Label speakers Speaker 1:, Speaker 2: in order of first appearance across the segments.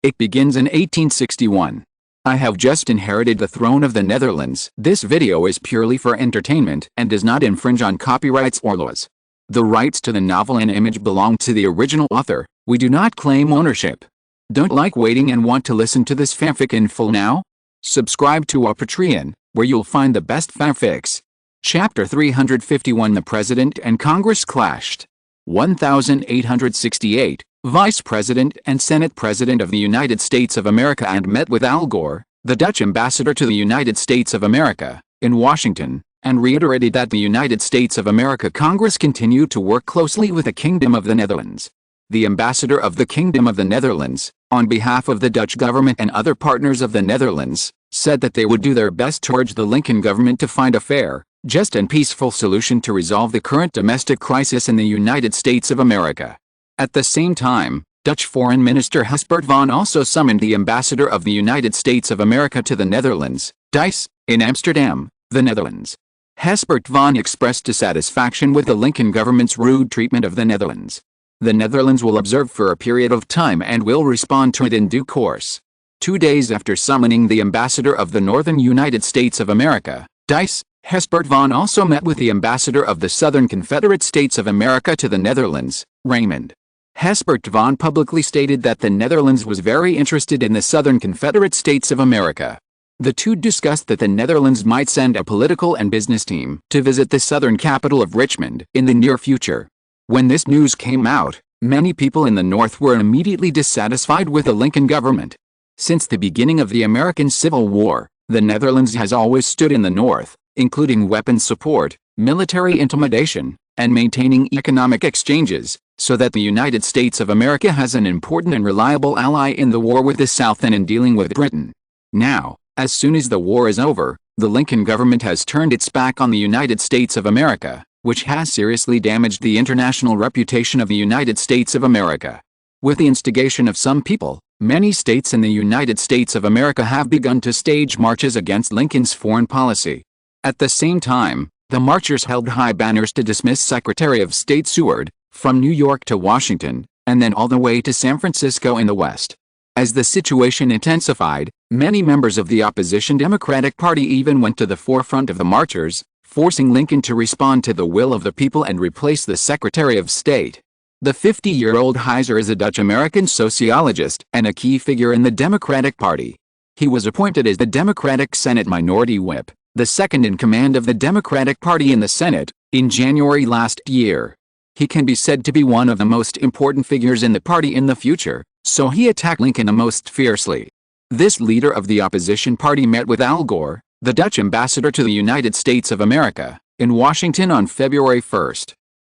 Speaker 1: It begins in 1861. I have just inherited the throne of the Netherlands. This video is purely for entertainment and does not infringe on copyrights or laws. The rights to the novel and image belong to the original author. We do not claim ownership. Don't like waiting and want to listen to this fanfic in full now? Subscribe to our Patreon, where you'll find the best fanfics. Chapter 351 The President and Congress clashed. 1868, Vice President and Senate President of the United States of America and met with Al Gore, the Dutch ambassador to the United States of America, in Washington, and reiterated that the United States of America Congress continued to work closely with the Kingdom of the Netherlands. The ambassador of the Kingdom of the Netherlands, on behalf of the Dutch government and other partners of the Netherlands, said that they would do their best to urge the Lincoln government to find a fair, just and peaceful solution to resolve the current domestic crisis in the United States of America. At the same time, Dutch Foreign Minister Hubert van also summoned the ambassador of the United States of America to the Netherlands, Dice, in Amsterdam, the Netherlands. Hubert van expressed dissatisfaction with the Lincoln government's rude treatment of the Netherlands. The Netherlands will observe for a period of time and will respond to it in due course. 2 days after summoning the ambassador of the Northern United States of America, Dice, Hubert van also met with the ambassador of the Southern Confederate States of America to the Netherlands, Raymond. Hubert van publicly stated that the Netherlands was very interested in the Southern Confederate States of America. The two discussed that the Netherlands might send a political and business team to visit the southern capital of Richmond in the near future. When this news came out, many people in the North were immediately dissatisfied with the Lincoln government. Since the beginning of the American Civil War, the Netherlands has always stood in the North, including weapons support, military intimidation, and maintaining economic exchanges, so that the United States of America has an important and reliable ally in the war with the South and in dealing with Britain. Now, as soon as the war is over, the Lincoln government has turned its back on the United States of America, which has seriously damaged the international reputation of the United States of America. With the instigation of some people, many states in the United States of America have begun to stage marches against Lincoln's foreign policy. At the same time, the marchers held high banners to dismiss Secretary of State Seward, from New York to Washington, and then all the way to San Francisco in the West. As the situation intensified, many members of the opposition Democratic Party even went to the forefront of the marchers, forcing Lincoln to respond to the will of the people and replace the Secretary of State. The 50-year-old Heiser is a Dutch-American sociologist and a key figure in the Democratic Party. He was appointed as the Democratic Senate Minority Whip, the second in command of the Democratic Party in the Senate, in January last year. He can be said to be one of the most important figures in the party in the future, so he attacked Lincoln the most fiercely. This leader of the opposition party met with Al Gore, the Dutch ambassador to the United States of America, in Washington on February 1.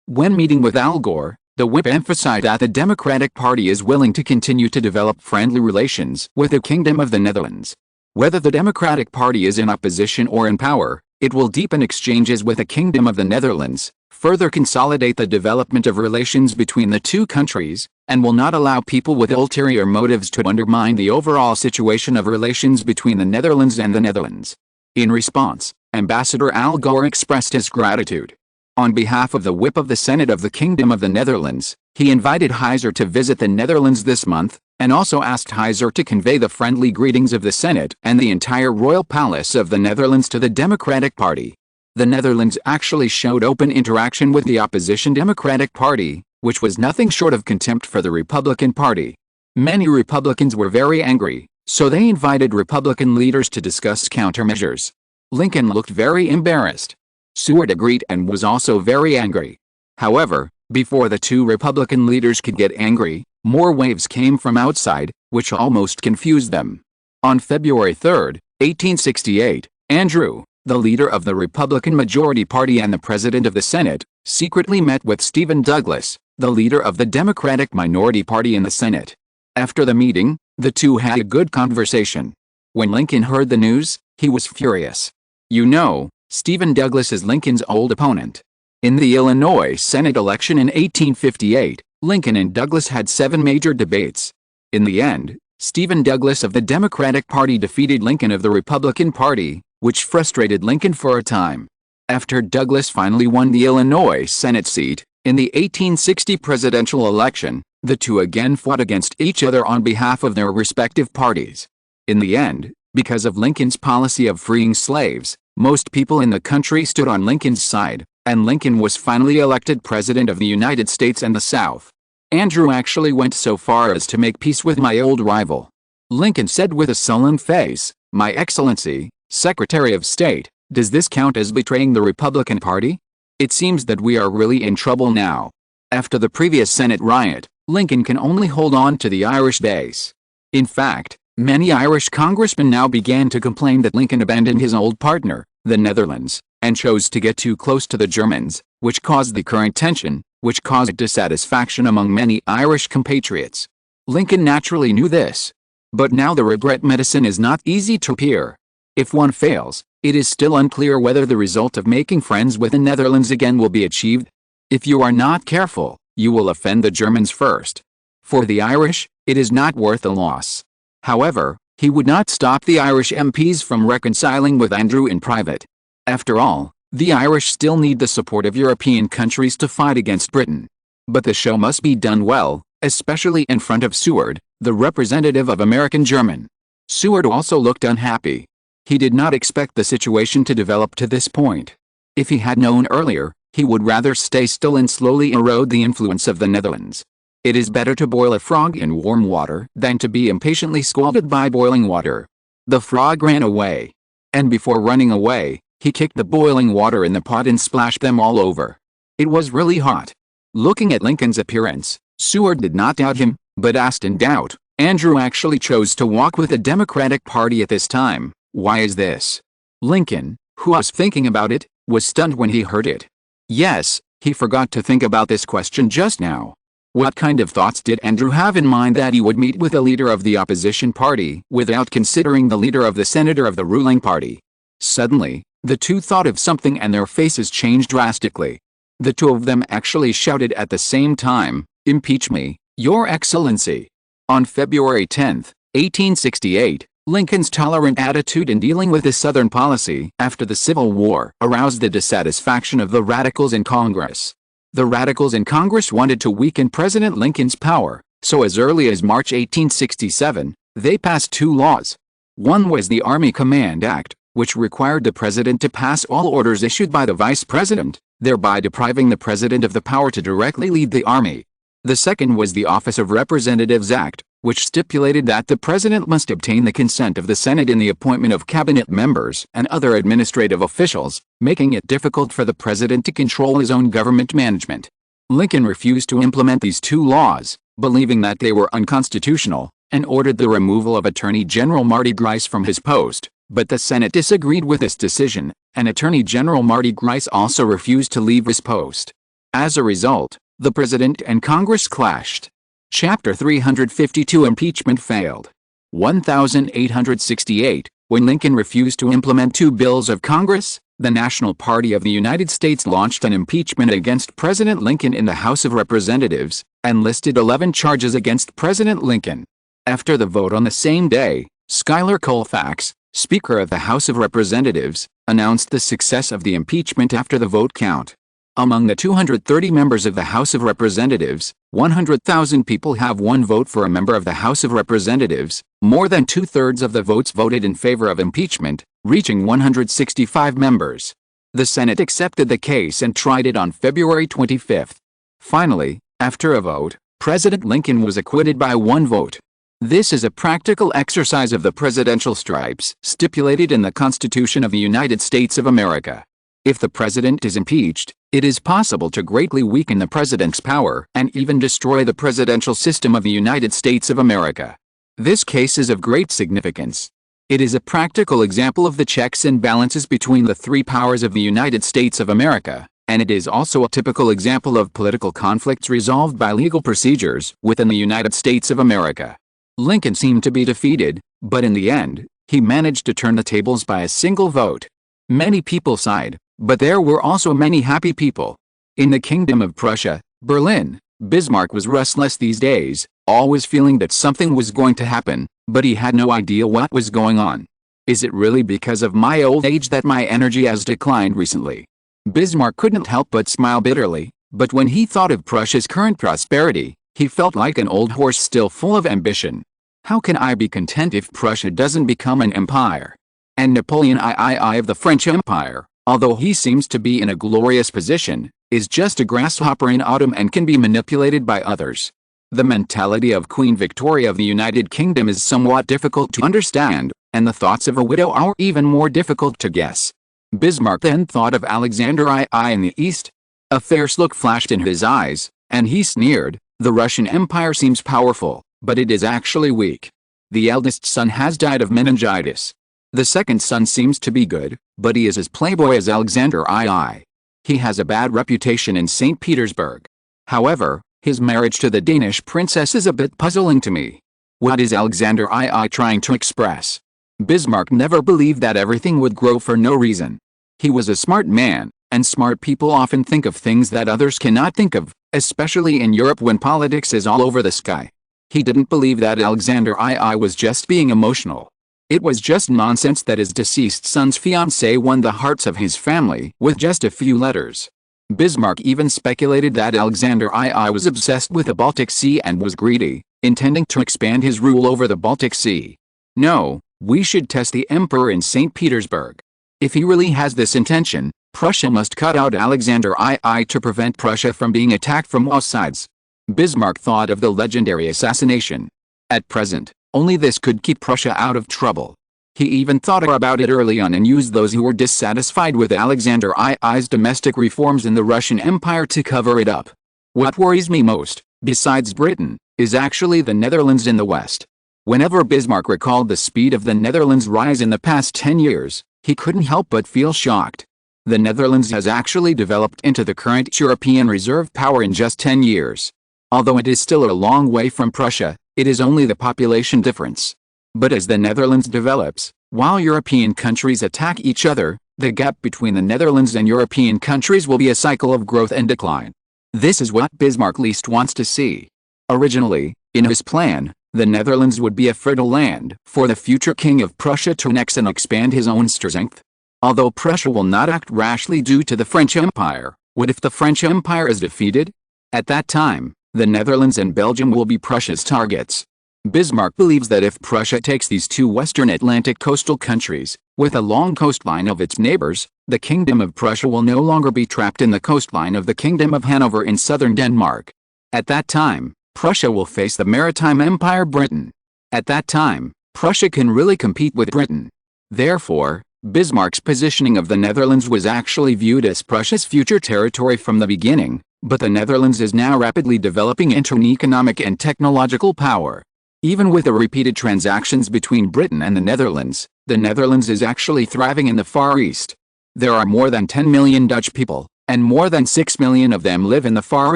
Speaker 1: When meeting with Al Gore, the whip emphasized that the Democratic Party is willing to continue to develop friendly relations with the Kingdom of the Netherlands. Whether the Democratic Party is in opposition or in power, it will deepen exchanges with the Kingdom of the Netherlands, further consolidate the development of relations between the two countries, and will not allow people with ulterior motives to undermine the overall situation of relations between the Netherlands and the Netherlands. In response, Ambassador Al Gore expressed his gratitude. On behalf of the whip of the Senate of the Kingdom of the Netherlands, he invited Heiser to visit the Netherlands this month, and also asked Heiser to convey the friendly greetings of the Senate and the entire royal palace of the Netherlands to the Democratic Party. The Netherlands actually showed open interaction with the opposition Democratic Party, which was nothing short of contempt for the Republican Party. Many Republicans were very angry, so they invited Republican leaders to discuss countermeasures. Lincoln looked very embarrassed. Seward agreed and was also very angry. However, before the two Republican leaders could get angry, more waves came from outside, which almost confused them. On February 3, 1868, Andrew, the leader of the Republican Majority Party and the President of the Senate, secretly met with Stephen Douglas, the leader of the Democratic Minority Party in the Senate. After the meeting, the two had a good conversation. When Lincoln heard the news, he was furious. You know, Stephen Douglas is Lincoln's old opponent. In the Illinois Senate election in 1858, Lincoln and Douglas had 7 major debates. In the end, Stephen Douglas of the Democratic Party defeated Lincoln of the Republican Party, which frustrated Lincoln for a time. After Douglas finally won the Illinois Senate seat, in the 1860 presidential election, The two again fought against each other on behalf of their respective parties. In the end, because of Lincoln's policy of freeing slaves, most people in the country stood on Lincoln's side, and Lincoln was finally elected President of the United States and the South. Andrew actually went so far as to make peace with my old rival. Lincoln said with a sullen face, "My Excellency, Secretary of State, does this count as betraying the Republican Party? It seems that we are really in trouble now." After the previous Senate riot, Lincoln can only hold on to the Irish base. In fact, many Irish congressmen now began to complain that Lincoln abandoned his old partner, the Netherlands, and chose to get too close to the Germans, which caused the current tension, which caused dissatisfaction among many Irish compatriots. Lincoln naturally knew this. But now the regret medicine is not easy to appear. If one fails, it is still unclear whether the result of making friends with the Netherlands again will be achieved. If you are not careful, you will offend the Germans first. For the Irish, it is not worth the loss. However, he would not stop the Irish MPs from reconciling with Andrew in private. After all, the Irish still need the support of European countries to fight against Britain. But the show must be done well, especially in front of Seward, the representative of American German. Seward also looked unhappy. He did not expect the situation to develop to this point. If he had known earlier, he would rather stay still and slowly erode the influence of the Netherlands. It is better to boil a frog in warm water than to be impatiently scalded by boiling water. The frog ran away. And before running away, he kicked the boiling water in the pot and splashed them all over. It was really hot. Looking at Lincoln's appearance, Seward did not doubt him, but asked in doubt, "Andrew actually chose to walk with the Democratic Party at this time. Why is this?" Lincoln, who was thinking about it, was stunned when he heard it. Yes, he forgot to think about this question just now. What kind of thoughts did Andrew have in mind that he would meet with the leader of the opposition party without considering the leader of the senator of the ruling party? Suddenly, the two thought of something and their faces changed drastically. The two of them actually shouted at the same time, "Impeach me, Your Excellency." On February 10, 1868, Lincoln's tolerant attitude in dealing with the Southern policy after the Civil War aroused the dissatisfaction of the radicals in Congress. The radicals in Congress wanted to weaken President Lincoln's power, so as early as March 1867, they passed two laws. One was the Army Command Act, which required the president to pass all orders issued by the vice president, thereby depriving the president of the power to directly lead the army. The second was the Office of Representatives Act, which stipulated that the president must obtain the consent of the Senate in the appointment of cabinet members and other administrative officials, making it difficult for the president to control his own government management. Lincoln refused to implement these two laws, believing that they were unconstitutional, and ordered the removal of Attorney General Marty Grice from his post. But the Senate disagreed with this decision, and Attorney General Marty Grice also refused to leave his post. As a result, the President and Congress clashed. Chapter 352 Impeachment failed. 1868, when Lincoln refused to implement two bills of Congress, the National Party of the United States launched an impeachment against President Lincoln in the House of Representatives, and listed 11 charges against President Lincoln. After the vote on the same day, Schuyler Colfax, Speaker of the House of Representatives, announced the success of the impeachment after the vote count. Among the 230 members of the House of Representatives, 100,000 people have one vote for a member of the House of Representatives. More than two-thirds of the votes voted in favor of impeachment, reaching 165 members. The Senate accepted the case and tried it on February 25. Finally, after a vote, President Lincoln was acquitted by one vote. This is a practical exercise of the presidential stripes stipulated in the Constitution of the United States of America. If the president is impeached, it is possible to greatly weaken the president's power and even destroy the presidential system of the United States of America. This case is of great significance. It is a practical example of the checks and balances between the three powers of the United States of America, and it is also a typical example of political conflicts resolved by legal procedures within the United States of America. Lincoln seemed to be defeated, but in the end, he managed to turn the tables by a single vote. Many people sighed, but there were also many happy people. In the Kingdom of Prussia, Berlin, Bismarck was restless these days, always feeling that something was going to happen, but he had no idea what was going on. Is it really because of my old age that my energy has declined recently? Bismarck couldn't help but smile bitterly, but when he thought of Prussia's current prosperity, He felt like an old horse still full of ambition. How can I be content if Prussia doesn't become an empire? And Napoleon III of the French Empire, although he seems to be in a glorious position, is just a grasshopper in autumn and can be manipulated by others. The mentality of Queen Victoria of the United Kingdom is somewhat difficult to understand, and the thoughts of a widow are even more difficult to guess. Bismarck then thought of Alexander II in the East. A fierce look flashed in his eyes, and he sneered, "The Russian Empire seems powerful, but it is actually weak. The eldest son has died of meningitis. The second son seems to be good, but he is as playboy as Alexander II. He has a bad reputation in St. Petersburg. However, his marriage to the Danish princess is a bit puzzling to me. What is Alexander II trying to express?" Bismarck never believed that everything would grow for no reason. He was a smart man, and smart people often think of things that others cannot think of, especially in Europe when politics is all over the sky. He didn't believe that Alexander II was just being emotional. It was just nonsense that his deceased son's fiancée won the hearts of his family with just a few letters. Bismarck even speculated that Alexander II was obsessed with the Baltic Sea and was greedy, intending to expand his rule over the Baltic Sea. No, we should test the emperor in St. Petersburg. If he really has this intention, Prussia must cut out Alexander II to prevent Prussia from being attacked from all sides. Bismarck thought of the legendary assassination. At present, only this could keep Prussia out of trouble. He even thought about it early on and used those who were dissatisfied with Alexander II's domestic reforms in the Russian Empire to cover it up. What worries me most, besides Britain, is actually the Netherlands in the West. Whenever Bismarck recalled the speed of the Netherlands' rise in the past 10 years, he couldn't help but feel shocked. The Netherlands has actually developed into the current European reserve power in just 10 years. Although it is still a long way from Prussia, it is only the population difference. But as the Netherlands develops, while European countries attack each other, the gap between the Netherlands and European countries will be a cycle of growth and decline. This is what Bismarck least wants to see. Originally, in his plan, the Netherlands would be a fertile land for the future king of Prussia to annex and expand his own strength. Although Prussia will not act rashly due to the French Empire, what if the French Empire is defeated? At that time, the Netherlands and Belgium will be Prussia's targets. Bismarck believes that if Prussia takes these two western Atlantic coastal countries, with a long coastline of its neighbors, the Kingdom of Prussia will no longer be trapped in the coastline of the Kingdom of Hanover in southern Denmark. At that time, Prussia will face the maritime empire Britain. At that time, Prussia can really compete with Britain. Therefore, Bismarck's positioning of the Netherlands was actually viewed as Prussia's future territory from the beginning, but the Netherlands is now rapidly developing into an economic and technological power. Even with the repeated transactions between Britain and the Netherlands is actually thriving in the Far East. There are more than 10 million Dutch people, and more than 6 million of them live in the Far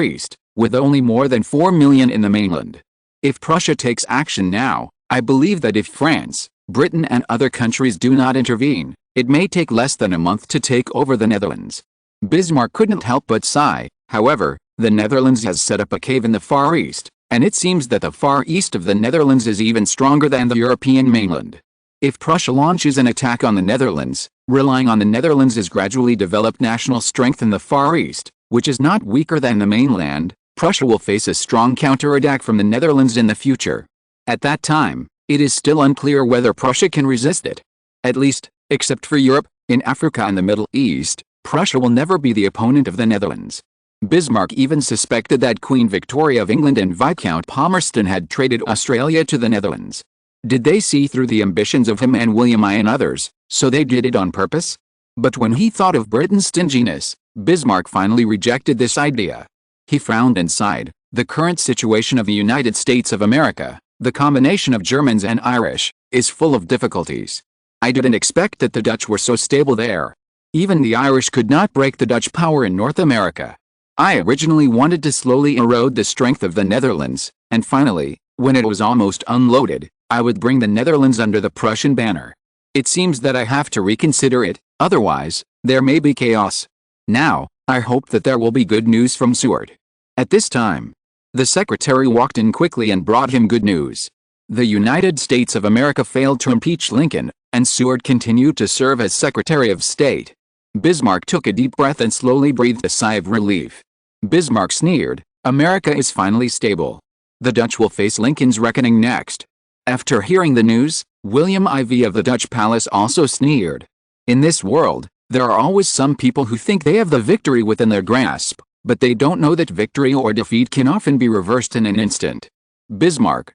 Speaker 1: East, with only more than 4 million in the mainland. If Prussia takes action now, I believe that if France, Britain and other countries do not intervene, it may take less than a month to take over the Netherlands. Bismarck couldn't help but sigh. However, the Netherlands has set up a cave in the Far East, and it seems that the Far East of the Netherlands is even stronger than the European mainland. If Prussia launches an attack on the Netherlands, relying on the Netherlands' gradually developed national strength in the Far East, which is not weaker than the mainland, Prussia will face a strong counterattack from the Netherlands in the future. At that time, it is still unclear whether Prussia can resist it. At least, except for Europe, in Africa and the Middle East, Prussia will never be the opponent of the Netherlands. Bismarck even suspected that Queen Victoria of England and Viscount Palmerston had traded Australia to the Netherlands. Did they see through the ambitions of him and William I and others, so they did it on purpose? But when he thought of Britain's stinginess, Bismarck finally rejected this idea. He frowned and sighed. The current situation of the United States of America, the combination of Germans and Irish, is full of difficulties. I didn't expect that the Dutch were so stable there. Even the Irish could not break the Dutch power in North America. I originally wanted to slowly erode the strength of the Netherlands, and finally, when it was almost unloaded, I would bring the Netherlands under the Prussian banner. It seems that I have to reconsider it, otherwise, there may be chaos. Now, I hope that there will be good news from Seward. At this time, the secretary walked in quickly and brought him good news. The United States of America failed to impeach Lincoln, and Seward continued to serve as Secretary of State. Bismarck took a deep breath and slowly breathed a sigh of relief. Bismarck sneered, "America is finally stable. The Dutch will face Lincoln's reckoning next. After hearing the news, William IV of the Dutch palace also sneered. In this world, there are always some people who think they have the victory within their grasp, but they don't know that victory or defeat can often be reversed in an instant. Bismarck,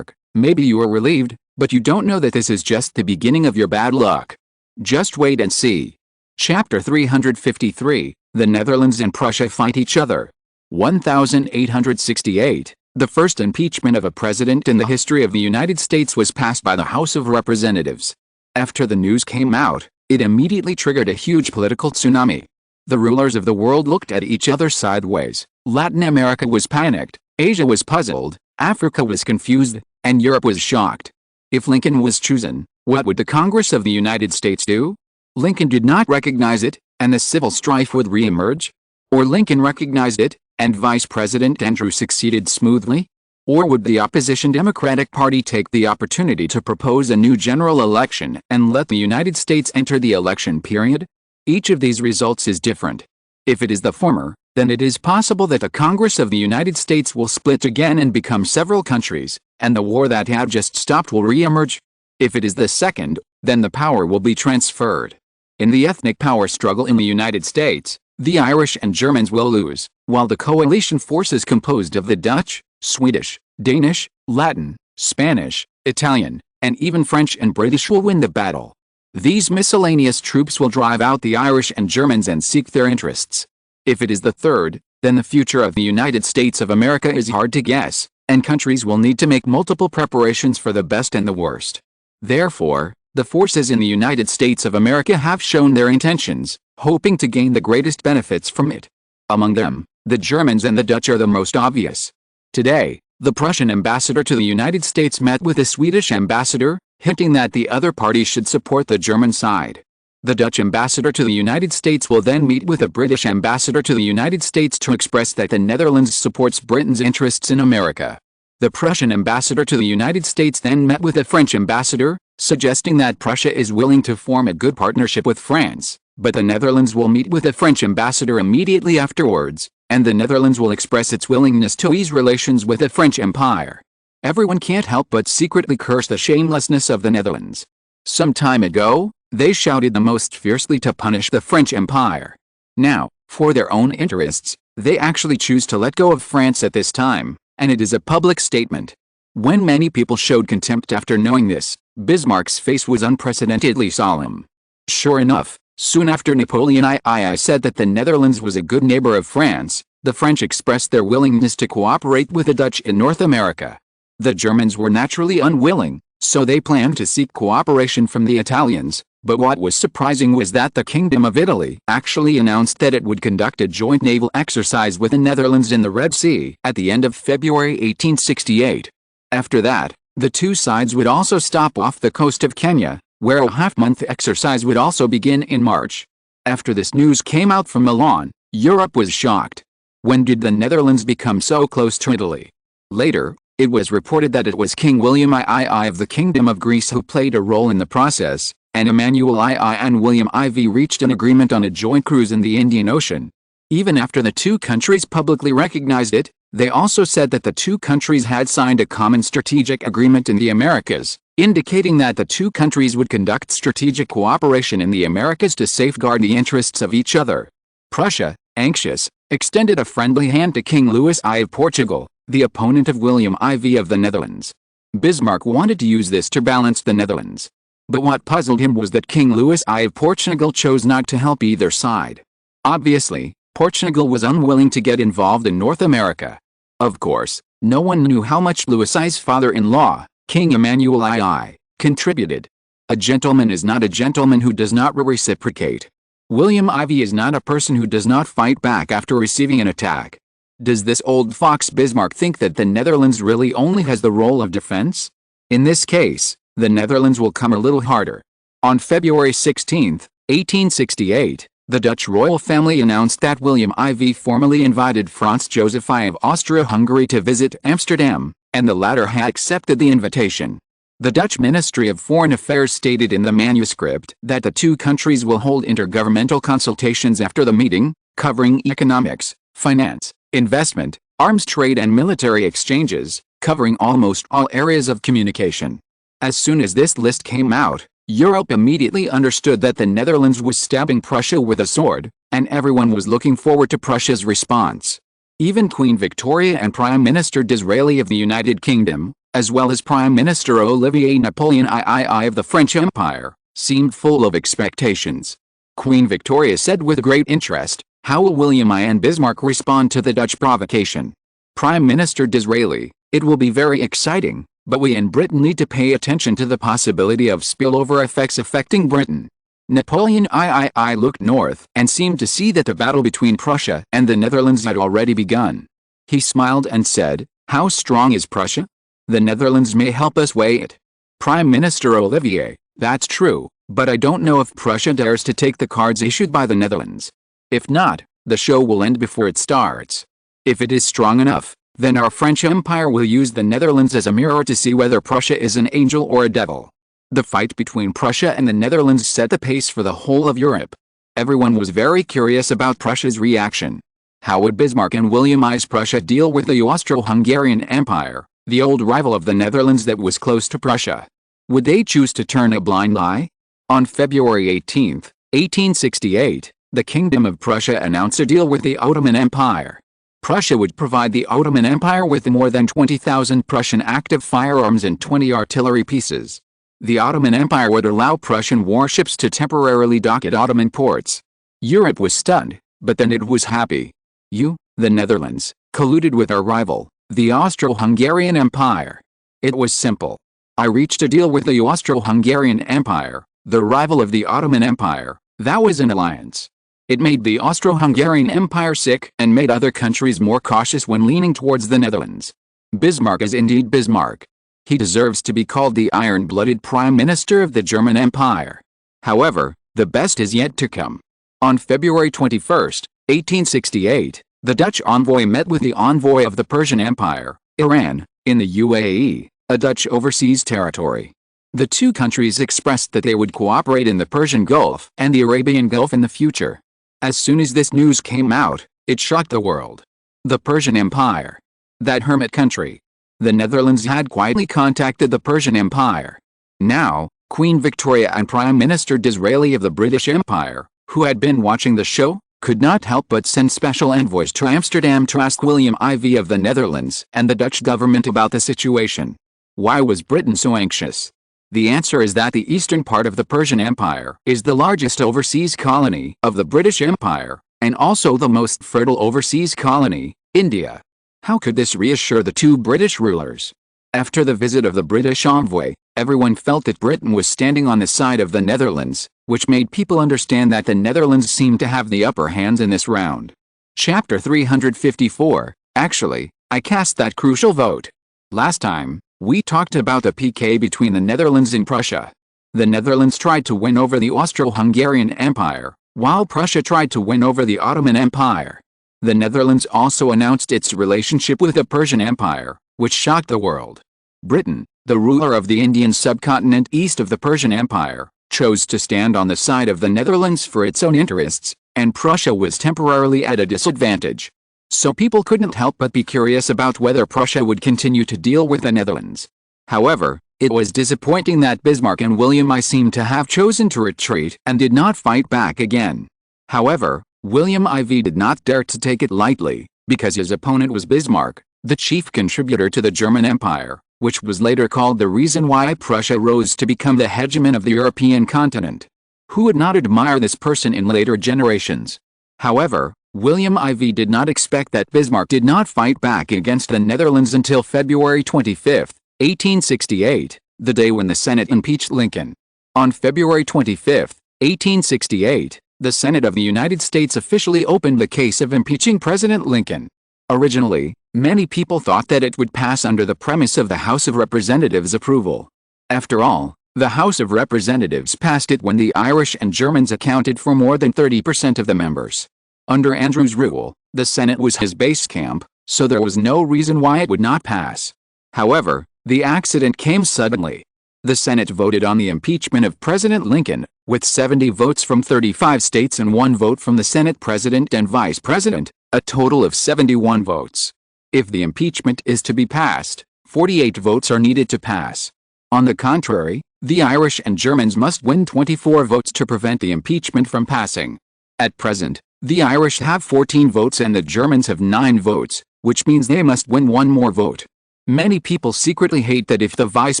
Speaker 1: maybe you are relieved, but you don't know that this is just the beginning of your bad luck. Just wait and see. Chapter 353, The Netherlands and Prussia Fight Each Other. 1868, the first impeachment of a president in the history of the United States was passed by the House of Representatives. After the news came out, it immediately triggered a huge political tsunami. The rulers of the world looked at each other sideways. Latin America was panicked, Asia was puzzled, Africa was confused, and Europe was shocked. If Lincoln was chosen, what would the Congress of the United States do? Lincoln did not recognize it, and the civil strife would re-emerge? Or Lincoln recognized it, and Vice President Andrew succeeded smoothly? Or would the opposition Democratic Party take the opportunity to propose a new general election and let the United States enter the election period? Each of these results is different. If it is the former, then it is possible that the Congress of the United States will split again and become several countries, and the war that had just stopped will re-emerge. If it is the second, then the power will be transferred. In the ethnic power struggle in the United States, the Irish and Germans will lose, while the coalition forces composed of the Dutch, Swedish, Danish, Latin, Spanish, Italian, and even French and British will win the battle. These miscellaneous troops will drive out the Irish and Germans and seek their interests. If it is the third, then the future of the United States of America is hard to guess, and countries will need to make multiple preparations for the best and the worst. Therefore, the forces in the United States of America have shown their intentions, hoping to gain the greatest benefits from it. Among them, the Germans and the Dutch are the most obvious. Today, the Prussian ambassador to the United States met with the Swedish ambassador, hinting that the other party should support the German side. The Dutch ambassador to the United States will then meet with the British ambassador to the United States to express that the Netherlands supports Britain's interests in America. The Prussian ambassador to the United States then met with the French ambassador, suggesting that Prussia is willing to form a good partnership with France, but the Netherlands will meet with the French ambassador immediately afterwards, and the Netherlands will express its willingness to ease relations with the French Empire. Everyone can't help but secretly curse the shamelessness of the Netherlands. Some time ago, they shouted the most fiercely to punish the French Empire. Now, for their own interests, they actually choose to let go of France at this time, and it is a public statement. When many people showed contempt after knowing this, Bismarck's face was unprecedentedly solemn. Sure enough, soon after Napoleon III said that the Netherlands was a good neighbor of France, the French expressed their willingness to cooperate with the Dutch in North America. The Germans were naturally unwilling, so they planned to seek cooperation from the Italians, but what was surprising was that the Kingdom of Italy actually announced that it would conduct a joint naval exercise with the Netherlands in the Red Sea at the end of February 1868. After that, the two sides would also stop off the coast of Kenya, where a half-month exercise would also begin in March. After this news came out from Milan, Europe was shocked. When did the Netherlands become so close to Italy? Later, it was reported that it was King William II of the Kingdom of Greece who played a role in the process, and Emmanuel II and William IV reached an agreement on a joint cruise in the Indian Ocean. Even after the two countries publicly recognized it, they also said that the two countries had signed a common strategic agreement in the Americas, indicating that the two countries would conduct strategic cooperation in the Americas to safeguard the interests of each other. Prussia, anxious, extended a friendly hand to King Louis I of Portugal, the opponent of William IV of the Netherlands. Bismarck wanted to use this to balance the Netherlands. But what puzzled him was that King Louis I of Portugal chose not to help either side. Obviously, Portugal was unwilling to get involved in North America. Of course, no one knew how much Louis I's father-in-law, King Emmanuel II, contributed. A gentleman is not a gentleman who does not reciprocate. William IV is not a person who does not fight back after receiving an attack. Does this old fox Bismarck think that the Netherlands really only has the role of defense? In this case, the Netherlands will come a little harder. On February 16, 1868, the Dutch royal family announced that William IV formally invited Franz Joseph I of Austria-Hungary to visit Amsterdam, and the latter had accepted the invitation. The Dutch Ministry of Foreign Affairs stated in the manuscript that the two countries will hold intergovernmental consultations after the meeting, covering economics, finance, investment, arms trade and military exchanges, covering almost all areas of communication. As soon as this list came out, Europe immediately understood that the Netherlands was stabbing Prussia with a sword, and everyone was looking forward to Prussia's response. Even Queen Victoria and Prime Minister Disraeli of the United Kingdom, as well as Prime Minister Olivier Napoleon III of the French Empire, seemed full of expectations. Queen Victoria said with great interest, "How will William I and Bismarck respond to the Dutch provocation?" Prime Minister Disraeli, "It will be very exciting, but we in Britain need to pay attention to the possibility of spillover effects affecting Britain." Napoleon III looked north and seemed to see that the battle between Prussia and the Netherlands had already begun. He smiled and said, "How strong is Prussia? The Netherlands may help us weigh it." Prime Minister Olivier, "That's true, but I don't know if Prussia dares to take the cards issued by the Netherlands. If not, the show will end before it starts. If it is strong enough, then our French Empire will use the Netherlands as a mirror to see whether Prussia is an angel or a devil." The fight between Prussia and the Netherlands set the pace for the whole of Europe. Everyone was very curious about Prussia's reaction. How would Bismarck and William I's Prussia deal with the Austro-Hungarian Empire, the old rival of the Netherlands that was close to Prussia? Would they choose to turn a blind eye? On February 18, 1868, the Kingdom of Prussia announced a deal with the Ottoman Empire. Prussia would provide the Ottoman Empire with more than 20,000 Prussian active firearms and 20 artillery pieces. The Ottoman Empire would allow Prussian warships to temporarily dock at Ottoman ports. Europe was stunned, but then it was happy. You, the Netherlands, colluded with our rival, the Austro-Hungarian Empire. It was simple. I reached a deal with the Austro-Hungarian Empire, the rival of the Ottoman Empire. That was an alliance. It made the Austro-Hungarian Empire sick and made other countries more cautious when leaning towards the Netherlands. Bismarck is indeed Bismarck. He deserves to be called the iron-blooded Prime Minister of the German Empire. However, the best is yet to come. On February 21, 1868, the Dutch envoy met with the envoy of the Persian Empire, Iran, in the UAE, a Dutch overseas territory. The two countries expressed that they would cooperate in the Persian Gulf and the Arabian Gulf in the future. As soon as this news came out, it shocked the world. The Persian Empire. That hermit country. The Netherlands had quietly contacted the Persian Empire. Now, Queen Victoria and Prime Minister Disraeli of the British Empire, who had been watching the show, could not help but send special envoys to Amsterdam to ask William IV of the Netherlands and the Dutch government about the situation. Why was Britain so anxious? The answer is that the eastern part of the Persian Empire is the largest overseas colony of the British Empire, and also the most fertile overseas colony, India. How could this reassure the two British rulers? After the visit of the British envoy, everyone felt that Britain was standing on the side of the Netherlands, which made people understand that the Netherlands seemed to have the upper hands in this round. Chapter 354. Actually, I cast that crucial vote. Last time, we talked about the PK between the Netherlands and Prussia. The Netherlands tried to win over the Austro-Hungarian Empire, while Prussia tried to win over the Ottoman Empire. The Netherlands also announced its relationship with the Persian Empire, which shocked the world. Britain, the ruler of the Indian subcontinent east of the Persian Empire, chose to stand on the side of the Netherlands for its own interests, and Prussia was temporarily at a disadvantage. So people couldn't help but be curious about whether Prussia would continue to deal with the Netherlands. However, it was disappointing that Bismarck and William I seemed to have chosen to retreat and did not fight back again. However, William IV did not dare to take it lightly, because his opponent was Bismarck, the chief contributor to the German Empire, which was later called the reason why Prussia rose to become the hegemon of the European continent. Who would not admire this person in later generations? However, William IV did not expect that Bismarck did not fight back against the Netherlands until February 25, 1868, the day when the Senate impeached Lincoln. On February 25, 1868, the Senate of the United States officially opened the case of impeaching President Lincoln. Originally, many people thought that it would pass under the premise of the House of Representatives' approval. After all, the House of Representatives passed it when the Irish and Germans accounted for more than 30% of the members. Under Andrew's rule, the Senate was his base camp, so there was no reason why it would not pass. However, the accident came suddenly. The Senate voted on the impeachment of President Lincoln, with 70 votes from 35 states and 1 vote from the Senate President and Vice President, a total of 71 votes. If the impeachment is to be passed, 48 votes are needed to pass. On the contrary, the Irish and Germans must win 24 votes to prevent the impeachment from passing. At present, the Irish have 14 votes and the Germans have 9 votes, which means they must win one more vote. Many people secretly hate that if the vice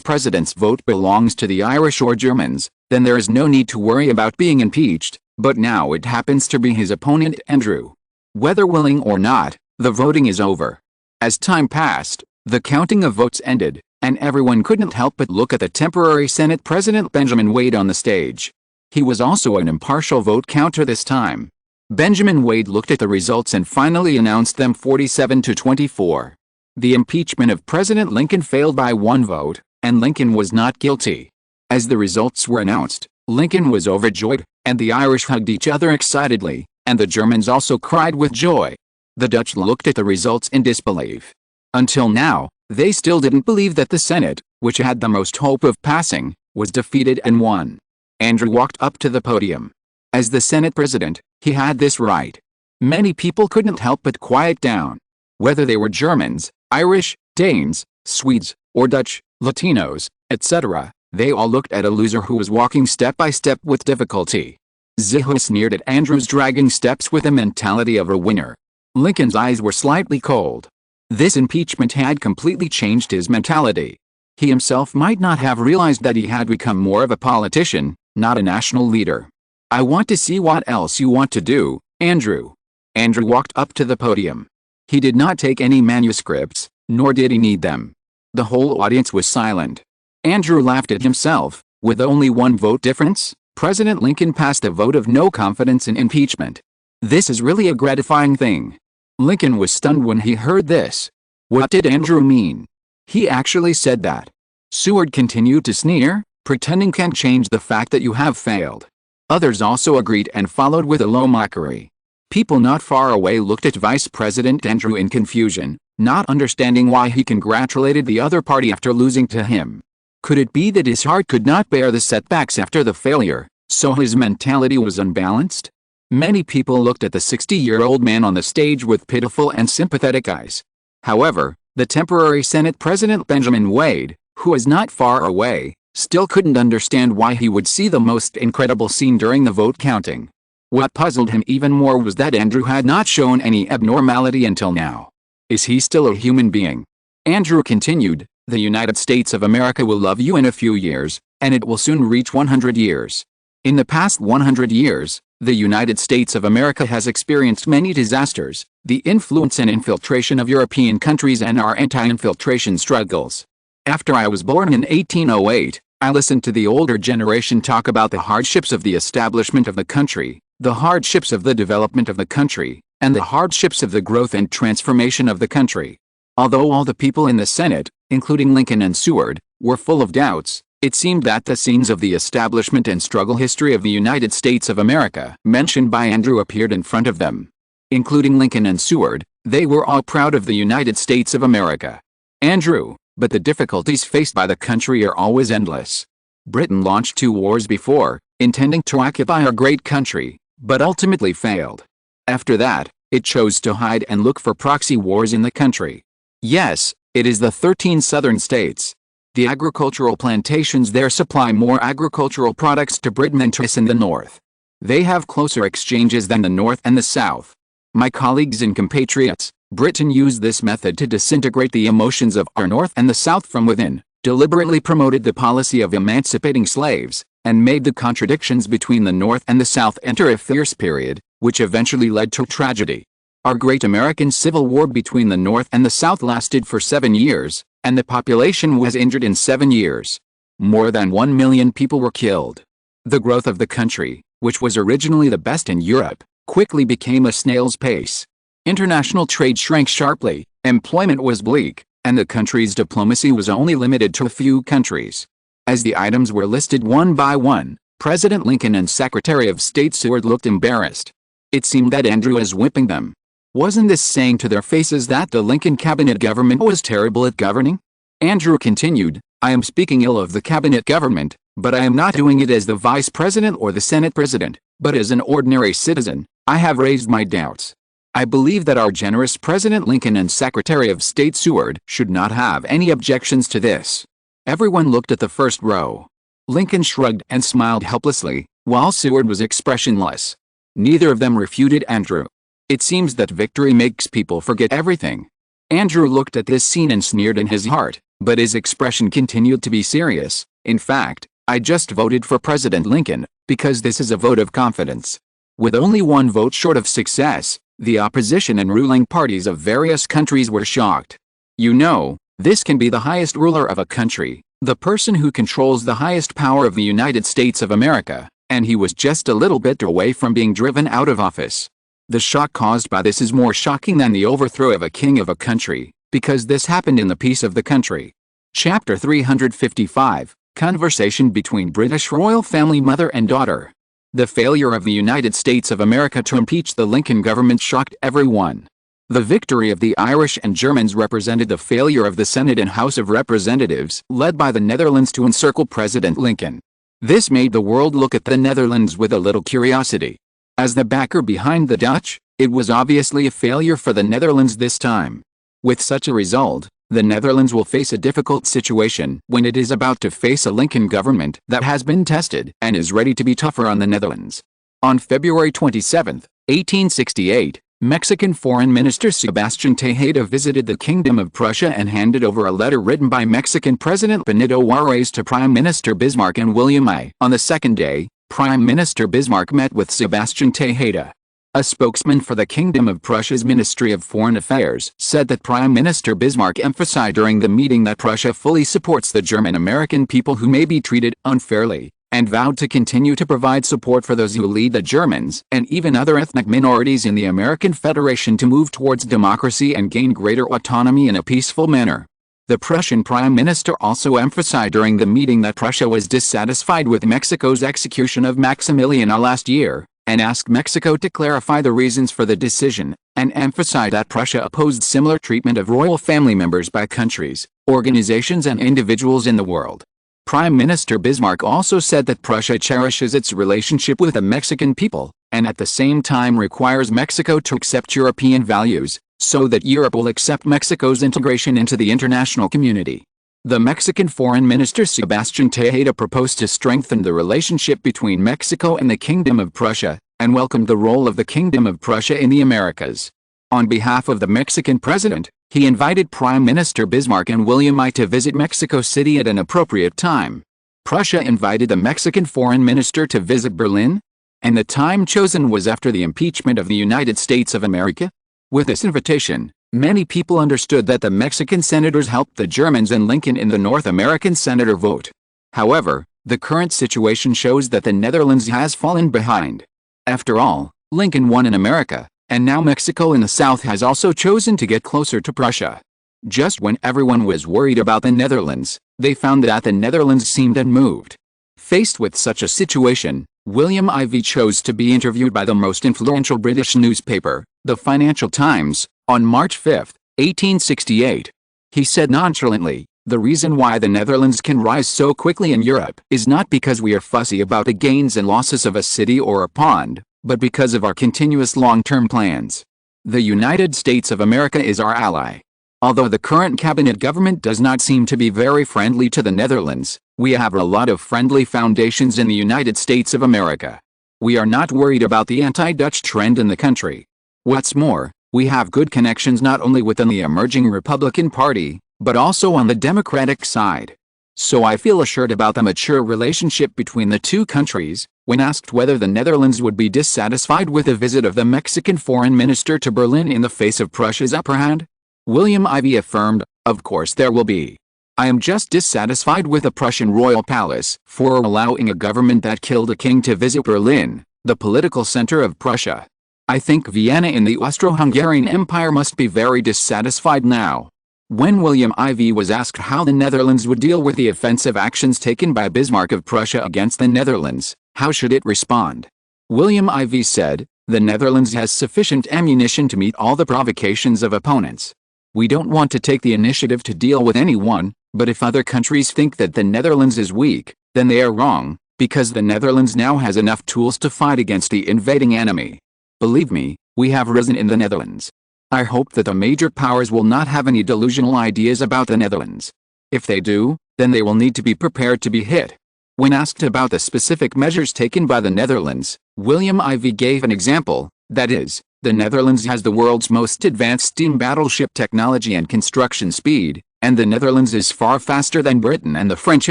Speaker 1: president's vote belongs to the Irish or Germans, then there is no need to worry about being impeached, but now it happens to be his opponent Andrew. Whether willing or not, the voting is over. As time passed, the counting of votes ended, and everyone couldn't help but look at the temporary Senate President Benjamin Wade on the stage. He was also an impartial vote counter this time. Benjamin Wade looked at the results and finally announced them 47-24. The impeachment of President Lincoln failed by 1 vote, and Lincoln was not guilty. As the results were announced, Lincoln was overjoyed, and the Irish hugged each other excitedly, and the Germans also cried with joy. The Dutch looked at the results in disbelief. Until now, they still didn't believe that the Senate, which had the most hope of passing, was defeated and won. Andrew walked up to the podium. As the Senate President, he had this right. Many people couldn't help but quiet down. Whether they were Germans, Irish, Danes, Swedes, or Dutch, Latinos, etc., they all looked at a loser who was walking step by step with difficulty. Zihu sneered at Andrew's dragging steps with the mentality of a winner. Lincoln's eyes were slightly cold. This impeachment had completely changed his mentality. He himself might not have realized that he had become more of a politician, not a national leader. "I want to see what else you want to do, Andrew." Andrew walked up to the podium. He did not take any manuscripts, nor did he need them. The whole audience was silent. Andrew laughed at himself. With only 1 vote difference, President Lincoln passed a vote of no confidence in impeachment. This is really a gratifying thing. Lincoln was stunned when he heard this. What did Andrew mean? He actually said that. Seward continued to sneer, pretending can't change the fact that you have failed. Others also agreed and followed with a low mockery. People not far away looked at Vice President Andrew in confusion, not understanding why he congratulated the other party after losing to him. Could it be that his heart could not bear the setbacks after the failure, so his mentality was unbalanced? Many people looked at the 60-year-old man on the stage with pitiful and sympathetic eyes. However, the temporary Senate President Benjamin Wade, who was not far away, still couldn't understand why he would see the most incredible scene during the vote counting. What puzzled him even more was that Andrew had not shown any abnormality until now. Is he still a human being? Andrew continued, "The United States of America will love you in a few years, and it will soon reach 100 years. In the past 100 years, the United States of America has experienced many disasters, the influence and infiltration of European countries and our anti-infiltration struggles. After I was born in 1808, I listened to the older generation talk about the hardships of the establishment of the country, the hardships of the development of the country, and the hardships of the growth and transformation of the country. Although all the people in the Senate, including Lincoln and Seward, were full of doubts, it seemed that the scenes of the establishment and struggle history of the United States of America mentioned by Andrew appeared in front of them. Including Lincoln and Seward, they were all proud of the United States of America. Andrew, but the difficulties faced by the country are always endless. Britain launched 2 wars before, intending to occupy our great country, but ultimately failed. After that, it chose to hide and look for proxy wars in the country. Yes, it is the 13 southern states. The agricultural plantations there supply more agricultural products to Britain than to us in the north. They have closer exchanges than the north and the south. My colleagues and compatriots, Britain used this method to disintegrate the emotions of our north and the south from within, deliberately promoted the policy of emancipating slaves, and made the contradictions between the North and the South enter a fierce period, which eventually led to tragedy. Our great American Civil War between the North and the South lasted for 7 years, and the population was injured in 7 years. More than 1 million people were killed. The growth of the country, which was originally the best in Europe, quickly became a snail's pace. International trade shrank sharply, employment was bleak, and the country's diplomacy was only limited to a few countries. As the items were listed one by one, President Lincoln and Secretary of State Seward looked embarrassed. It seemed that Andrew was whipping them. Wasn't this saying to their faces that the Lincoln cabinet government was terrible at governing? Andrew continued, "I am speaking ill of the cabinet government, but I am not doing it as the vice president or the Senate president, but as an ordinary citizen. I have raised my doubts. I believe that our generous President Lincoln and Secretary of State Seward should not have any objections to this." Everyone looked at the first row. Lincoln shrugged and smiled helplessly, while Seward was expressionless. Neither of them refuted Andrew. It seems that victory makes people forget everything. Andrew looked at this scene and sneered in his heart, but his expression continued to be serious. "In fact, I just voted for President Lincoln, because this is a vote of confidence." With only one vote short of success, the opposition and ruling parties of various countries were shocked. You know, this can be the highest ruler of a country, the person who controls the highest power of the United States of America, and he was just a little bit away from being driven out of office. The shock caused by this is more shocking than the overthrow of a king of a country, because this happened in the peace of the country. Chapter 355, Conversation between British royal family mother and daughter. The failure of the United States of America to impeach the Lincoln government shocked everyone. The victory of the Irish and Germans represented the failure of the Senate and House of Representatives, led by the Netherlands, to encircle President Lincoln. This made the world look at the Netherlands with a little curiosity. As the backer behind the Dutch, it was obviously a failure for the Netherlands this time. With such a result, the Netherlands will face a difficult situation when it is about to face a Lincoln government that has been tested and is ready to be tougher on the Netherlands. On February 27, 1868, Mexican Foreign Minister Sebastián Tejeda visited the Kingdom of Prussia and handed over a letter written by Mexican President Benito Juárez to Prime Minister Bismarck and William I. On the second day, Prime Minister Bismarck met with Sebastián Tejeda. A spokesman for the Kingdom of Prussia's Ministry of Foreign Affairs said that Prime Minister Bismarck emphasized during the meeting that Prussia fully supports the German-American people who may be treated unfairly, and vowed to continue to provide support for those who lead the Germans and even other ethnic minorities in the American Federation to move towards democracy and gain greater autonomy in a peaceful manner. The Prussian Prime Minister also emphasized during the meeting that Prussia was dissatisfied with Mexico's execution of Maximilian last year, and asked Mexico to clarify the reasons for the decision, and emphasized that Prussia opposed similar treatment of royal family members by countries, organizations and individuals in the world. Prime Minister Bismarck also said that Prussia cherishes its relationship with the Mexican people, and at the same time requires Mexico to accept European values, so that Europe will accept Mexico's integration into the international community. The Mexican Foreign Minister Sebastián Tejeda proposed to strengthen the relationship between Mexico and the Kingdom of Prussia, and welcomed the role of the Kingdom of Prussia in the Americas. On behalf of the Mexican president, he invited Prime Minister Bismarck and William I to visit Mexico City at an appropriate time. Prussia invited the Mexican Foreign Minister to visit Berlin, and the time chosen was after the impeachment of the United States of America. With this invitation, many people understood that the Mexican senators helped the Germans and Lincoln in the North American senator vote. However, the current situation shows that the Netherlands has fallen behind. After all, Lincoln won in America, and now Mexico in the South has also chosen to get closer to Prussia. Just when everyone was worried about the Netherlands, they found that the Netherlands seemed unmoved. Faced with such a situation, William IV chose to be interviewed by the most influential British newspaper, the Financial Times, on March 5, 1868. He said nonchalantly, "The reason why the Netherlands can rise so quickly in Europe is not because we are fussy about the gains and losses of a city or a pond, but because of our continuous long-term plans. The United States of America is our ally. Although the current cabinet government does not seem to be very friendly to the Netherlands, we have a lot of friendly foundations in the United States of America. We are not worried about the anti-Dutch trend in the country. What's more, we have good connections not only within the emerging Republican Party, but also on the Democratic side. So I feel assured about the mature relationship between the two countries." When asked whether the Netherlands would be dissatisfied with the visit of the Mexican foreign minister to Berlin in the face of Prussia's upper hand, William IV affirmed, "Of course there will be. I am just dissatisfied with the Prussian royal palace for allowing a government that killed a king to visit Berlin, the political center of Prussia. I think Vienna in the Austro-Hungarian Empire must be very dissatisfied now." When William IV was asked how the Netherlands would deal with the offensive actions taken by Bismarck of Prussia against the Netherlands, how should it respond? William IV said, "The Netherlands has sufficient ammunition to meet all the provocations of opponents. We don't want to take the initiative to deal with anyone, but if other countries think that the Netherlands is weak, then they are wrong, because the Netherlands now has enough tools to fight against the invading enemy. Believe me, We have risen in the Netherlands. I hope that the major powers will not have any delusional ideas about the Netherlands. If they do, then they will need to be prepared to be hit. When asked about the specific measures taken by the Netherlands, William Ivey gave an example, that is, the Netherlands has the world's most advanced steam battleship technology and construction speed, and the Netherlands is far faster than Britain and the French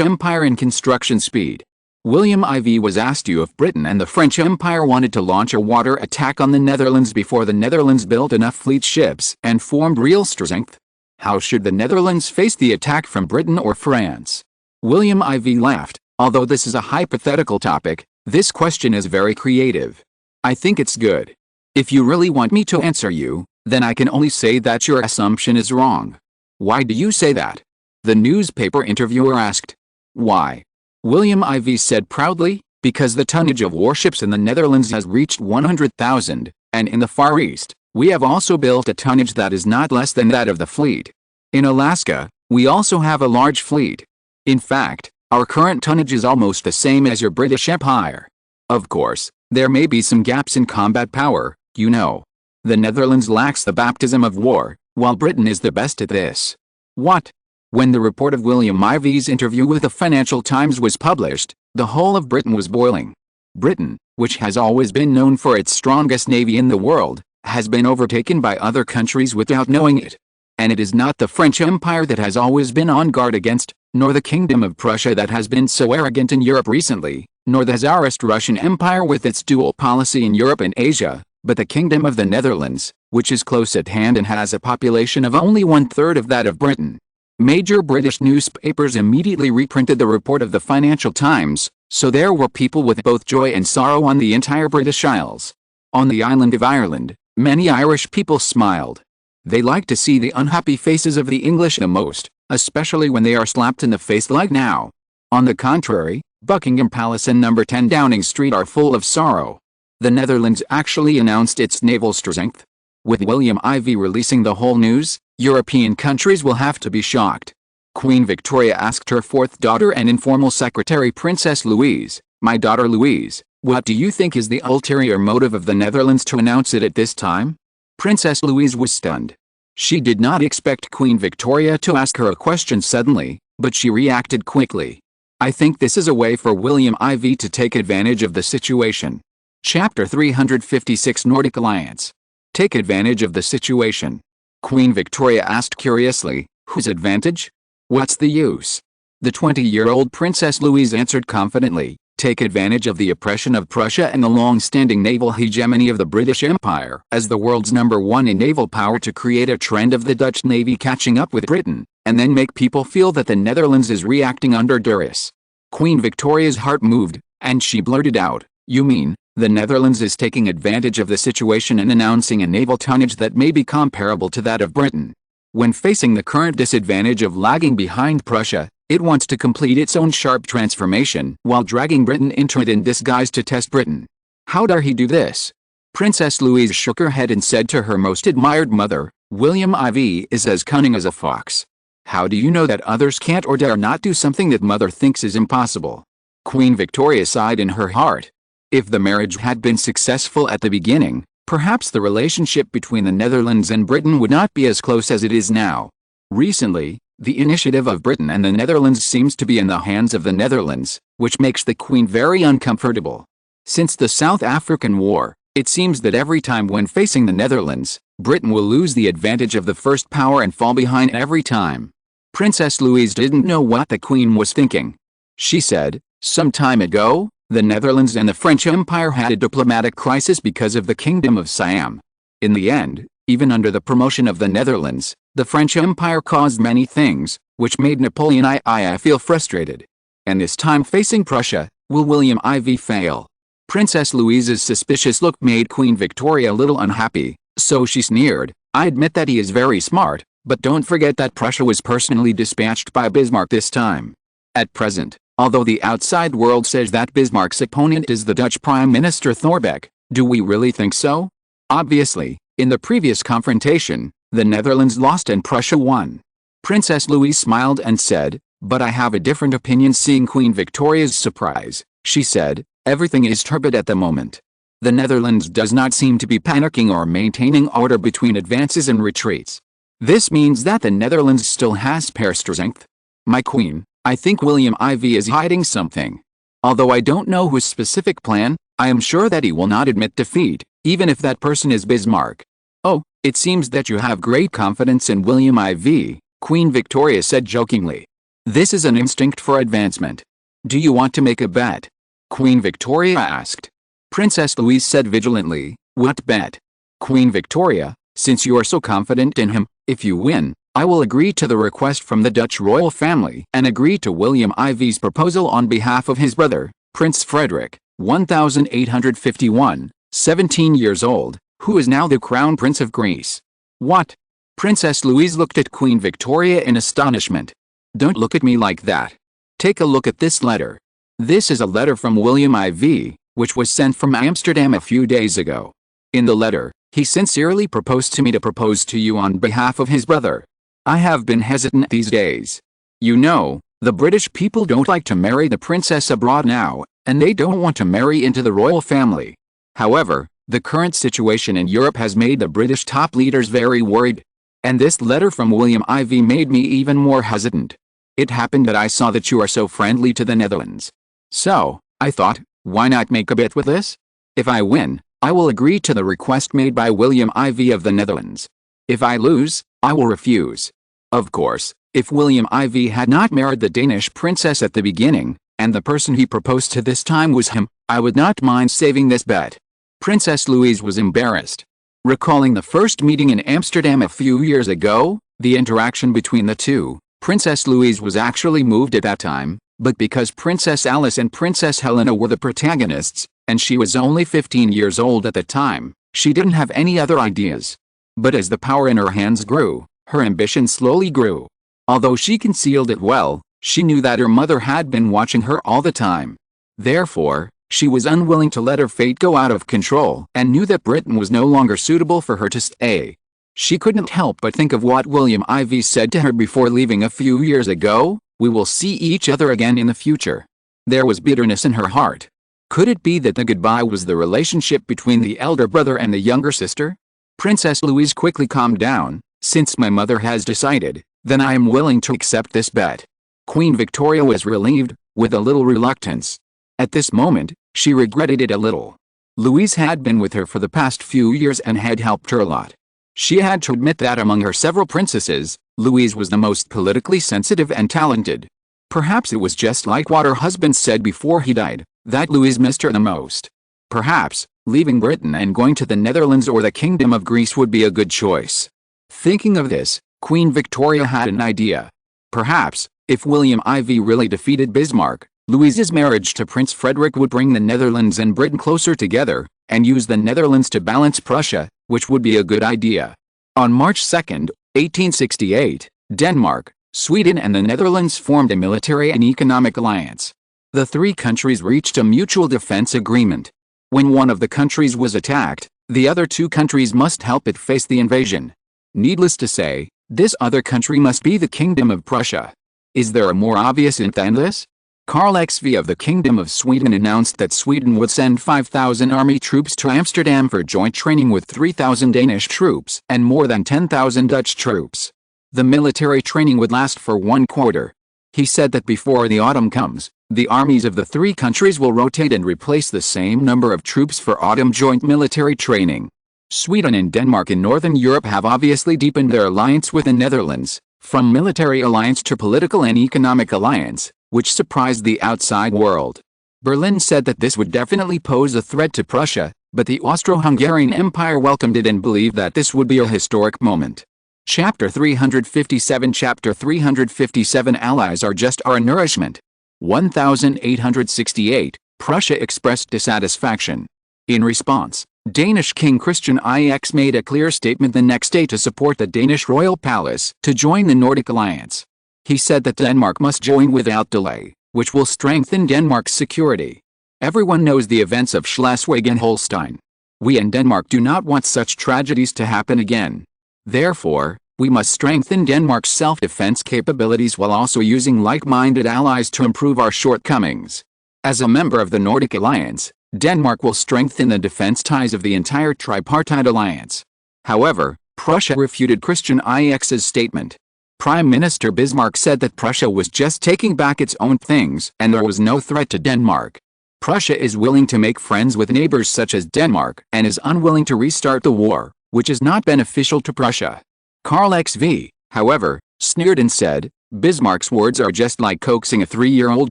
Speaker 1: Empire in construction speed. William Ivey was asked if Britain and the French Empire wanted to launch a water attack on the Netherlands before the Netherlands built enough fleet ships and formed real strength. How should the Netherlands face the attack from Britain or France? William Ivey laughed. Although this is a hypothetical topic, this question is very creative. I think it's good. If you really want me to answer you, then I can only say that your assumption is wrong. Why do you say that? The newspaper interviewer asked. Why? William Ivey said proudly, because the tonnage of warships in the Netherlands has reached 100,000, and in the Far East, we have also built a tonnage that is not less than that of the fleet. In Alaska, we also have a large fleet. In fact, our current tonnage is almost the same as your British Empire. Of course, there may be some gaps in combat power, you know. The Netherlands lacks the baptism of war, while Britain is the best at this. What? When the report of William Ivey's interview with the Financial Times was published, the whole of Britain was boiling. Britain, which has always been known for its strongest navy in the world, has been overtaken by other countries without knowing it. And it is not the French Empire that has always been on guard against, nor the Kingdom of Prussia that has been so arrogant in Europe recently, nor the Tsarist Russian Empire with its dual policy in Europe and Asia, but the Kingdom of the Netherlands, which is close at hand and has a population of only 1/3 of that of Britain. Major British newspapers immediately reprinted the report of the Financial Times, so there were people with both joy and sorrow on the entire British Isles. On the island of Ireland, many Irish people smiled. They like to see the unhappy faces of the English the most, especially when they are slapped in the face like now. On the contrary, Buckingham Palace and number 10 Downing Street are full of sorrow. The Netherlands actually announced its naval strength. With William Ivey releasing the whole news, European countries will have to be shocked. Queen Victoria asked her fourth daughter and informal secretary Princess Louise, "My daughter Louise, what do you think is the ulterior motive of the Netherlands to announce it at this time?" Princess Louise was stunned. She did not expect Queen Victoria to ask her a question suddenly, but she reacted quickly. "I think this is a way for William Ivey to take advantage of the situation." Chapter 356 Nordic Alliance. Take advantage of the situation. Queen Victoria asked curiously, "Whose advantage? What's the use?" The 20-year-old Princess Louise answered confidently, "Take advantage of the oppression of Prussia and the long-standing naval hegemony of the British Empire as the world's #1 in naval power to create a trend of the Dutch Navy catching up with Britain, and then make people feel that the Netherlands is reacting under duress." Queen Victoria's heart moved, and she blurted out, "You mean, the Netherlands is taking advantage of the situation and announcing a naval tonnage that may be comparable to that of Britain? When facing the current disadvantage of lagging behind Prussia, it wants to complete its own sharp transformation while dragging Britain into it in disguise to test Britain. How dare he do this?" Princess Louise shook her head and said to her most admired mother, "William Ivey is as cunning as a fox. How do you know that others can't or dare not do something that mother thinks is impossible?" Queen Victoria sighed in her heart. If the marriage had been successful at the beginning, perhaps the relationship between the Netherlands and Britain would not be as close as it is now. Recently, the initiative of Britain and the Netherlands seems to be in the hands of the Netherlands, which makes the Queen very uncomfortable. Since the South African War, it seems that every time when facing the Netherlands, Britain will lose the advantage of the first power and fall behind every time. Princess Louise didn't know what the Queen was thinking. She said, "Some time ago, the Netherlands and the French Empire had a diplomatic crisis because of the Kingdom of Siam. In the end, even under the promotion of the Netherlands, the French Empire caused many things, which made Napoleon I feel frustrated. And this time facing Prussia, will William Ivey fail?" Princess Louise's suspicious look made Queen Victoria a little unhappy, so she sneered, "I admit that he is very smart, but don't forget that Prussia was personally dispatched by Bismarck this time. At present, although the outside world says that Bismarck's opponent is the Dutch Prime Minister Thorbecke, do we really think so? Obviously, in the previous confrontation, the Netherlands lost and Prussia won." Princess Louise smiled and said, "But I have a different opinion." Seeing Queen Victoria's surprise, she said, "Everything is turbid at the moment. The Netherlands does not seem to be panicking or maintaining order between advances and retreats. This means that the Netherlands still has spare strength. My queen, I think William IV is hiding something. Although I don't know whose specific plan, I am sure that he will not admit defeat, even if that person is Bismarck. Oh, it seems that you have great confidence in William IV, Queen Victoria said jokingly. This is an instinct for advancement. Do you want to make a bet? Queen Victoria asked. Princess Louise said vigilantly, what bet? Queen Victoria, since you are so confident in him, if you win, I will agree to the request from the Dutch royal family and agree to William IV's proposal on behalf of his brother, Prince Frederick, 1851, 17 years old, who is now the Crown Prince of Greece. What? Princess Louise looked at Queen Victoria in astonishment. Don't look at me like that. Take a look at this letter. This is a letter from William IV, which was sent from Amsterdam a few days ago. In the letter, he sincerely proposed to me to propose to you on behalf of his brother. I have been hesitant these days. You know, the British people don't like to marry the princess abroad now, and they don't want to marry into the royal family. However, the current situation in Europe has made the British top leaders very worried. And this letter from William IV made me even more hesitant. It happened that I saw that you are so friendly to the Netherlands. So, I thought, why not make a bet with this? If I win, I will agree to the request made by William IV of the Netherlands. If I lose, I will refuse. Of course, if William IV had not married the Danish princess at the beginning, and the person he proposed to this time was him, I would not mind saving this bet. Princess Louise was embarrassed. Recalling the first meeting in Amsterdam a few years ago, the interaction between the two, Princess Louise was actually moved at that time, but because Princess Alice and Princess Helena were the protagonists, and she was only 15 years old at the time, she didn't have any other ideas. But as the power in her hands grew, her ambition slowly grew. Although she concealed it well, she knew that her mother had been watching her all the time. Therefore, she was unwilling to let her fate go out of control and knew that Britain was no longer suitable for her to stay. She couldn't help but think of what William IV said to her before leaving a few years ago, "We will see each other again in the future." There was bitterness in her heart. Could it be that the goodbye was the relationship between the elder brother and the younger sister? Princess Louise quickly calmed down. Since my mother has decided, then I am willing to accept this bet. Queen Victoria was relieved, with a little reluctance. At this moment, she regretted it a little. Louise had been with her for the past few years and had helped her a lot. She had to admit that among her several princesses, Louise was the most politically sensitive and talented. Perhaps it was just like what her husband said before he died, that Louise missed her the most. Perhaps, leaving Britain and going to the Netherlands or the Kingdom of Greece would be a good choice. Thinking of this, Queen Victoria had an idea. Perhaps, if William IV really defeated Bismarck, Louise's marriage to Prince Frederick would bring the Netherlands and Britain closer together, and use the Netherlands to balance Prussia, which would be a good idea. On March 2, 1868, Denmark, Sweden and the Netherlands formed a military and economic alliance. The three countries reached a mutual defense agreement. When one of the countries was attacked, the other two countries must help it face the invasion. Needless to say, this other country must be the Kingdom of Prussia. Is there a more obvious hint than this? Karl XVI of the Kingdom of Sweden announced that Sweden would send 5,000 army troops to Amsterdam for joint training with 3,000 Danish troops and more than 10,000 Dutch troops. The military training would last for 1 quarter. He said that before the autumn comes, the armies of the three countries will rotate and replace the same number of troops for autumn joint military training. Sweden and Denmark in Northern Europe have obviously deepened their alliance with the Netherlands, from military alliance to political and economic alliance, which surprised the outside world. Berlin said that this would definitely pose a threat to Prussia, but the Austro-Hungarian Empire welcomed it and believed that this would be a historic moment. Chapter 357 Chapter 357 Allies are just our nourishment. 1868, Prussia expressed dissatisfaction. In response, Danish King Christian IX made a clear statement the next day to support the Danish royal palace to join the Nordic alliance. He said that Denmark must join without delay, which will strengthen Denmark's security. Everyone knows the events of Schleswig and Holstein. We in Denmark do not want such tragedies to happen again. Therefore, we must strengthen Denmark's self-defense capabilities while also using like-minded allies to improve our shortcomings. As a member of the Nordic alliance, Denmark will strengthen the defense ties of the entire tripartite alliance. However, Prussia refuted Christian IX's statement. Prime Minister Bismarck said that Prussia was just taking back its own things and there was no threat to Denmark. Prussia is willing to make friends with neighbors such as Denmark and is unwilling to restart the war, which is not beneficial to Prussia. Karl XV, however, sneered and said, Bismarck's words are just like coaxing a 3-year-old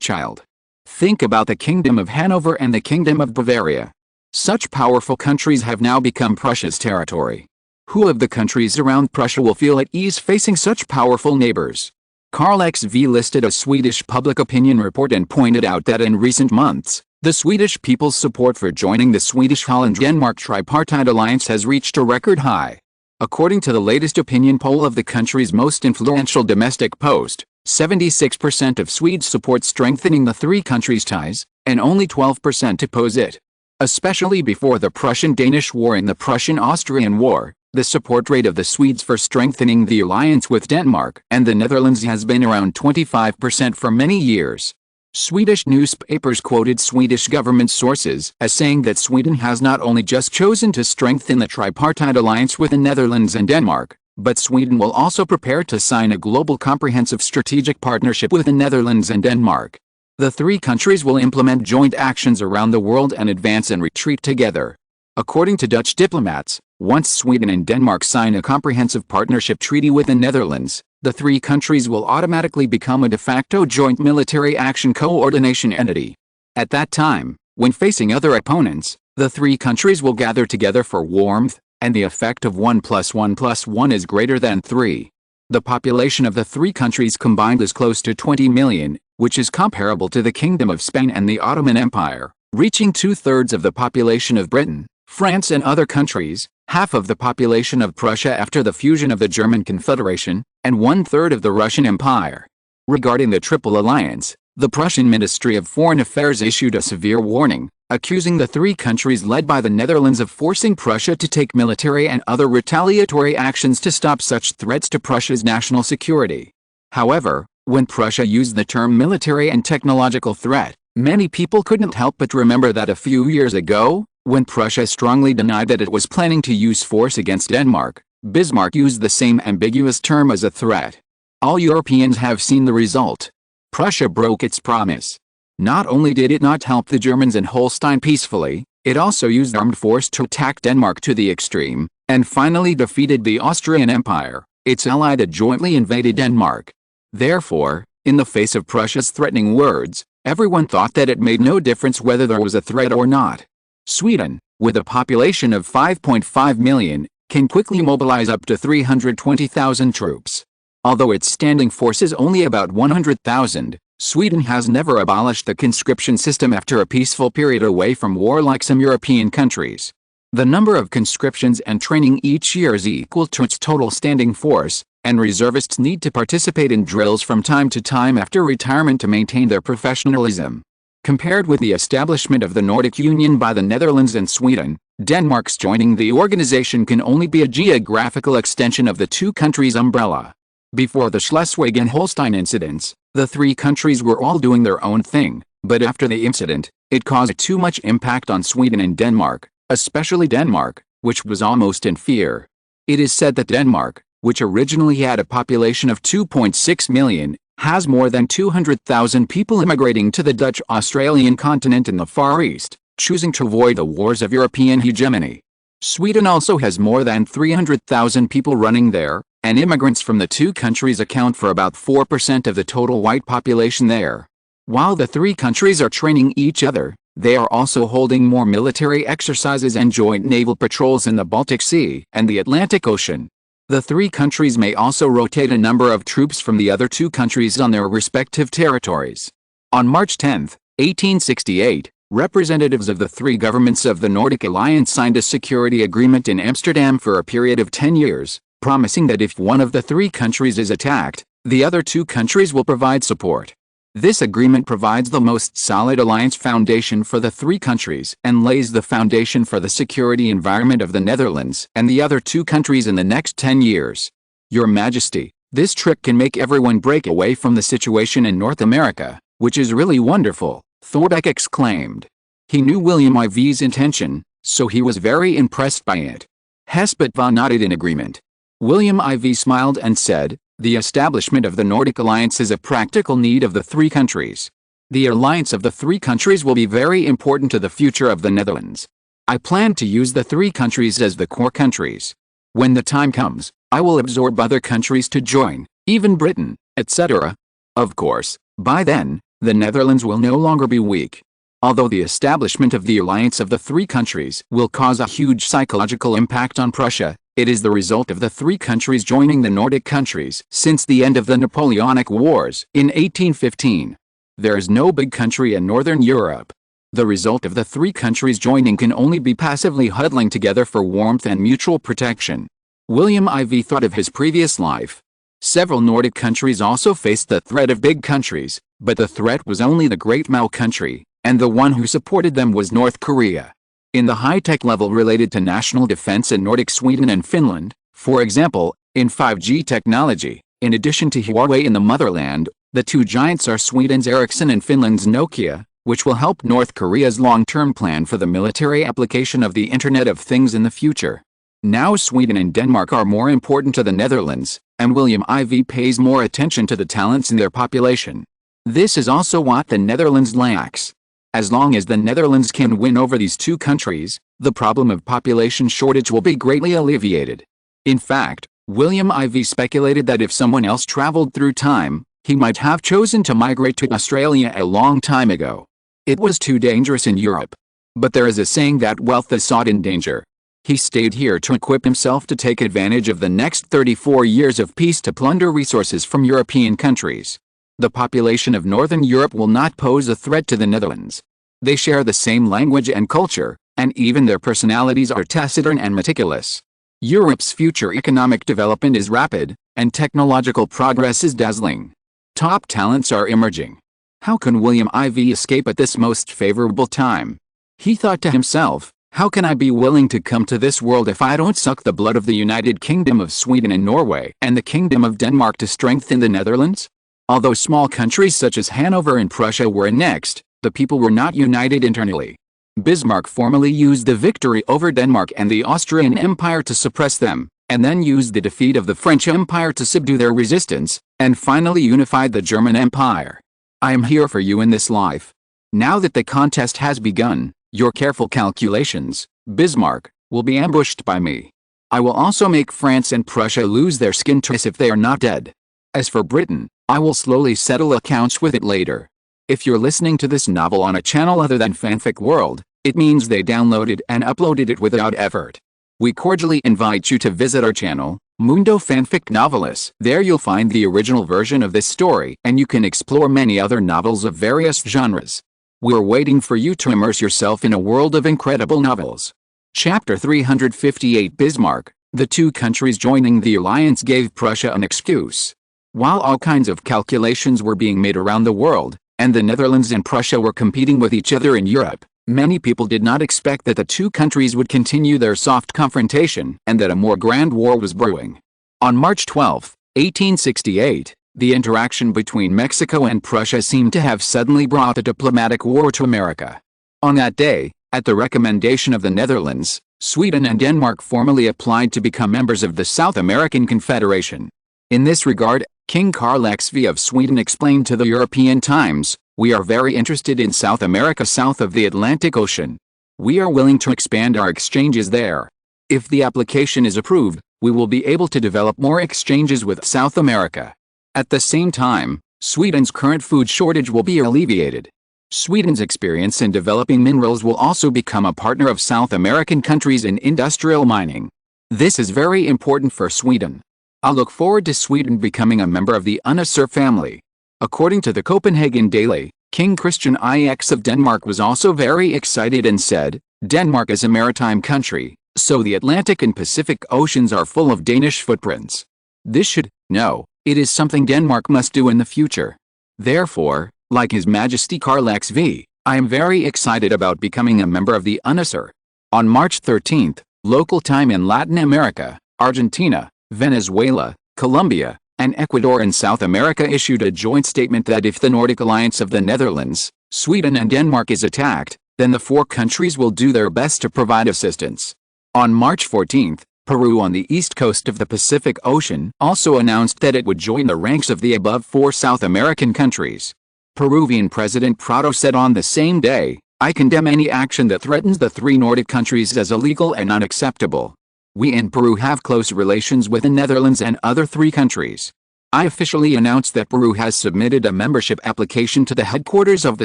Speaker 1: child. Think about the Kingdom of Hanover and the Kingdom of Bavaria. Such powerful countries have now become Prussia's territory. Who of the countries around Prussia will feel at ease facing such powerful neighbors? Karl XV listed a Swedish public opinion report and pointed out that in recent months, the Swedish people's support for joining the Swedish-Holland-Denmark tripartite alliance has reached a record high. According to the latest opinion poll of the country's most influential domestic post, 76% of Swedes support strengthening the three countries' ties, and only 12% oppose it. Especially before the Prussian-Danish War and the Prussian-Austrian War, the support rate of the Swedes for strengthening the alliance with Denmark and the Netherlands has been around 25% for many years. Swedish newspapers quoted Swedish government sources as saying that Sweden has not only just chosen to strengthen the tripartite alliance with the Netherlands and Denmark, but Sweden will also prepare to sign a global comprehensive strategic partnership with the Netherlands and Denmark. The three countries will implement joint actions around the world and advance and retreat together. According to Dutch diplomats, once Sweden and Denmark sign a comprehensive partnership treaty with the Netherlands, the three countries will automatically become a de facto joint military action coordination entity. At that time, when facing other opponents, the three countries will gather together for warmth, and the effect of 1 + 1 + 1 is greater than 3. The population of the three countries combined is close to 20 million, which is comparable to the Kingdom of Spain and the Ottoman Empire, reaching 2/3 of the population of Britain, France and other countries, half of the population of Prussia after the fusion of the German Confederation, and 1/3 of the Russian Empire. Regarding the Triple Alliance, the Prussian Ministry of Foreign Affairs issued a severe warning, accusing the three countries led by the Netherlands of forcing Prussia to take military and other retaliatory actions to stop such threats to Prussia's national security. However, when Prussia used the term military and technological threat, many people couldn't help but remember that a few years ago, when Prussia strongly denied that it was planning to use force against Denmark, Bismarck used the same ambiguous term as a threat. All Europeans have seen the result. Prussia broke its promise. Not only did it not help the Germans in Holstein peacefully, it also used armed force to attack Denmark to the extreme, and finally defeated the Austrian Empire, its ally that jointly invaded Denmark. Therefore, in the face of Prussia's threatening words, everyone thought that it made no difference whether there was a threat or not. Sweden, with a population of 5.5 million, can quickly mobilize up to 320,000 troops. Although its standing force is only about 100,000, Sweden has never abolished the conscription system after a peaceful period away from war like some European countries. The number of conscriptions and training each year is equal to its total standing force, and reservists need to participate in drills from time to time after retirement to maintain their professionalism. Compared with the establishment of the Nordic Union by the Netherlands and Sweden, Denmark's joining the organization can only be a geographical extension of the two countries' umbrella. Before the Schleswig and Holstein incidents, the three countries were all doing their own thing, but after the incident, it caused too much impact on Sweden and Denmark, especially Denmark, which was almost in fear. It is said that Denmark, which originally had a population of 2.6 million, has more than 200,000 people immigrating to the Dutch-Australian continent in the Far East, choosing to avoid the wars of European hegemony. Sweden also has more than 300,000 people running there, and immigrants from the two countries account for about 4% of the total white population there. While the three countries are training each other, they are also holding more military exercises and joint naval patrols in the Baltic Sea and the Atlantic Ocean. The three countries may also rotate a number of troops from the other two countries on their respective territories. On March 10, 1868, representatives of the three governments of the Nordic Alliance signed a security agreement in Amsterdam for a period of 10 years, promising that if one of the three countries is attacked, the other two countries will provide support. This agreement provides the most solid alliance foundation for the three countries and lays the foundation for the security environment of the Netherlands and the other two countries in the next 10 years. Your Majesty, this trick can make everyone break away from the situation in North America, which is really wonderful, Thorbecke exclaimed. He knew William IV's intention, so he was very impressed by it. Hespot von nodded in agreement. William IV smiled and said, "The establishment of the Nordic Alliance is a practical need of the three countries. The alliance of the three countries will be very important to the future of the Netherlands. I plan to use the three countries as the core countries. When the time comes, I will absorb other countries to join, even Britain, etc. Of course, by then, the Netherlands will no longer be weak. Although the establishment of the alliance of the three countries will cause a huge psychological impact on Prussia, it is the result of the three countries joining the Nordic countries since the end of the Napoleonic Wars in 1815. There is no big country in Northern Europe. The result of the three countries joining can only be passively huddling together for warmth and mutual protection." William IV thought of his previous life. Several Nordic countries also faced the threat of big countries, but the threat was only the Great Mao country, and the one who supported them was North Korea. In the high-tech level related to national defense in Nordic Sweden and Finland, for example, in 5G technology, in addition to Huawei in the motherland, the two giants are Sweden's Ericsson and Finland's Nokia, which will help North Korea's long-term plan for the military application of the Internet of Things in the future. Now Sweden and Denmark are more important to the Netherlands, and William IV pays more attention to the talents in their population. This is also what the Netherlands lacks. As long as the Netherlands can win over these two countries, the problem of population shortage will be greatly alleviated. In fact, William IV speculated that if someone else traveled through time, he might have chosen to migrate to Australia a long time ago. It was too dangerous in Europe. But there is a saying that wealth is sought in danger. He stayed here to equip himself to take advantage of the next 34 years of peace to plunder resources from European countries. The population of Northern Europe will not pose a threat to the Netherlands. They share the same language and culture, and even their personalities are taciturn and meticulous. Europe's future economic development is rapid, and technological progress is dazzling. Top talents are emerging. How can William IV escape at this most favorable time? He thought to himself, how can I be willing to come to this world if I don't suck the blood of the United Kingdom of Sweden and Norway and the Kingdom of Denmark to strengthen the Netherlands? Although small countries such as Hanover and Prussia were annexed, the people were not united internally. Bismarck formally used the victory over Denmark and the Austrian Empire to suppress them, and then used the defeat of the French Empire to subdue their resistance, and finally unified the German Empire. I am here for you in this life. Now that the contest has begun, your careful calculations, Bismarck, will be ambushed by me. I will also make France and Prussia lose their skin twice if they are not dead. As for Britain, I will slowly settle accounts with it later. If you're listening to this novel on a channel other than Fanfic World, it means they downloaded and uploaded it without effort. We cordially invite you to visit our channel, Mundo Fanfic Novelis. There you'll find the original version of this story, and you can explore many other novels of various genres. We're waiting for you to immerse yourself in a world of incredible novels. Chapter 358 Bismarck. The two countries joining the alliance gave Prussia an excuse. While all kinds of calculations were being made around the world, and the Netherlands and Prussia were competing with each other in Europe, many people did not expect that the two countries would continue their soft confrontation and that a more grand war was brewing. On March 12, 1868, the interaction between Mexico and Prussia seemed to have suddenly brought a diplomatic war to America. On that day, at the recommendation of the Netherlands, Sweden and Denmark formally applied to become members of the South American Confederation. In this regard, King Carl XVI of Sweden explained to the European Times, "We are very interested in South America south of the Atlantic Ocean. We are willing to expand our exchanges there. If the application is approved, we will be able to develop more exchanges with South America. At the same time, Sweden's current food shortage will be alleviated. Sweden's experience in developing minerals will also become a partner of South American countries in industrial mining. This is very important for Sweden. I look forward to Sweden becoming a member of the UNISER family." According to the Copenhagen Daily, King Christian IX of Denmark was also very excited and said, "Denmark is a maritime country, so the Atlantic and Pacific Oceans are full of Danish footprints. This should, no, it is something Denmark must do in the future. Therefore, like His Majesty Carl XVI, I am very excited about becoming a member of the UNISER." On March 13, local time in Latin America, Argentina, Venezuela, Colombia, and Ecuador in South America issued a joint statement that if the Nordic alliance of the Netherlands, Sweden and Denmark is attacked, then the four countries will do their best to provide assistance. On March 14, Peru on the east coast of the Pacific Ocean also announced that it would join the ranks of the above four South American countries. Peruvian President Prado said on the same day, "I condemn any action that threatens the three Nordic countries as illegal and unacceptable. We in Peru have close relations with the Netherlands and other three countries. I officially announce that Peru has submitted a membership application to the headquarters of the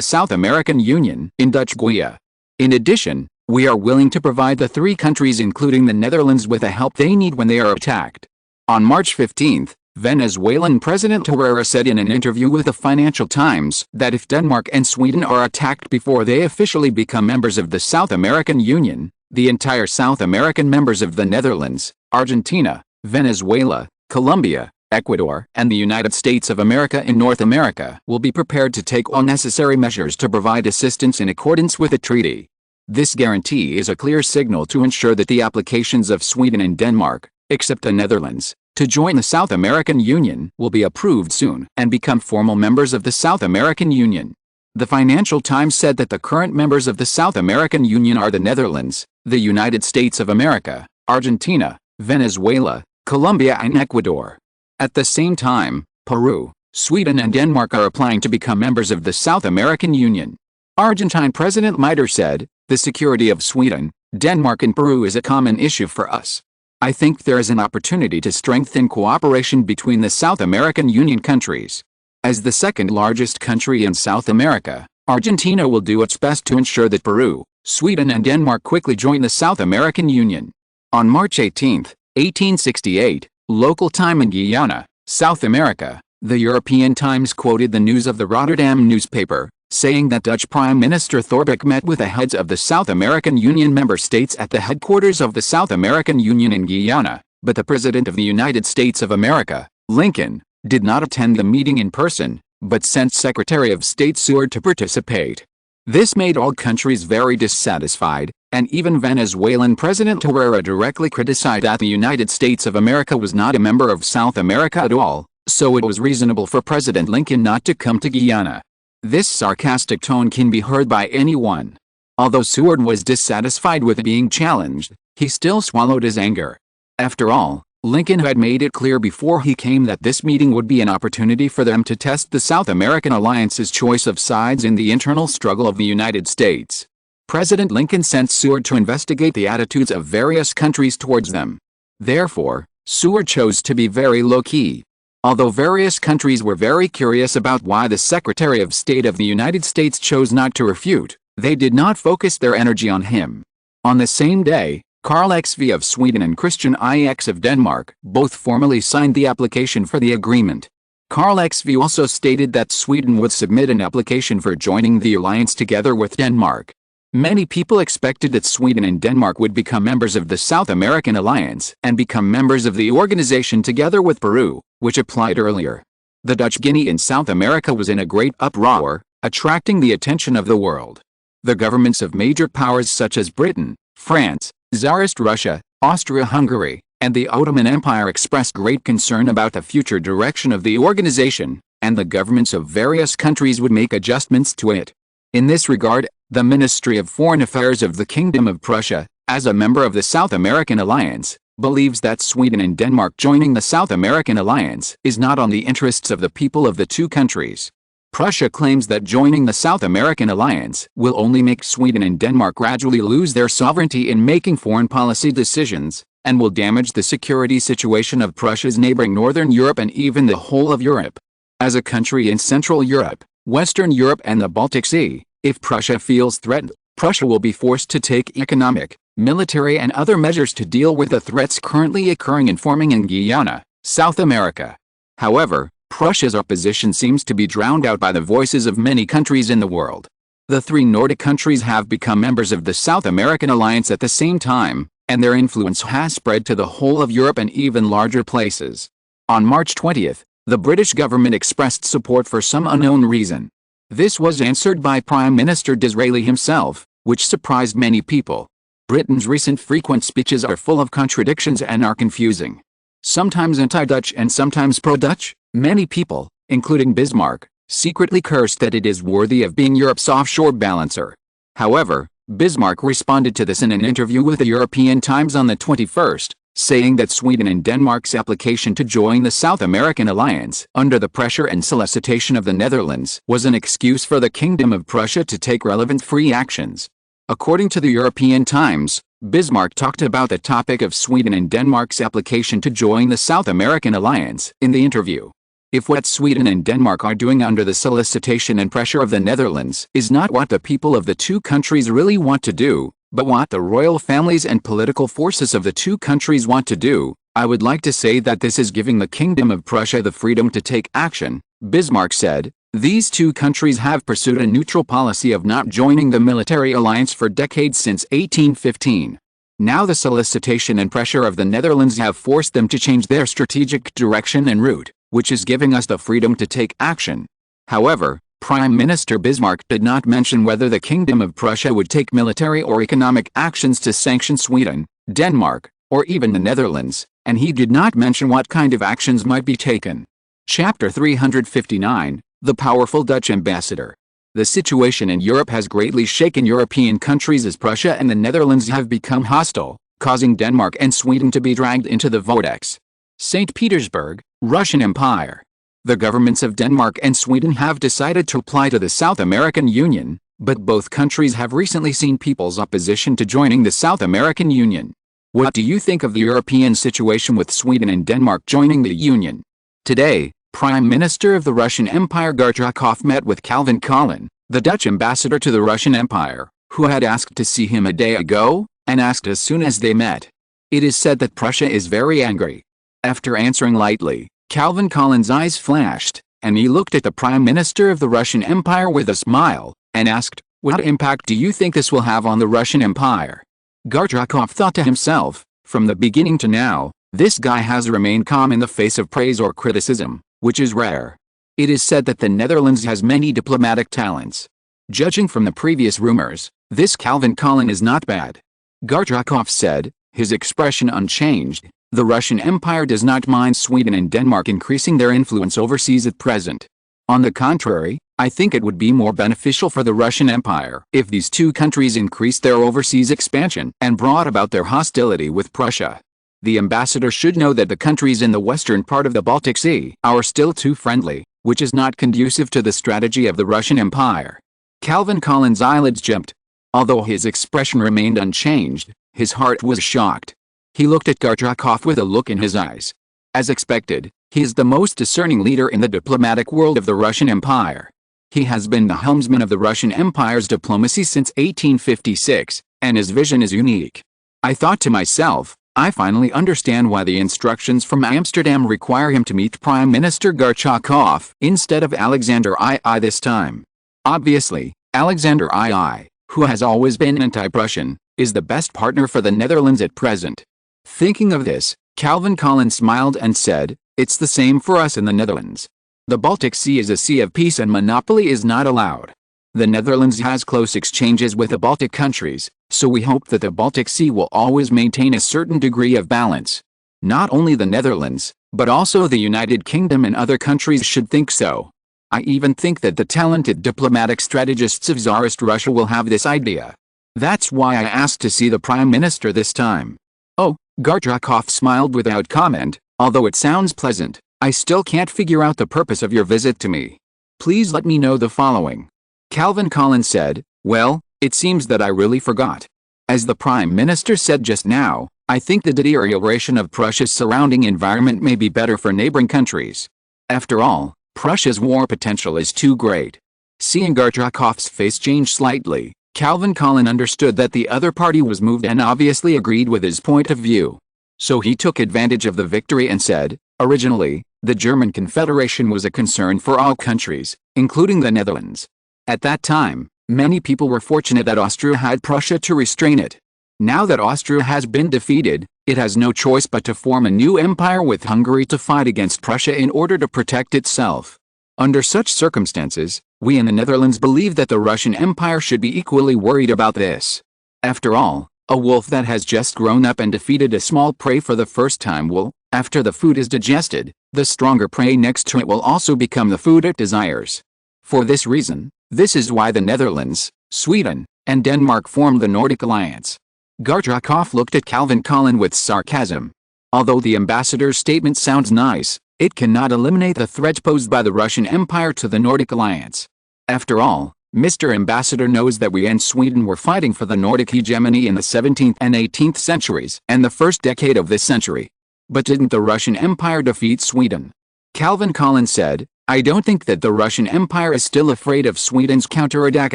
Speaker 1: South American Union in Dutch Guiana. In addition, we are willing to provide the three countries including the Netherlands with the help they need when they are attacked." On March 15, Venezuelan President Herrera said in an interview with the Financial Times that if Denmark and Sweden are attacked before they officially become members of the South American Union, the entire South American members of the Netherlands, Argentina, Venezuela, Colombia, Ecuador, and the United States of America in North America will be prepared to take all necessary measures to provide assistance in accordance with the treaty. This guarantee is a clear signal to ensure that the applications of Sweden and Denmark, except the Netherlands, to join the South American Union will be approved soon and become formal members of the South American Union. The Financial Times said that the current members of the South American Union are the Netherlands, the United States of America, Argentina, Venezuela, Colombia and Ecuador. At the same time, Peru, Sweden and Denmark are applying to become members of the South American Union. Argentine President Mitre said, "The security of Sweden, Denmark and Peru is a common issue for us. I think there is an opportunity to strengthen cooperation between the South American Union countries." As the second largest country in South America, Argentina will do its best to ensure that Peru, Sweden and Denmark quickly join the South American Union. On March 18, 1868, local time in Guyana, South America, the European Times quoted the news of the Rotterdam newspaper, saying that Dutch Prime Minister Thorbecke met with the heads of the South American Union member states at the headquarters of the South American Union in Guyana, but the President of the United States of America, Lincoln, did not attend the meeting in person, but sent Secretary of State Seward to participate. This made all countries very dissatisfied, and even Venezuelan President Herrera directly criticized that the United States of America was not a member of South America at all, so it was reasonable for President Lincoln not to come to Guyana. This sarcastic tone can be heard by anyone. Although Seward was dissatisfied with being challenged, he still swallowed his anger. After all, Lincoln had made it clear before he came that this meeting would be an opportunity for them to test the South American alliance's choice of sides in the internal struggle of the United States. President Lincoln sent Seward to investigate the attitudes of various countries towards them. Therefore, Seward chose to be very low-key. Although various countries were very curious about why the Secretary of State of the United States chose not to refute, they did not focus their energy on him. On the same day, Karl XV of Sweden and Christian IX of Denmark both formally signed the application for the agreement. Karl XV also stated that Sweden would submit an application for joining the alliance together with Denmark. Many people expected that Sweden and Denmark would become members of the South American Alliance and become members of the organization together with Peru, which applied earlier. The Dutch Guinea in South America was in a great uproar, attracting the attention of the world. The governments of major powers such as Britain, France, Tsarist Russia, Austria-Hungary, and the Ottoman Empire expressed great concern about the future direction of the organization, and the governments of various countries would make adjustments to it. In this regard, the Ministry of Foreign Affairs of the Kingdom of Prussia, as a member of the South American Alliance, believes that Sweden and Denmark joining the South American Alliance is not on the interests of the people of the two countries. Prussia claims that joining the South American Alliance will only make Sweden and Denmark gradually lose their sovereignty in making foreign policy decisions, and will damage the security situation of Prussia's neighboring Northern Europe and even the whole of Europe. As a country in Central Europe, Western Europe and the Baltic Sea, if Prussia feels threatened, Prussia will be forced to take economic, military and other measures to deal with the threats currently occurring and forming in Guyana, South America. However, Prussia's opposition seems to be drowned out by the voices of many countries in the world. The three Nordic countries have become members of the South American Alliance at the same time, and their influence has spread to the whole of Europe and even larger places. On March 20th, the British government expressed support for some unknown reason. This was answered by Prime Minister Disraeli himself, which surprised many people. Britain's recent frequent speeches are full of contradictions and are confusing. Sometimes anti-Dutch and sometimes pro-Dutch. Many people, including Bismarck, secretly cursed that it is worthy of being Europe's offshore balancer. However, Bismarck responded to this in an interview with the European Times on the 21st, saying that Sweden and Denmark's application to join the South American alliance under the pressure and solicitation of the Netherlands was an excuse for the Kingdom of Prussia to take relevant free actions. According to the European Times, Bismarck talked about the topic of Sweden and Denmark's application to join the South American alliance in the interview. If what Sweden and Denmark are doing under the solicitation and pressure of the Netherlands is not what the people of the two countries really want to do, but what the royal families and political forces of the two countries want to do, I would like to say that this is giving the Kingdom of Prussia the freedom to take action, Bismarck said. These two countries have pursued a neutral policy of not joining the military alliance for decades since 1815. Now the solicitation and pressure of the Netherlands have forced them to change their strategic direction and route, which is giving us the freedom to take action. However, Prime Minister Bismarck did not mention whether the Kingdom of Prussia would take military or economic actions to sanction Sweden, Denmark, or even the Netherlands, and he did not mention what kind of actions might be taken. Chapter 359, The Powerful Dutch Ambassador. The situation in Europe has greatly shaken European countries as Prussia and the Netherlands have become hostile, causing Denmark and Sweden to be dragged into the vortex. St. Petersburg, Russian Empire. The governments of Denmark and Sweden have decided to apply to the South American Union, but both countries have recently seen people's opposition to joining the South American Union. What do you think of the European situation with Sweden and Denmark joining the Union? Today, Prime Minister of the Russian Empire Gorchakov met with Calvin Collin, the Dutch ambassador to the Russian Empire, who had asked to see him a day ago, and asked as soon as they met. It is said that Prussia is very angry. After answering lightly, Calvin Collin's eyes flashed, and he looked at the Prime Minister of the Russian Empire with a smile, and asked, "What impact do you think this will have on the Russian Empire?" Gorchakov thought to himself, from the beginning to now, this guy has remained calm in the face of praise or criticism, which is rare. It is said that the Netherlands has many diplomatic talents. Judging from the previous rumors, this Calvin Collin is not bad. Gorchakov said, his expression unchanged, the Russian Empire does not mind Sweden and Denmark increasing their influence overseas at present. On the contrary, I think it would be more beneficial for the Russian Empire if these two countries increased their overseas expansion and brought about their hostility with Prussia. The ambassador should know that the countries in the western part of the Baltic Sea are still too friendly, which is not conducive to the strategy of the Russian Empire. Calvin Collin's eyelids jumped. Although his expression remained unchanged, his heart was shocked. He looked at Gorchakov with a look in his eyes. As expected, he is the most discerning leader in the diplomatic world of the Russian Empire. He has been the helmsman of the Russian Empire's diplomacy since 1856, and his vision is unique. I thought to myself, I finally understand why the instructions from Amsterdam require him to meet Prime Minister Gorchakov instead of Alexander II this time. Obviously, Alexander II, who has always been anti-Prussian, is the best partner for the Netherlands at present. Thinking of this, Calvin Collin smiled and said, "It's the same for us in the Netherlands. The Baltic Sea is a sea of peace and monopoly is not allowed. The Netherlands has close exchanges with the Baltic countries, so we hope that the Baltic Sea will always maintain a certain degree of balance. Not only the Netherlands, but also the United Kingdom and other countries should think so. I even think that the talented diplomatic strategists of Tsarist Russia will have this idea. That's why I asked to see the Prime Minister this time." "Oh," Gorchakov smiled without comment, "although it sounds pleasant, I still can't figure out the purpose of your visit to me. Please let me know the following." Calvin Collin said, "Well, it seems that I really forgot. As the Prime Minister said just now, I think the deterioration of Prussia's surrounding environment may be better for neighboring countries. After all, Prussia's war potential is too great." Seeing Gorchakov's face change slightly, Calvin Collin understood that the other party was moved and obviously agreed with his point of view. So he took advantage of the victory and said, "Originally, the German Confederation was a concern for all countries, including the Netherlands. At that time, many people were fortunate that Austria had Prussia to restrain it. Now that Austria has been defeated, it has no choice but to form a new empire with Hungary to fight against Prussia in order to protect itself. Under such circumstances, we in the Netherlands believe that the Russian Empire should be equally worried about this. After all, a wolf that has just grown up and defeated a small prey for the first time will, after the food is digested, the stronger prey next to it will also become the food it desires. For this reason, this is why the Netherlands, Sweden, and Denmark formed the Nordic alliance. Gardrakov looked at Calvin Klein with sarcasm. Although the ambassador's statement sounds nice, it cannot eliminate the threat posed by the Russian Empire to the Nordic alliance. After all, Mr. Ambassador knows that we and Sweden were fighting for the Nordic hegemony in the 17th and 18th centuries and the first decade of this century. But didn't the Russian Empire defeat Sweden? Calvin Klein said, I don't think that the Russian Empire is still afraid of Sweden's counterattack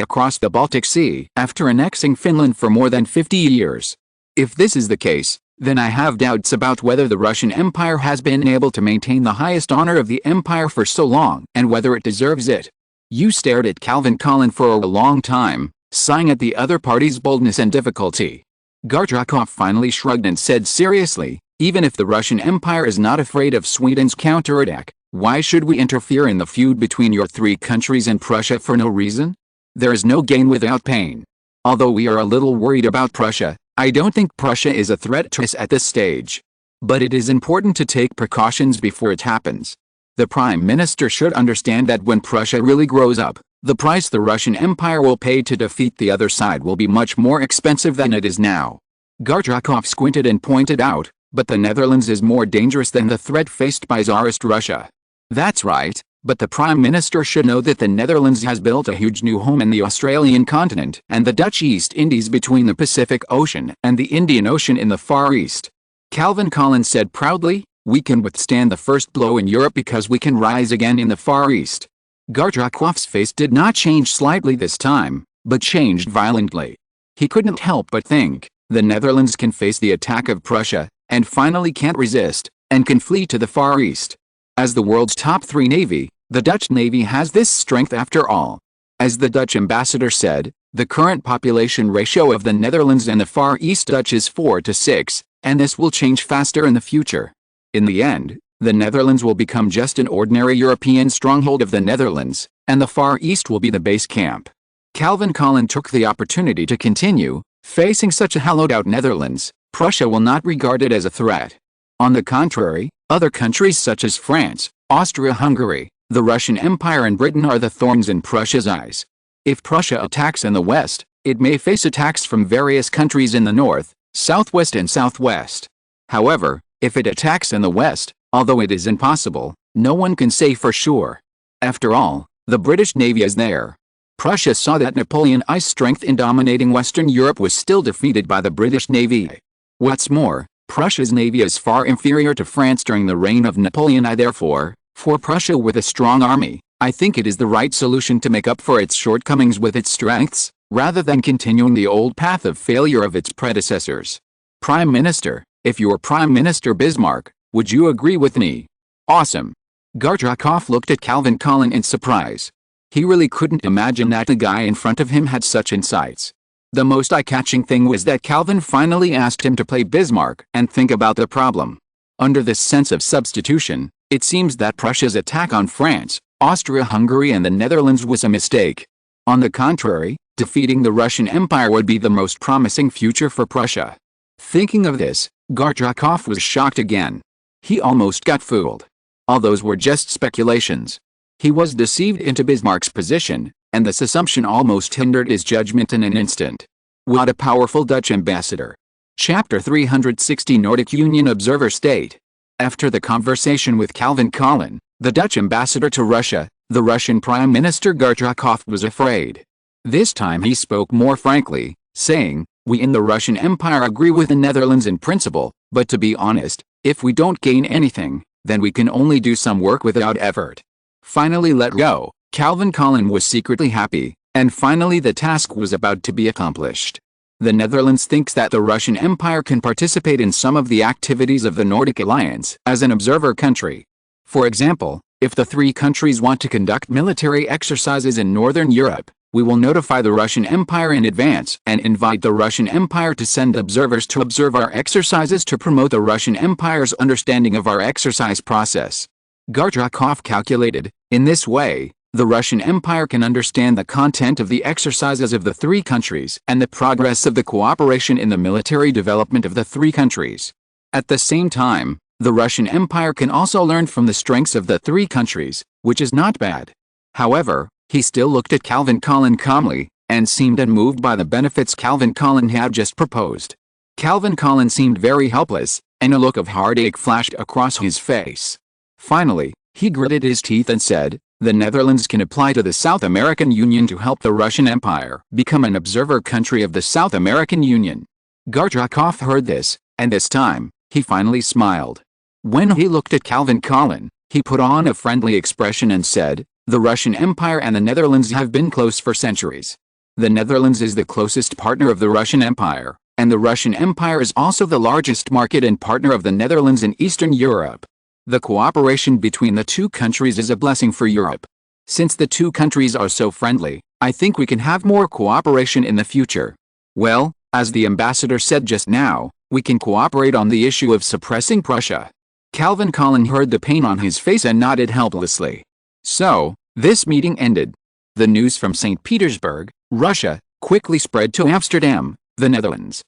Speaker 1: across the Baltic Sea after annexing Finland for more than 50 years. If this is the case, then I have doubts about whether the Russian Empire has been able to maintain the highest honor of the empire for so long and whether it deserves it. You stared at Calvin Klein for a long time, sighing at the other party's boldness and difficulty. Gardrakov finally shrugged and said seriously, even if the Russian Empire is not afraid of Sweden's counterattack, why should we interfere in the feud between your three countries and Prussia for no reason? There is no gain without pain. Although we are a little worried about Prussia, I don't think Prussia is a threat to us at this stage. But it is important to take precautions before it happens. The Prime Minister should understand that when Prussia really grows up, the price the Russian Empire will pay to defeat the other side will be much more expensive than it is now. Gardrakov squinted and pointed out, but the Netherlands is more dangerous than the threat faced by Tsarist Russia. That's right, but the Prime Minister should know that the Netherlands has built a huge new home in the Australian continent and the Dutch East Indies between the Pacific Ocean and the Indian Ocean in the Far East. Calvin Klein said proudly, we can withstand the first blow in Europe because we can rise again in the Far East. Gardrakov's face did not change slightly this time, but changed violently. He couldn't help but think, the Netherlands can face the attack of Prussia, and finally can't resist, and can flee to the Far East. As the world's top 3 navy, the Dutch Navy has this strength after all. As the Dutch ambassador said, the current population ratio of the Netherlands and the Far East Dutch is 4 to 6, and this will change faster in the future. In the end, the Netherlands will become just an ordinary European stronghold of the Netherlands, and the Far East will be the base camp. Calvin Klein took the opportunity to continue, facing such a hollowed-out Netherlands, Prussia will not regard it as a threat. On the contrary, other countries such as France, Austria-Hungary, the Russian Empire and Britain are the thorns in Prussia's eyes. If Prussia attacks in the west, it may face attacks from various countries in the north, southwest and southwest. However, if it attacks in the west, although it is impossible, no one can say for sure. After all, the British Navy is there. Prussia saw that Napoleon's strength in dominating Western Europe was still defeated by the British Navy. What's more, Prussia's navy is far inferior to France during the reign of Napoleon. Therefore, for Prussia with a strong army, I think it is the right solution to make up for its shortcomings with its strengths, rather than continuing the old path of failure of its predecessors. Prime Minister, if you were Prime Minister Bismarck, would you agree with me? Awesome. Gardrakov looked at Calvin Klein in surprise. He really couldn't imagine that the guy in front of him had such insights. The most eye-catching thing was that Calvin finally asked him to play Bismarck and think about the problem. Under this sense of substitution, it seems that Prussia's attack on France, Austria-Hungary and the Netherlands was a mistake. On the contrary, defeating the Russian Empire would be the most promising future for Prussia. Thinking of this, Gardrakov was shocked again. He almost got fooled. All those were just speculations. He was deceived into Bismarck's position, and this assumption almost hindered his judgment in an instant. What a powerful Dutch ambassador. Chapter 360 Nordic Union Observer State. After the conversation with Calvin Klein, the Dutch ambassador to Russia, the Russian Prime Minister Gardrakov was afraid. This time he spoke more frankly, saying, we in the Russian Empire agree with the Netherlands in principle, but to be honest, if we don't gain anything, then we can only do some work without effort. Finally let go. Calvin Klein was secretly happy, and finally the task was about to be accomplished. The Netherlands thinks that the Russian Empire can participate in some of the activities of the Nordic Alliance as an observer country. For example, if the 3 countries want to conduct military exercises in Northern Europe, we will notify the Russian Empire in advance and invite the Russian Empire to send observers to observe our exercises to promote the Russian Empire's understanding of our exercise process. Gardrakov calculated, in this way, the Russian Empire can understand the content of the exercises of the 3 countries and the progress of the cooperation in the military development of the 3 countries. At the same time, the Russian Empire can also learn from the strengths of the 3 countries, which is not bad. However, He still looked at Calvin Klein calmly, and seemed unmoved by the benefits Calvin Klein had just proposed. Calvin Klein seemed very helpless, and a look of heartache flashed across his face. Finally, he gritted his teeth and said, "The Netherlands can apply to the South American Union to help the Russian Empire become an observer country of the South American Union." Gorchakov heard this, and this time, he finally smiled. When he looked at Calvin Klein, he put on a friendly expression and said, "The Russian Empire and the Netherlands have been close for centuries. The Netherlands is the closest partner of the Russian Empire, and the Russian Empire is also the largest market and partner of the Netherlands in Eastern Europe. The cooperation between the two countries is a blessing for Europe. Since the two countries are so friendly, I think we can have more cooperation in the future. Well, as the ambassador said just now, we can cooperate on the issue of suppressing Prussia." Calvin Klein heard the pain on his face and nodded helplessly. So, this meeting ended. The news from St. Petersburg, Russia, quickly spread to Amsterdam, the Netherlands.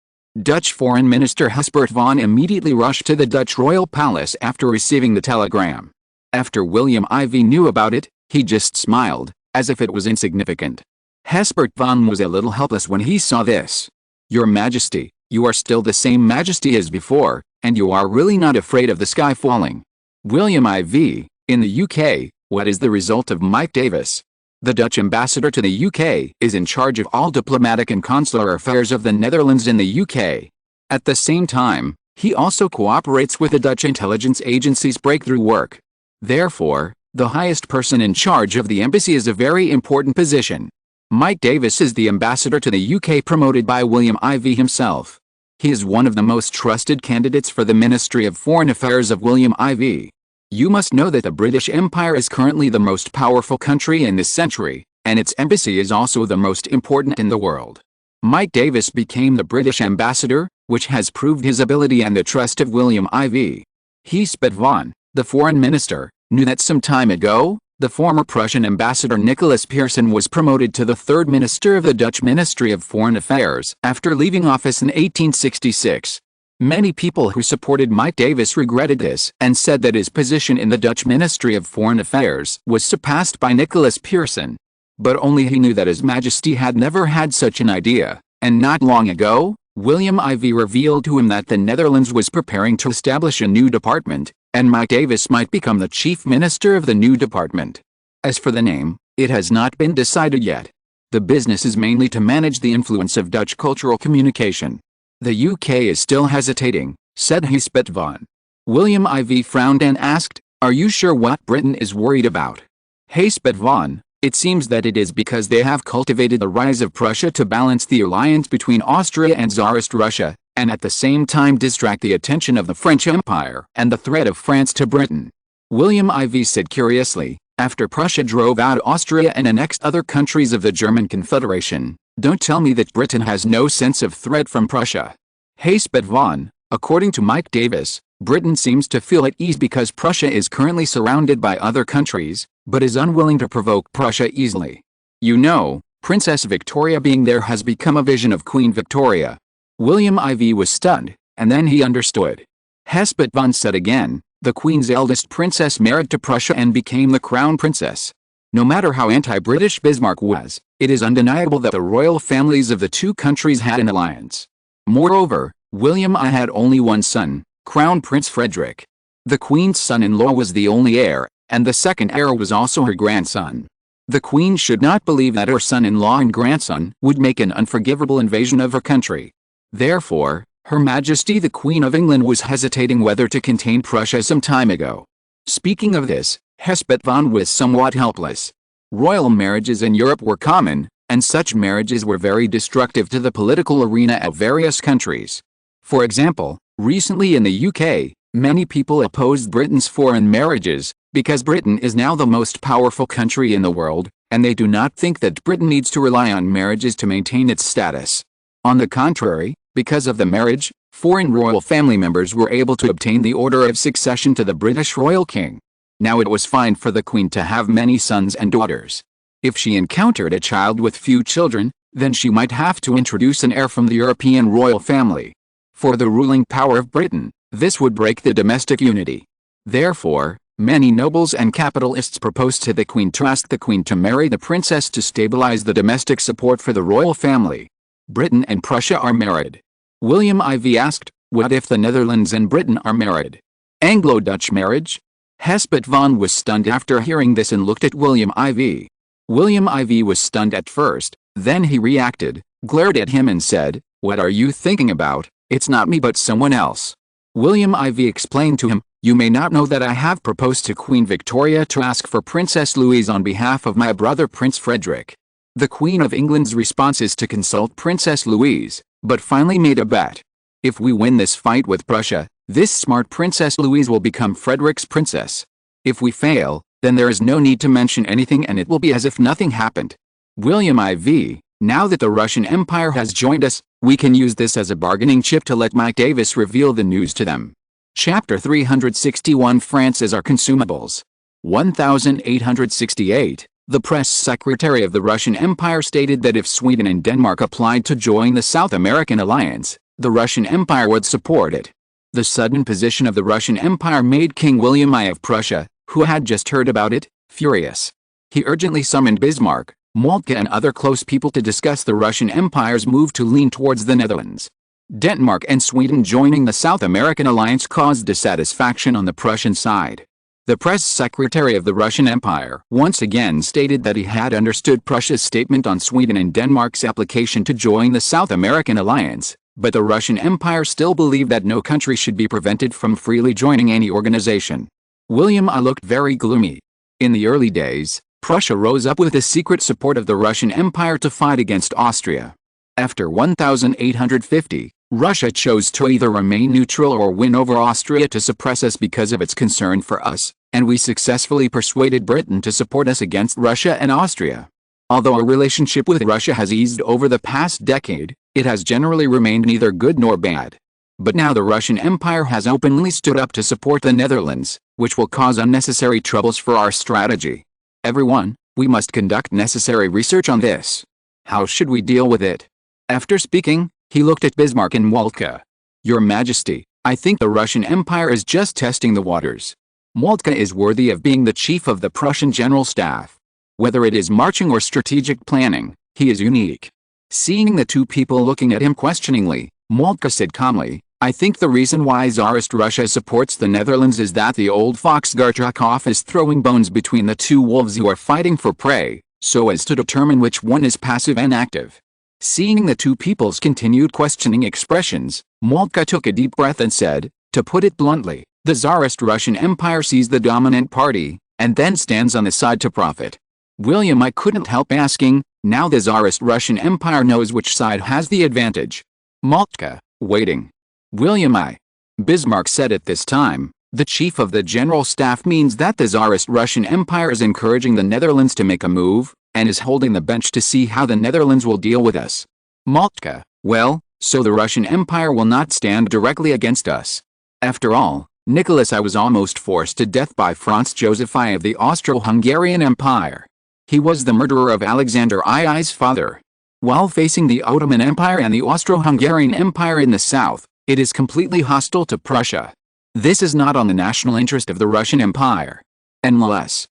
Speaker 1: Dutch Foreign Minister Hesbert van immediately rushed to the Dutch royal palace after receiving the telegram. After William IV knew about it, he just smiled, as if it was insignificant. Hesbert van was a little helpless when he saw this. "Your Majesty, you are still the same Majesty as before, and you are really not afraid of the sky falling." William IV, in the UK, what is the result of Mike Davis? The Dutch ambassador to the UK is in charge of all diplomatic and consular affairs of the Netherlands in the UK. At the same time, he also cooperates with the Dutch intelligence agency's breakthrough work. Therefore, the highest person in charge of the embassy is a very important position. Mike Davis is the ambassador to the UK promoted by William IV himself. He is one of the most trusted candidates for the Ministry of Foreign Affairs of William IV. You must know that the British Empire is currently the most powerful country in this century, and its embassy is also the most important in the world. Mike Davis became the British ambassador, which has proved his ability and the trust of William IV. Hesbert van, the foreign minister, knew that some time ago, the former Prussian ambassador Nicholas Pearson was promoted to the third minister of the Dutch Ministry of Foreign Affairs after leaving office in 1866. Many people who supported Mike Davis regretted this and said that his position in the Dutch Ministry of Foreign Affairs was surpassed by Nicholas Pearson. But only he knew that His Majesty had never had such an idea, and not long ago, William IV revealed to him that the Netherlands was preparing to establish a new department, and Mike Davis might become the chief minister of the new department. As for the name, it has not been decided yet. The business is mainly to manage the influence of Dutch cultural communication. "The UK is still hesitating," said Hesbert van. William IV frowned and asked, "Are you sure what Britain is worried about?" Hesbert van, "It seems that it is because they have cultivated the rise of Prussia to balance the alliance between Austria and Tsarist Russia, and at the same time distract the attention of the French Empire and the threat of France to Britain." William IV said curiously, "After Prussia drove out Austria and annexed other countries of the German Confederation, don't tell me that Britain has no sense of threat from Prussia." Hesbert van, according to Mike Davis, Britain seems to feel at ease because Prussia is currently surrounded by other countries, but is unwilling to provoke Prussia easily. You know, Princess Victoria being there has become a vision of Queen Victoria. William IV was stunned, and then he understood. Hesbert van said again, "The Queen's eldest princess married to Prussia and became the crown princess." No matter how anti-British Bismarck was, it is undeniable that the royal families of the two countries had an alliance. Moreover, William I had only one son, Crown Prince Frederick. The Queen's son-in-law was the only heir, and the second heir was also her grandson. The Queen should not believe that her son-in-law and grandson would make an unforgivable invasion of her country. Therefore, Her Majesty the Queen of England was hesitating whether to contain Prussia some time ago. Speaking of this, Hesbert van was somewhat helpless. Royal marriages in Europe were common, and such marriages were very destructive to the political arena of various countries. For example, recently in the UK, many people opposed Britain's foreign marriages, because Britain is now the most powerful country in the world, and they do not think that Britain needs to rely on marriages to maintain its status. On the contrary, because of the marriage, foreign royal family members were able to obtain the order of succession to the British royal king. Now it was fine for the Queen to have many sons and daughters. If she encountered a child with few children, then she might have to introduce an heir from the European royal family. For the ruling power of Britain, this would break the domestic unity. Therefore, Many nobles and capitalists proposed to the Queen to ask the Queen to marry the princess to stabilize the domestic support for the royal family. Britain and Prussia are married. William IV asked, what if the Netherlands and Britain are married? Anglo-Dutch marriage? Hespert von was stunned after hearing this and looked at William IV. William IV was stunned at first, then he reacted, glared at him and said, what are you thinking about? It's not me but someone else. William IV explained to him, you may not know that I have proposed to Queen Victoria to ask for Princess Louise on behalf of my brother Prince Frederick. The Queen of England's response is to consult Princess Louise, but finally made a bet. If we win this fight with Prussia, this smart Princess Louise will become Frederick's princess. If we fail, then there is no need to mention anything and it will be as if nothing happened. William IV, now that the Russian Empire has joined us, we can use this as a bargaining chip to let Mike Davis reveal the news to them. Chapter 361 France as our consumables. 1868, the press secretary of the Russian Empire stated that if Sweden and Denmark applied to join the South American alliance, the Russian Empire would support it. The sudden position of the Russian Empire made King William I of Prussia, who had just heard about it, furious. He urgently summoned Bismarck, Moltke and other close people to discuss the Russian Empire's move to lean towards the Netherlands. Denmark and Sweden joining the South American alliance caused dissatisfaction on the Prussian side. The press secretary of the Russian Empire once again stated that he had understood Prussia's statement on Sweden and Denmark's application to join the South American alliance, but the Russian Empire still believed that no country should be prevented from freely joining any organization. William I looked very gloomy. In the early days, Prussia rose up with the secret support of the Russian Empire to fight against Austria. After 1850, Russia chose to either remain neutral or win over Austria to suppress us because of its concern for us, and we successfully persuaded Britain to support us against Russia and Austria. Although our relationship with Russia has eased over the past decade, it has generally remained neither good nor bad. But now the Russian Empire has openly stood up to support the Netherlands, which will cause unnecessary troubles for our strategy. Everyone, we must conduct necessary research on this. How should we deal with it? After speaking, he looked at Bismarck and Moltke. Your Majesty, I think the Russian Empire is just testing the waters. Moltke is worthy of being the chief of the Prussian General Staff. Whether it is marching or strategic planning, he is unique. Seeing the two people looking at him questioningly, Moltke said calmly, I think the reason why Tsarist Russia supports the Netherlands is that the old fox Gorchakov is throwing bones between the two wolves who are fighting for prey, so as to determine which one is passive and active. Seeing the two people's continued questioning expressions, Moltke took a deep breath and said, to put it bluntly, the Tsarist Russian Empire sees the dominant party, and then stands on the side to profit. William I couldn't help asking, now the Tsarist Russian Empire knows which side has the advantage. Moltke, waiting. William I. Bismarck said at this time, the chief of the general staff means that the Tsarist Russian Empire is encouraging the Netherlands to make a move, and is holding the bench to see how the Netherlands will deal with us. Moltke, well, so the Russian Empire will not stand directly against us. After all, Nicholas I was almost forced to death by Franz Joseph I of the Austro-Hungarian Empire. He was the murderer of Alexander II's father. While facing the Ottoman Empire and the Austro-Hungarian Empire in the south, it is completely hostile to Prussia. This is not on the national interest of the Russian Empire. Unless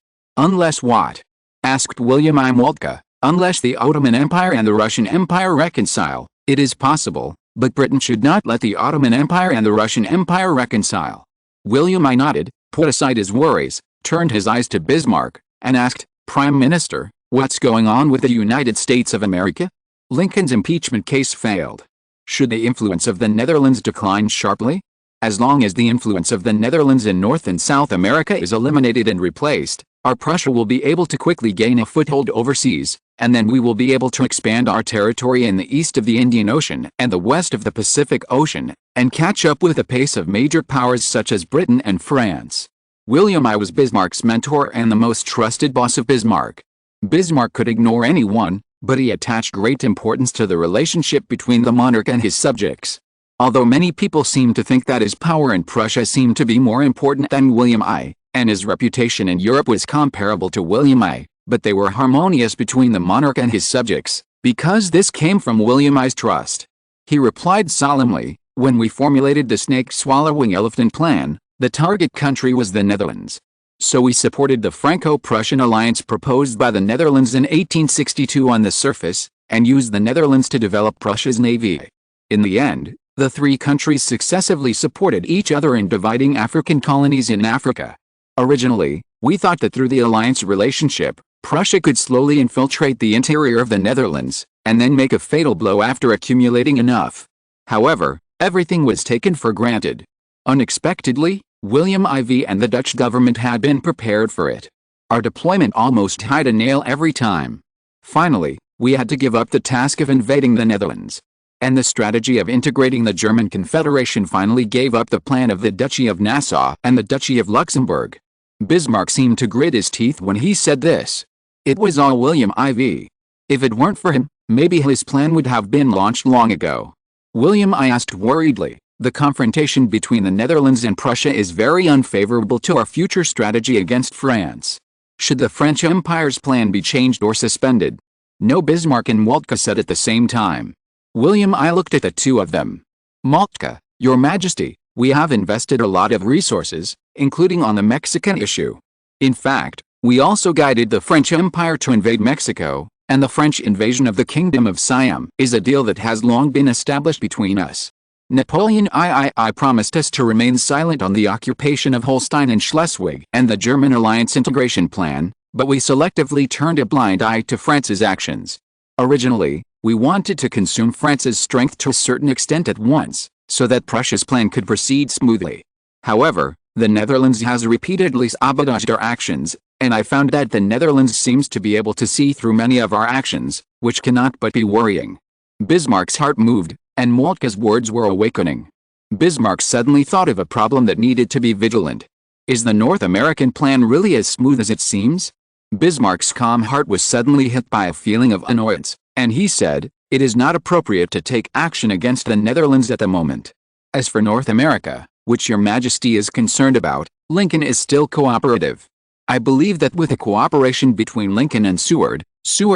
Speaker 1: what? Asked William I. Moltke. Unless the Ottoman Empire and the Russian Empire reconcile, it is possible, but Britain should not let the Ottoman Empire and the Russian Empire reconcile. William I nodded, put aside his worries, turned his eyes to Bismarck, and asked, Prime Minister, what's going on with the United States of America? Lincoln's impeachment case failed. Should the influence of the Netherlands decline sharply? As long as the influence of the Netherlands in North and South America is eliminated and replaced, our Prussia will be able to quickly gain a foothold overseas, and then we will be able to expand our territory in the east of the Indian Ocean and the west of the Pacific Ocean, and catch up with the pace of major powers such as Britain and France. William I was Bismarck's mentor and the most trusted boss of Bismarck. Bismarck could ignore anyone, but he attached great importance to the relationship between the monarch and his subjects. Although many people seem to think that his power in Prussia seemed to be more important than William I, and his reputation in Europe was comparable to William I, but they were harmonious between the monarch and his subjects, because this came from William I's trust. He replied solemnly, when we formulated the snake-swallowing elephant plan, the target country was the Netherlands. So we supported the Franco-Prussian alliance proposed by the Netherlands in 1862 on the surface, and used the Netherlands to develop Prussia's navy. In the end, the three countries successively supported each other in dividing African colonies in Africa. Originally, we thought that through the alliance relationship, Prussia could slowly infiltrate the interior of the Netherlands, and then make a fatal blow after accumulating enough. However, everything was taken for granted. Unexpectedly, William IV and the Dutch government had been prepared for it. Our deployment almost hit a nail every time. Finally, we had to give up the task of invading the Netherlands. And the strategy of integrating the German Confederation finally gave up the plan of the Duchy of Nassau and the Duchy of Luxembourg. Bismarck seemed to grit his teeth when he said this. It was all William IV. If it weren't for him, maybe his plan would have been launched long ago. William I asked worriedly, the confrontation between the Netherlands and Prussia is very unfavorable to our future strategy against France. Should the French Empire's plan be changed or suspended? No, Bismarck and Moltke said at the same time. William I looked at the two of them. Moltke, Your Majesty, we have invested a lot of resources, including on the Mexican issue. In fact, we also guided the French Empire to invade Mexico, and the French invasion of the Kingdom of Siam is a deal that has long been established between us. Napoleon III promised us to remain silent on the occupation of Holstein and Schleswig and the German alliance integration plan, but we selectively turned a blind eye to France's actions. Originally, we wanted to consume France's strength to a certain extent at once, so that Prussia's plan could proceed smoothly. However, the Netherlands has repeatedly sabotaged our actions, and I found that the Netherlands seems to be able to see through many of our actions, which cannot but be worrying. Bismarck's heart moved, and Moltke's words were awakening. Bismarck suddenly thought of a problem that needed to be vigilant. Is the North American plan really as smooth as it seems? Bismarck's calm heart was suddenly hit by a feeling of annoyance, and he said, it is not appropriate to take action against the Netherlands at the moment. As for North America, which Your Majesty is concerned about, Lincoln is still cooperative. I believe that with a cooperation between Lincoln and Seward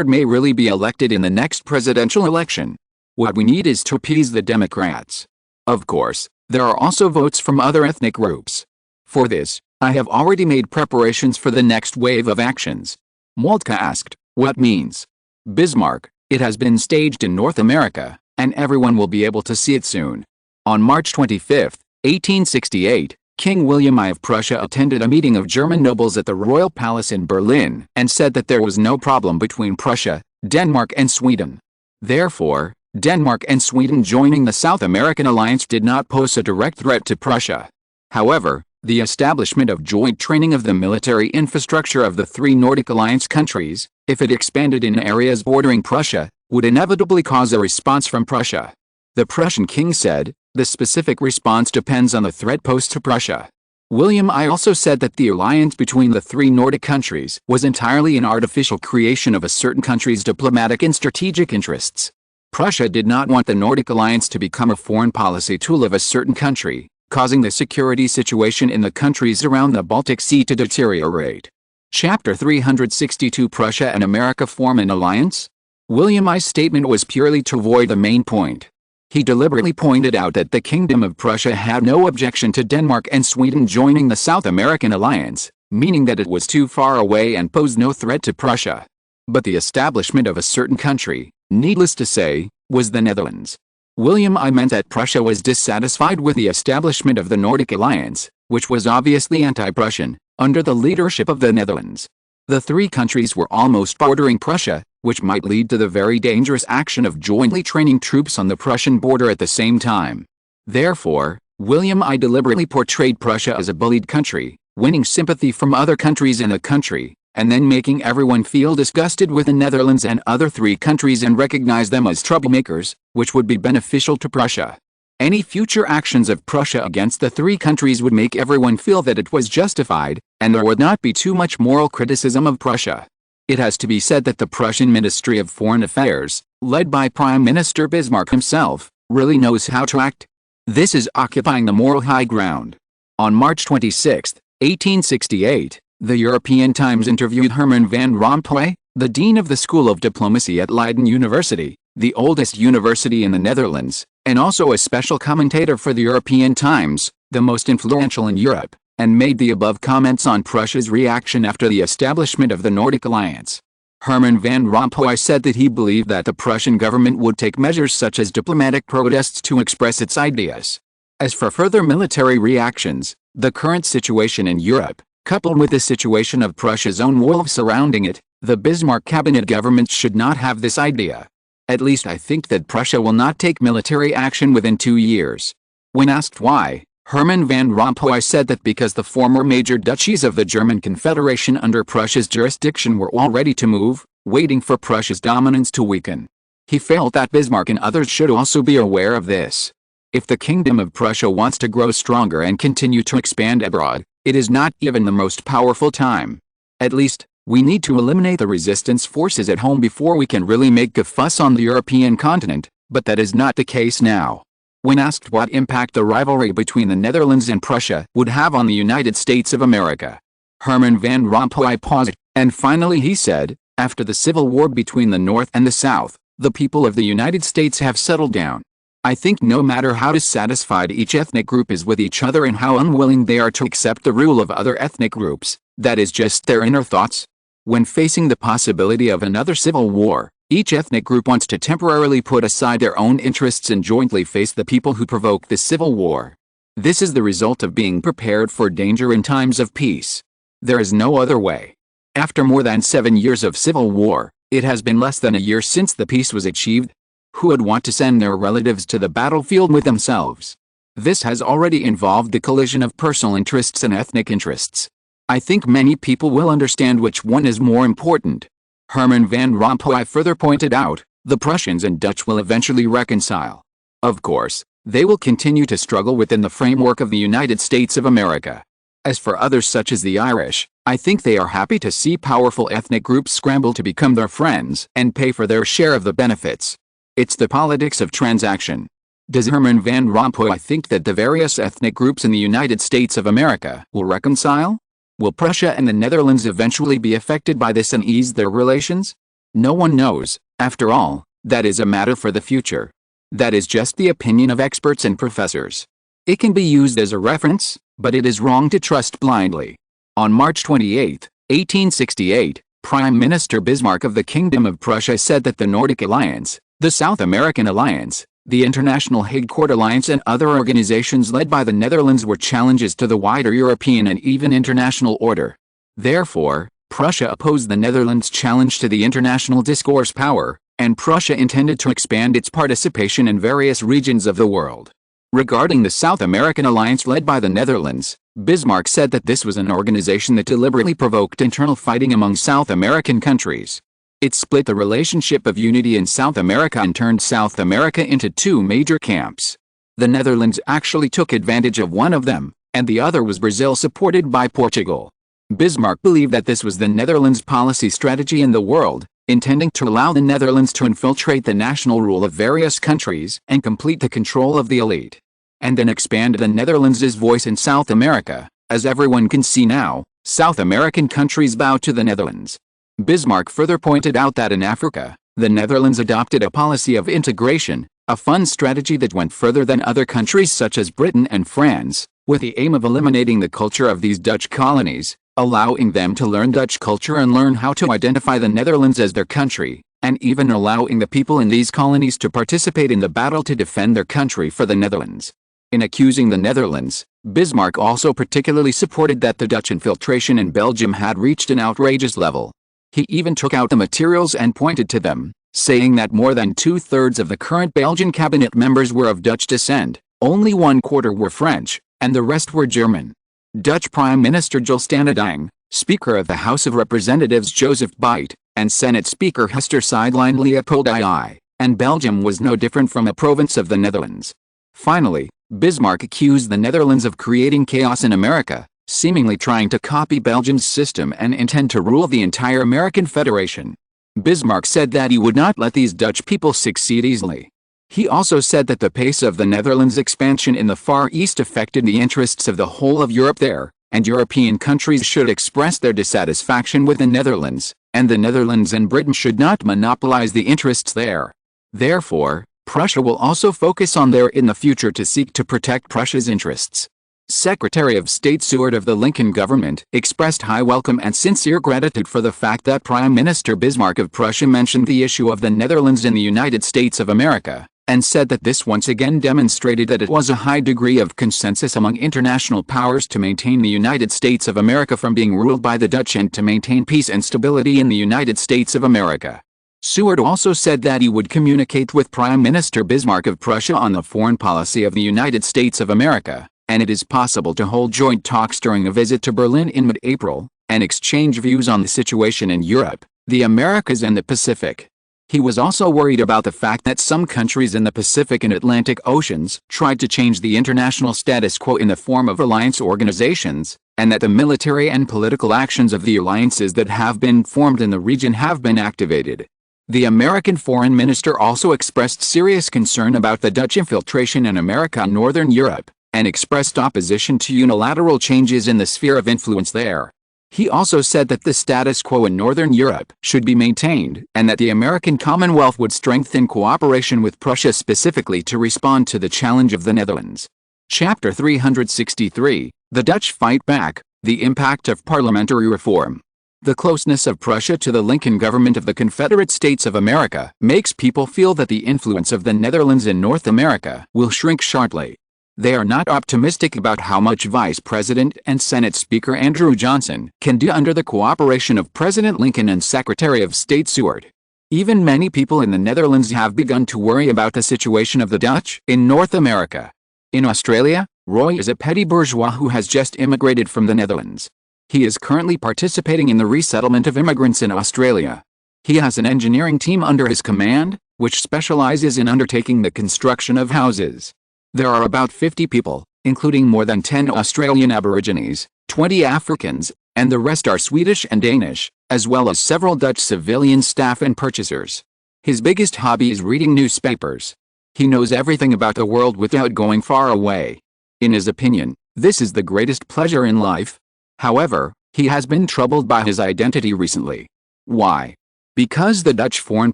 Speaker 1: may really be elected in the next presidential election. What we need is to appease the Democrats. Of course, there are also votes from other ethnic groups. For this, I have already made preparations for the next wave of actions. Moltke asked, what means? Bismarck, it has been staged in North America, and everyone will be able to see it soon. On March 25, 1868, King William I of Prussia attended a meeting of German nobles at the Royal Palace in Berlin and said that there was no problem between Prussia, Denmark and Sweden. Therefore, Denmark and Sweden joining the South American alliance did not pose a direct threat to Prussia. However, the establishment of joint training of the military infrastructure of the three Nordic alliance countries, if it expanded in areas bordering Prussia, would inevitably cause a response from Prussia. The Prussian king said, the specific response depends on the threat posed to Prussia. William I also said that the alliance between the three Nordic countries was entirely an artificial creation of a certain country's diplomatic and strategic interests. Prussia did not want the Nordic alliance to become a foreign policy tool of a certain country, causing the security situation in the countries around the Baltic Sea to deteriorate. Chapter 362 Prussia and America form an alliance? William I's statement was purely to avoid the main point. He deliberately pointed out that the Kingdom of Prussia had no objection to Denmark and Sweden joining the South American alliance, meaning that it was too far away and posed no threat to Prussia. But the establishment of a certain country, needless to say, was the Netherlands. William I meant that Prussia was dissatisfied with the establishment of the Nordic alliance, which was obviously anti-Prussian, under the leadership of the Netherlands. The three countries were almost bordering Prussia, which might lead to the very dangerous action of jointly training troops on the Prussian border at the same time. Therefore, William I deliberately portrayed Prussia as a bullied country, winning sympathy from other countries in the country, and then making everyone feel disgusted with the Netherlands and other three countries and recognize them as troublemakers, which would be beneficial to Prussia. Any future actions of Prussia against the three countries would make everyone feel that it was justified, and there would not be too much moral criticism of Prussia. It has to be said that the Prussian Ministry of Foreign Affairs, led by Prime Minister Bismarck himself, really knows how to act. This is occupying the moral high ground. On March 26, 1868, the European Times interviewed Herman van Rompuy, the dean of the School of Diplomacy at Leiden University, the oldest university in the Netherlands, and also a special commentator for the European Times, the most influential in Europe, and made the above comments on Prussia's reaction after the establishment of the Nordic alliance. Herman Van Rompuy said that he believed that the Prussian government would take measures such as diplomatic protests to express its ideas. As for further military reactions, the current situation in Europe, coupled with the situation of Prussia's own wolves surrounding it, the Bismarck cabinet government should not have this idea. At least I think that Prussia will not take military action within 2 years. When asked why, Herman Van Rompuy said that because the former major duchies of the German Confederation under Prussia's jurisdiction were all ready to move, waiting for Prussia's dominance to weaken. He felt that Bismarck and others should also be aware of this. If the Kingdom of Prussia wants to grow stronger and continue to expand abroad, it is not even the most powerful time. At least, we need to eliminate the resistance forces at home before we can really make a fuss on the European continent, but that is not the case now. When asked what impact the rivalry between the Netherlands and Prussia would have on the United States of America, Herman Van Rompuy paused, and finally he said, after the civil war between the North and the South, the people of the United States have settled down. I think no matter how dissatisfied each ethnic group is with each other and how unwilling they are to accept the rule of other ethnic groups, that is just their inner thoughts. When facing the possibility of another civil war, each ethnic group wants to temporarily put aside their own interests and jointly face the people who provoke the civil war. This is the result of being prepared for danger in times of peace. There is no other way. After more than 7 years of civil war, it has been less than a year since the peace was achieved. Who would want to send their relatives to the battlefield with themselves? This has already involved the collision of personal interests and ethnic interests. I think many people will understand which one is more important. Herman Van Rompuy further pointed out, the Prussians and Dutch will eventually reconcile. Of course, they will continue to struggle within the framework of the United States of America. As for others such as the Irish, I think they are happy to see powerful ethnic groups scramble to become their friends and pay for their share of the benefits. It's the politics of transaction. Does Herman Van Rompuy think that the various ethnic groups in the United States of America will reconcile? Will Prussia and the Netherlands eventually be affected by this and ease their relations? No one knows. After all, that is a matter for the future. That is just the opinion of experts and professors. It can be used as a reference, but it is wrong to trust blindly. On March 28, 1868, Prime Minister Bismarck of the Kingdom of Prussia said that the Nordic Alliance, the South American Alliance, the International Hague Court Alliance and other organizations led by the Netherlands were challenges to the wider European and even international order. Therefore, Prussia opposed the Netherlands' challenge to the international discourse power, and Prussia intended to expand its participation in various regions of the world. Regarding the South American Alliance led by the Netherlands, Bismarck said that this was an organization that deliberately provoked internal fighting among South American countries. It split the relationship of unity in South America and turned South America into two major camps. The Netherlands actually took advantage of one of them, and the other was Brazil, supported by Portugal. Bismarck believed that this was the Netherlands' policy strategy in the world, intending to allow the Netherlands to infiltrate the national rule of various countries and complete the control of the elite. And then expand the Netherlands' voice in South America. As everyone can see now, South American countries bow to the Netherlands. Bismarck further pointed out that in Africa, the Netherlands adopted a policy of integration, a fun strategy that went further than other countries such as Britain and France, with the aim of eliminating the culture of these Dutch colonies, allowing them to learn Dutch culture and learn how to identify the Netherlands as their country, and even allowing the people in these colonies to participate in the battle to defend their country for the Netherlands. In accusing the Netherlands, Bismarck also particularly supported that the Dutch infiltration in Belgium had reached an outrageous level. He even took out the materials and pointed to them, saying that more than 2/3 of the current Belgian cabinet members were of Dutch descent, only 1/4 were French, and the rest were German. Dutch Prime Minister Jules Stanendang, Speaker of the House of Representatives Joseph Beit, and Senate Speaker Hester sidelined Leopold II, and Belgium was no different from a province of the Netherlands. Finally, Bismarck accused the Netherlands of creating chaos in America, seemingly trying to copy Belgium's system and intend to rule the entire American Federation. Bismarck said that he would not let these Dutch people succeed easily. He also said that the pace of the Netherlands' expansion in the Far East affected the interests of the whole of Europe there, and European countries should express their dissatisfaction with the Netherlands, and the Netherlands and Britain should not monopolize the interests there. Therefore, Prussia will also focus on there in the future to seek to protect Prussia's interests. Secretary of State Seward of the Lincoln government expressed high welcome and sincere gratitude for the fact that Prime Minister Bismarck of Prussia mentioned the issue of the Netherlands in the United States of America, and said that this once again demonstrated that it was a high degree of consensus among international powers to maintain the United States of America from being ruled by the Dutch and to maintain peace and stability in the United States of America. Seward also said that he would communicate with Prime Minister Bismarck of Prussia on the foreign policy of the United States of America, and it is possible to hold joint talks during a visit to Berlin in mid-April, and exchange views on the situation in Europe, the Americas and the Pacific. He was also worried about the fact that some countries in the Pacific and Atlantic Oceans tried to change the international status quo in the form of alliance organizations, and that the military and political actions of the alliances that have been formed in the region have been activated. The American Foreign Minister also expressed serious concern about the Dutch infiltration in America and Northern Europe, and expressed opposition to unilateral changes in the sphere of influence there. He also said that the status quo in Northern Europe should be maintained, and that the American Commonwealth would strengthen cooperation with Prussia specifically to respond to the challenge of the Netherlands. Chapter 363, The Dutch Fight Back, The Impact of Parliamentary Reform. The closeness of Prussia to the Lincoln government of the Confederate States of America makes people feel that the influence of the Netherlands in North America will shrink sharply. They are not optimistic about how much Vice President and Senate Speaker Andrew Johnson can do under the cooperation of President Lincoln and Secretary of State Seward. Even many people in the Netherlands have begun to worry about the situation of the Dutch in North America. In Australia, Roy is a petty bourgeois who has just immigrated from the Netherlands. He is currently participating in the resettlement of immigrants in Australia. He has an engineering team under his command, which specializes in undertaking the construction of houses. There are about 50 people, including more than 10 Australian Aborigines, 20 Africans, and the rest are Swedish and Danish, as well as several Dutch civilian staff and purchasers. His biggest hobby is reading newspapers. He knows everything about the world without going far away. In his opinion, this is the greatest pleasure in life. However, he has been troubled by his identity recently. Why? Because the Dutch foreign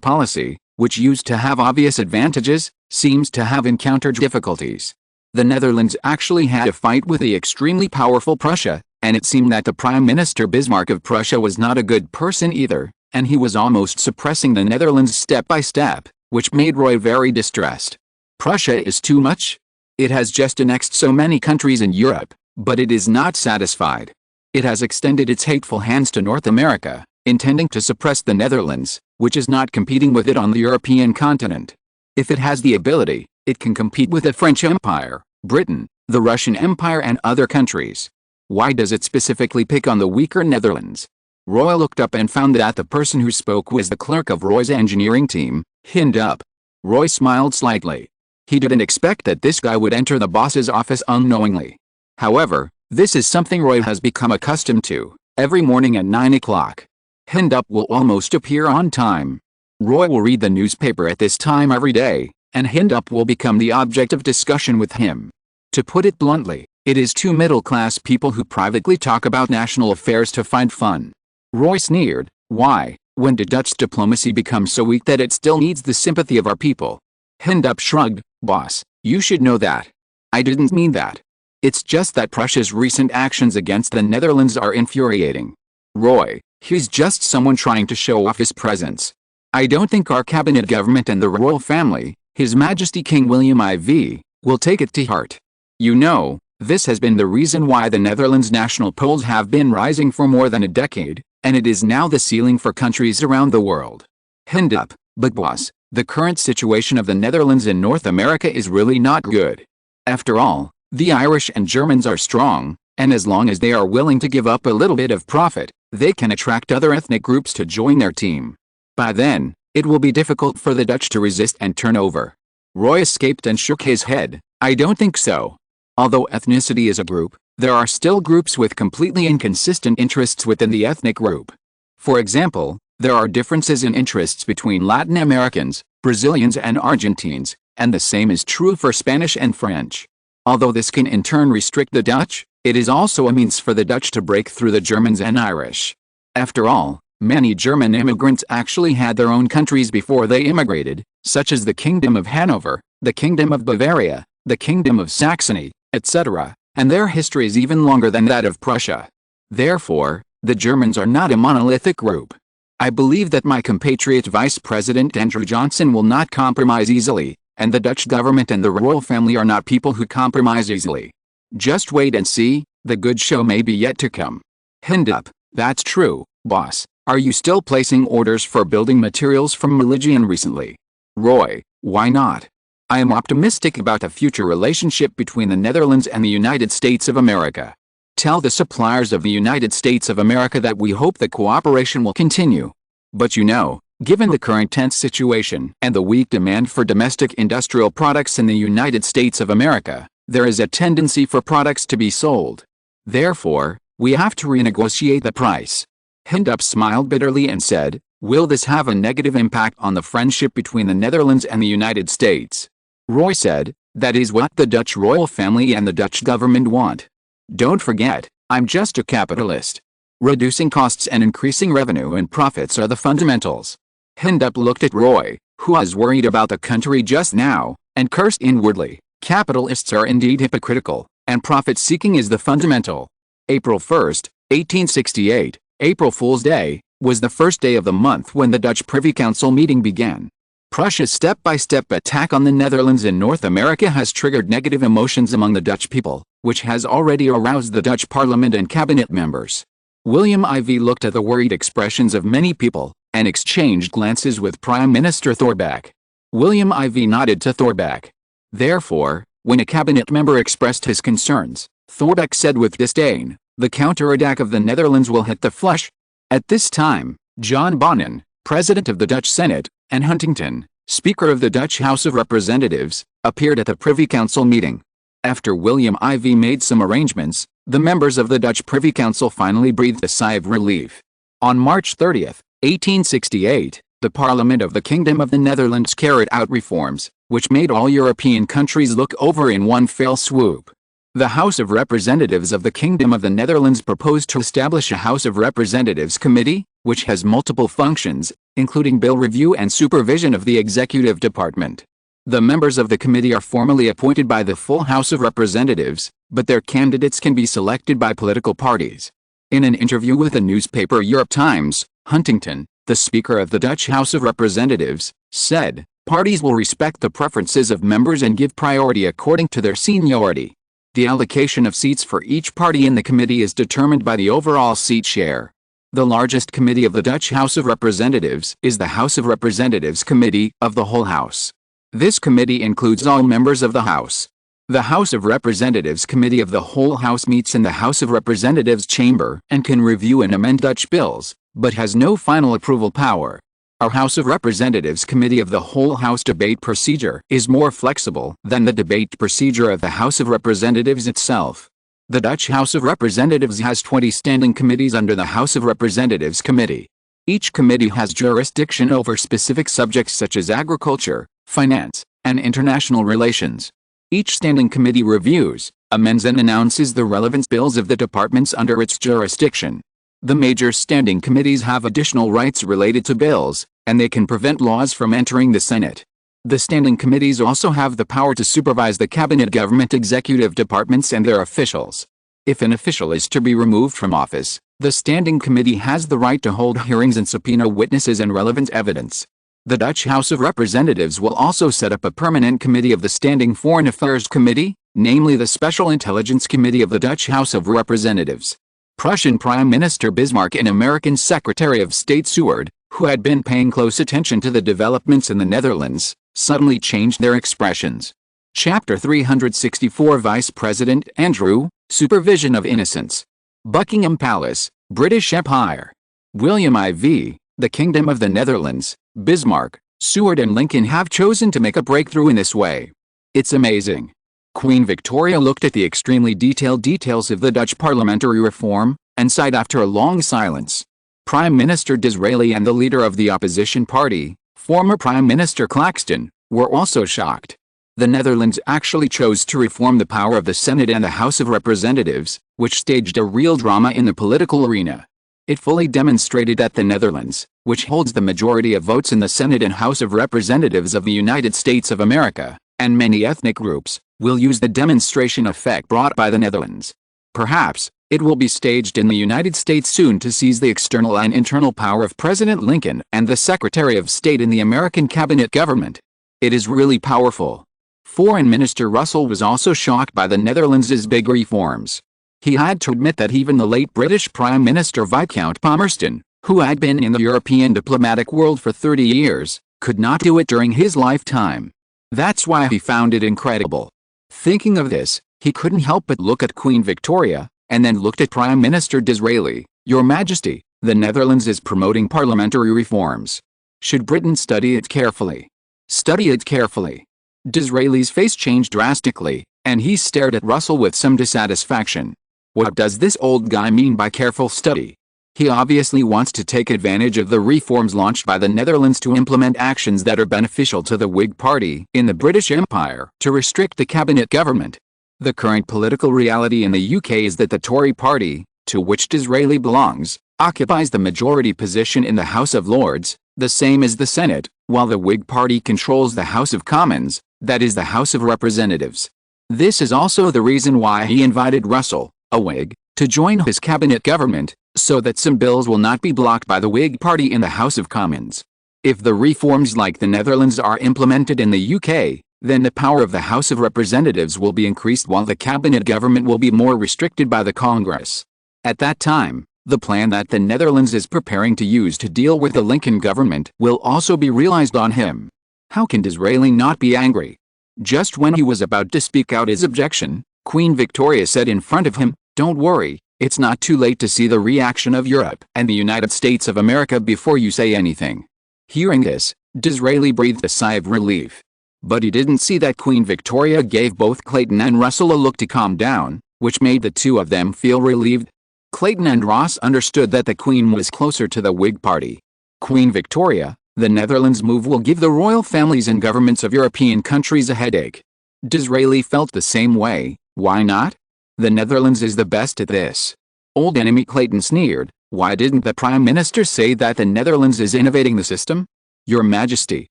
Speaker 1: policy, which used to have obvious advantages, seems to have encountered difficulties. The Netherlands actually had a fight with the extremely powerful Prussia, and it seemed that the Prime Minister Bismarck of Prussia was not a good person either, and he was almost suppressing the Netherlands step by step, which made Roy very distressed. Prussia is too much. It has just annexed so many countries in Europe, but it is not satisfied. It has extended its hateful hands to North America, intending to suppress the Netherlands, which is not competing with it on the European continent. If it has the ability, it can compete with the French Empire, Britain, the Russian Empire and other countries. Why does it specifically pick on the weaker Netherlands? Roy looked up and found that the person who spoke was the clerk of Roy's engineering team, Hindup. Roy smiled slightly. He didn't expect that this guy would enter the boss's office unknowingly. However, this is something Roy has become accustomed to. Every morning at 9 o'clock, Hindup will almost appear on time. Roy will read the newspaper at this time every day, and Hindup will become the object of discussion with him. To put it bluntly, it is two middle-class people who privately talk about national affairs to find fun. Roy sneered. Why, when did Dutch diplomacy become so weak that it still needs the sympathy of our people? Hindup shrugged. Boss, you should know that. I didn't mean that. It's just that Prussia's recent actions against the Netherlands are infuriating. Roy, he's just someone trying to show off his presence. I don't think our cabinet government and the royal family, His Majesty King William IV, will take it to heart. You know, this has been the reason why the Netherlands' national polls have been rising for more than a decade, and it is now the ceiling for countries around the world. Hindup, but boss, the current situation of the Netherlands in North America is really not good. After all, the Irish and Germans are strong, and as long as they are willing to give up a little bit of profit, they can attract other ethnic groups to join their team. By then, it will be difficult for the Dutch to resist and turn over. Roy escaped and shook his head. I don't think so. Although ethnicity is a group, there are still groups with completely inconsistent interests within the ethnic group. For example, there are differences in interests between Latin Americans, Brazilians and Argentines, and the same is true for Spanish and French. Although this can in turn restrict the Dutch, it is also a means for the Dutch to break through the Germans and Irish. After all, many German immigrants actually had their own countries before they immigrated, such as the Kingdom of Hanover, the Kingdom of Bavaria, the Kingdom of Saxony, etc., and their history is even longer than that of Prussia. Therefore, the Germans are not a monolithic group. I believe that my compatriot Vice President Andrew Johnson will not compromise easily, and the Dutch government and the royal family are not people who compromise easily. Just wait and see, the good show may be yet to come. Up, that's true, boss. Are you still placing orders for building materials from Maligian recently? Roy, why not? I am optimistic about the future relationship between the Netherlands and the United States of America. Tell the suppliers of the United States of America that we hope the cooperation will continue. But given the current tense situation and the weak demand for domestic industrial products in the United States of America, there is a tendency for products to be sold. Therefore, we have to renegotiate the price. Up smiled bitterly and said, will this have a negative impact on the friendship between the Netherlands and the United States? Roy said, that is what the Dutch royal family and the Dutch government want. Don't forget, I'm just a capitalist. Reducing costs and increasing revenue and profits are the fundamentals. Up looked at Roy, who was worried about the country just now, and cursed inwardly. Capitalists are indeed hypocritical, and profit-seeking is the fundamental. April 1, 1868, April Fool's Day, was the first day of the month when the Dutch Privy Council meeting began. Prussia's step-by-step attack on the Netherlands in North America has triggered negative emotions among the Dutch people, which has already aroused the Dutch Parliament and cabinet members. William IV looked at the worried expressions of many people, and exchanged glances with Prime Minister Thorbecke. William IV nodded to Thorbecke. Therefore, when a cabinet member expressed his concerns, Thorbecke said with disdain, the counterattack of the Netherlands will hit the flush. At this time, John Bonnen, President of the Dutch Senate, and Huntington, Speaker of the Dutch House of Representatives, appeared at the Privy Council meeting. After William IV made some arrangements, the members of the Dutch Privy Council finally breathed a sigh of relief. On March 30, 1868, the Parliament of the Kingdom of the Netherlands carried out reforms, which made all European countries look over in one fell swoop. The House of Representatives of the Kingdom of the Netherlands proposed to establish a House of Representatives Committee, which has multiple functions, including bill review and supervision of the executive department. The members of the committee are formally appointed by the full House of Representatives, but their candidates can be selected by political parties. In an interview with the newspaper Europe Times, Huntington, the Speaker of the Dutch House of Representatives, said, parties will respect the preferences of members and give priority according to their seniority. The allocation of seats for each party in the committee is determined by the overall seat share. The largest committee of the Dutch House of Representatives is the House of Representatives Committee of the whole House. This committee includes all members of the House. The House of Representatives Committee of the whole House meets in the House of Representatives chamber and can review and amend Dutch bills, but has no final approval power. Our House of Representatives Committee of the whole House debate procedure is more flexible than the debate procedure of the House of Representatives itself. The Dutch House of Representatives has 20 standing committees under the House of Representatives Committee. Each committee has jurisdiction over specific subjects such as agriculture, finance, and international relations. Each standing committee reviews, amends and announces the relevant bills of the departments under its jurisdiction. The major standing committees have additional rights related to bills, and they can prevent laws from entering the Senate. The standing committees also have the power to supervise the cabinet government executive departments and their officials. If an official is to be removed from office, the standing committee has the right to hold hearings and subpoena witnesses and relevant evidence. The Dutch House of Representatives will also set up a permanent committee of the Standing Foreign Affairs Committee, namely the Special Intelligence Committee of the Dutch House of Representatives. Prussian Prime Minister Bismarck and American Secretary of State Seward, who had been paying close attention to the developments in the Netherlands, suddenly changed their expressions. Chapter 364 Vice President Andrew, Supervision of Innocence. Buckingham Palace, British Empire. William IV, the Kingdom of the Netherlands, Bismarck, Seward and Lincoln have chosen to make a breakthrough in this way. It's amazing. Queen Victoria looked at the extremely detailed details of the Dutch parliamentary reform, and sighed after a long silence. Prime Minister Disraeli and the leader of the opposition party, former Prime Minister Claxton, were also shocked. The Netherlands actually chose to reform the power of the Senate and the House of Representatives, which staged a real drama in the political arena. It fully demonstrated that the Netherlands, which holds the majority of votes in the Senate and House of Representatives of the United States of America, and many ethnic groups, will use the demonstration effect brought by the Netherlands. Perhaps, it will be staged in the United States soon to seize the external and internal power of President Lincoln and the Secretary of State in the American cabinet government. It is really powerful. Foreign Minister Russell was also shocked by the Netherlands' big reforms. He had to admit that even the late British Prime Minister Viscount Palmerston, who had been in the European diplomatic world for 30 years, could not do it during his lifetime. That's why he found it incredible. Thinking of this, he couldn't help but look at Queen Victoria, and then looked at Prime Minister Disraeli. "Your Majesty, the Netherlands is promoting parliamentary reforms. Should Britain study it carefully?" "Study it carefully." Disraeli's face changed drastically, and he stared at Russell with some dissatisfaction. What does this old guy mean by careful study? He obviously wants to take advantage of the reforms launched by the Netherlands to implement actions that are beneficial to the Whig Party in the British Empire to restrict the cabinet government. The current political reality in the UK is that the Tory party, to which Disraeli belongs, occupies the majority position in the House of Lords, the same as the Senate, while the Whig Party controls the House of Commons, that is the House of Representatives. This is also the reason why he invited Russell, a Whig, to join his cabinet government, so that some bills will not be blocked by the Whig Party in the House of Commons. If the reforms like the Netherlands are implemented in the UK, then the power of the House of Representatives will be increased while the cabinet government will be more restricted by the Congress. At that time, the plan that the Netherlands is preparing to use to deal with the Lincoln government will also be realized on him. How can Disraeli not be angry? Just when he was about to speak out his objection, Queen Victoria said in front of him, "Don't worry, it's not too late to see the reaction of Europe and the United States of America before you say anything." Hearing this, Disraeli breathed a sigh of relief. But he didn't see that Queen Victoria gave both Clayton and Russell a look to calm down, which made the two of them feel relieved. Clayton and Ross understood that the Queen was closer to the Whig Party. Queen Victoria, the Netherlands move will give the royal families and governments of European countries a headache. Disraeli felt the same way. Why not? The Netherlands is the best at this. Old enemy Clayton sneered. Why didn't the Prime Minister say that the Netherlands is innovating the system? Your Majesty,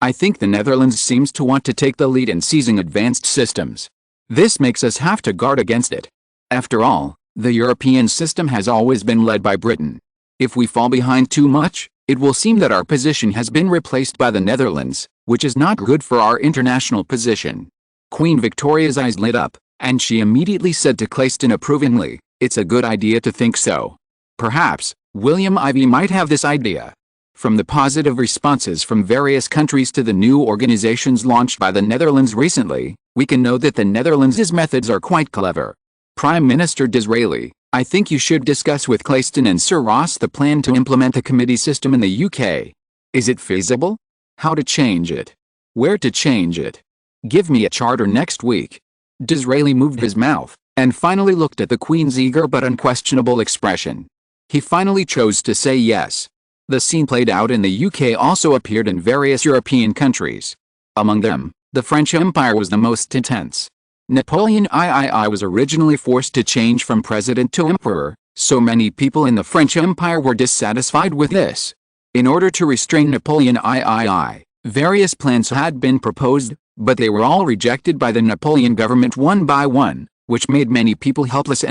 Speaker 1: I think the Netherlands seems to want to take the lead in seizing advanced systems. This makes us have to guard against it. After all, the European system has always been led by Britain. If we fall behind too much, it will seem that our position has been replaced by the Netherlands, which is not good for our international position. Queen Victoria's eyes lit up, and she immediately said to Clayton approvingly, "It's a good idea to think so. Perhaps, William Ivey might have this idea." From the positive responses from various countries to the new organizations launched by the Netherlands recently, we can know that the Netherlands' methods are quite clever. Prime Minister Disraeli, I think you should discuss with Clayton and Sir Ross the plan to implement the committee system in the UK. Is it feasible? How to change it? Where to change it? Give me a charter next week. Disraeli moved his mouth, and finally looked at the Queen's eager but unquestionable expression. He finally chose to say yes. The scene played out in the UK also appeared in various European countries. Among them, the French Empire was the most intense. Napoleon III was originally forced to change from president to emperor, so many people in the French Empire were dissatisfied with this. In order to restrain Napoleon III, various plans had been proposed, but they were all rejected by the Napoleon government one by one, which made many people helpless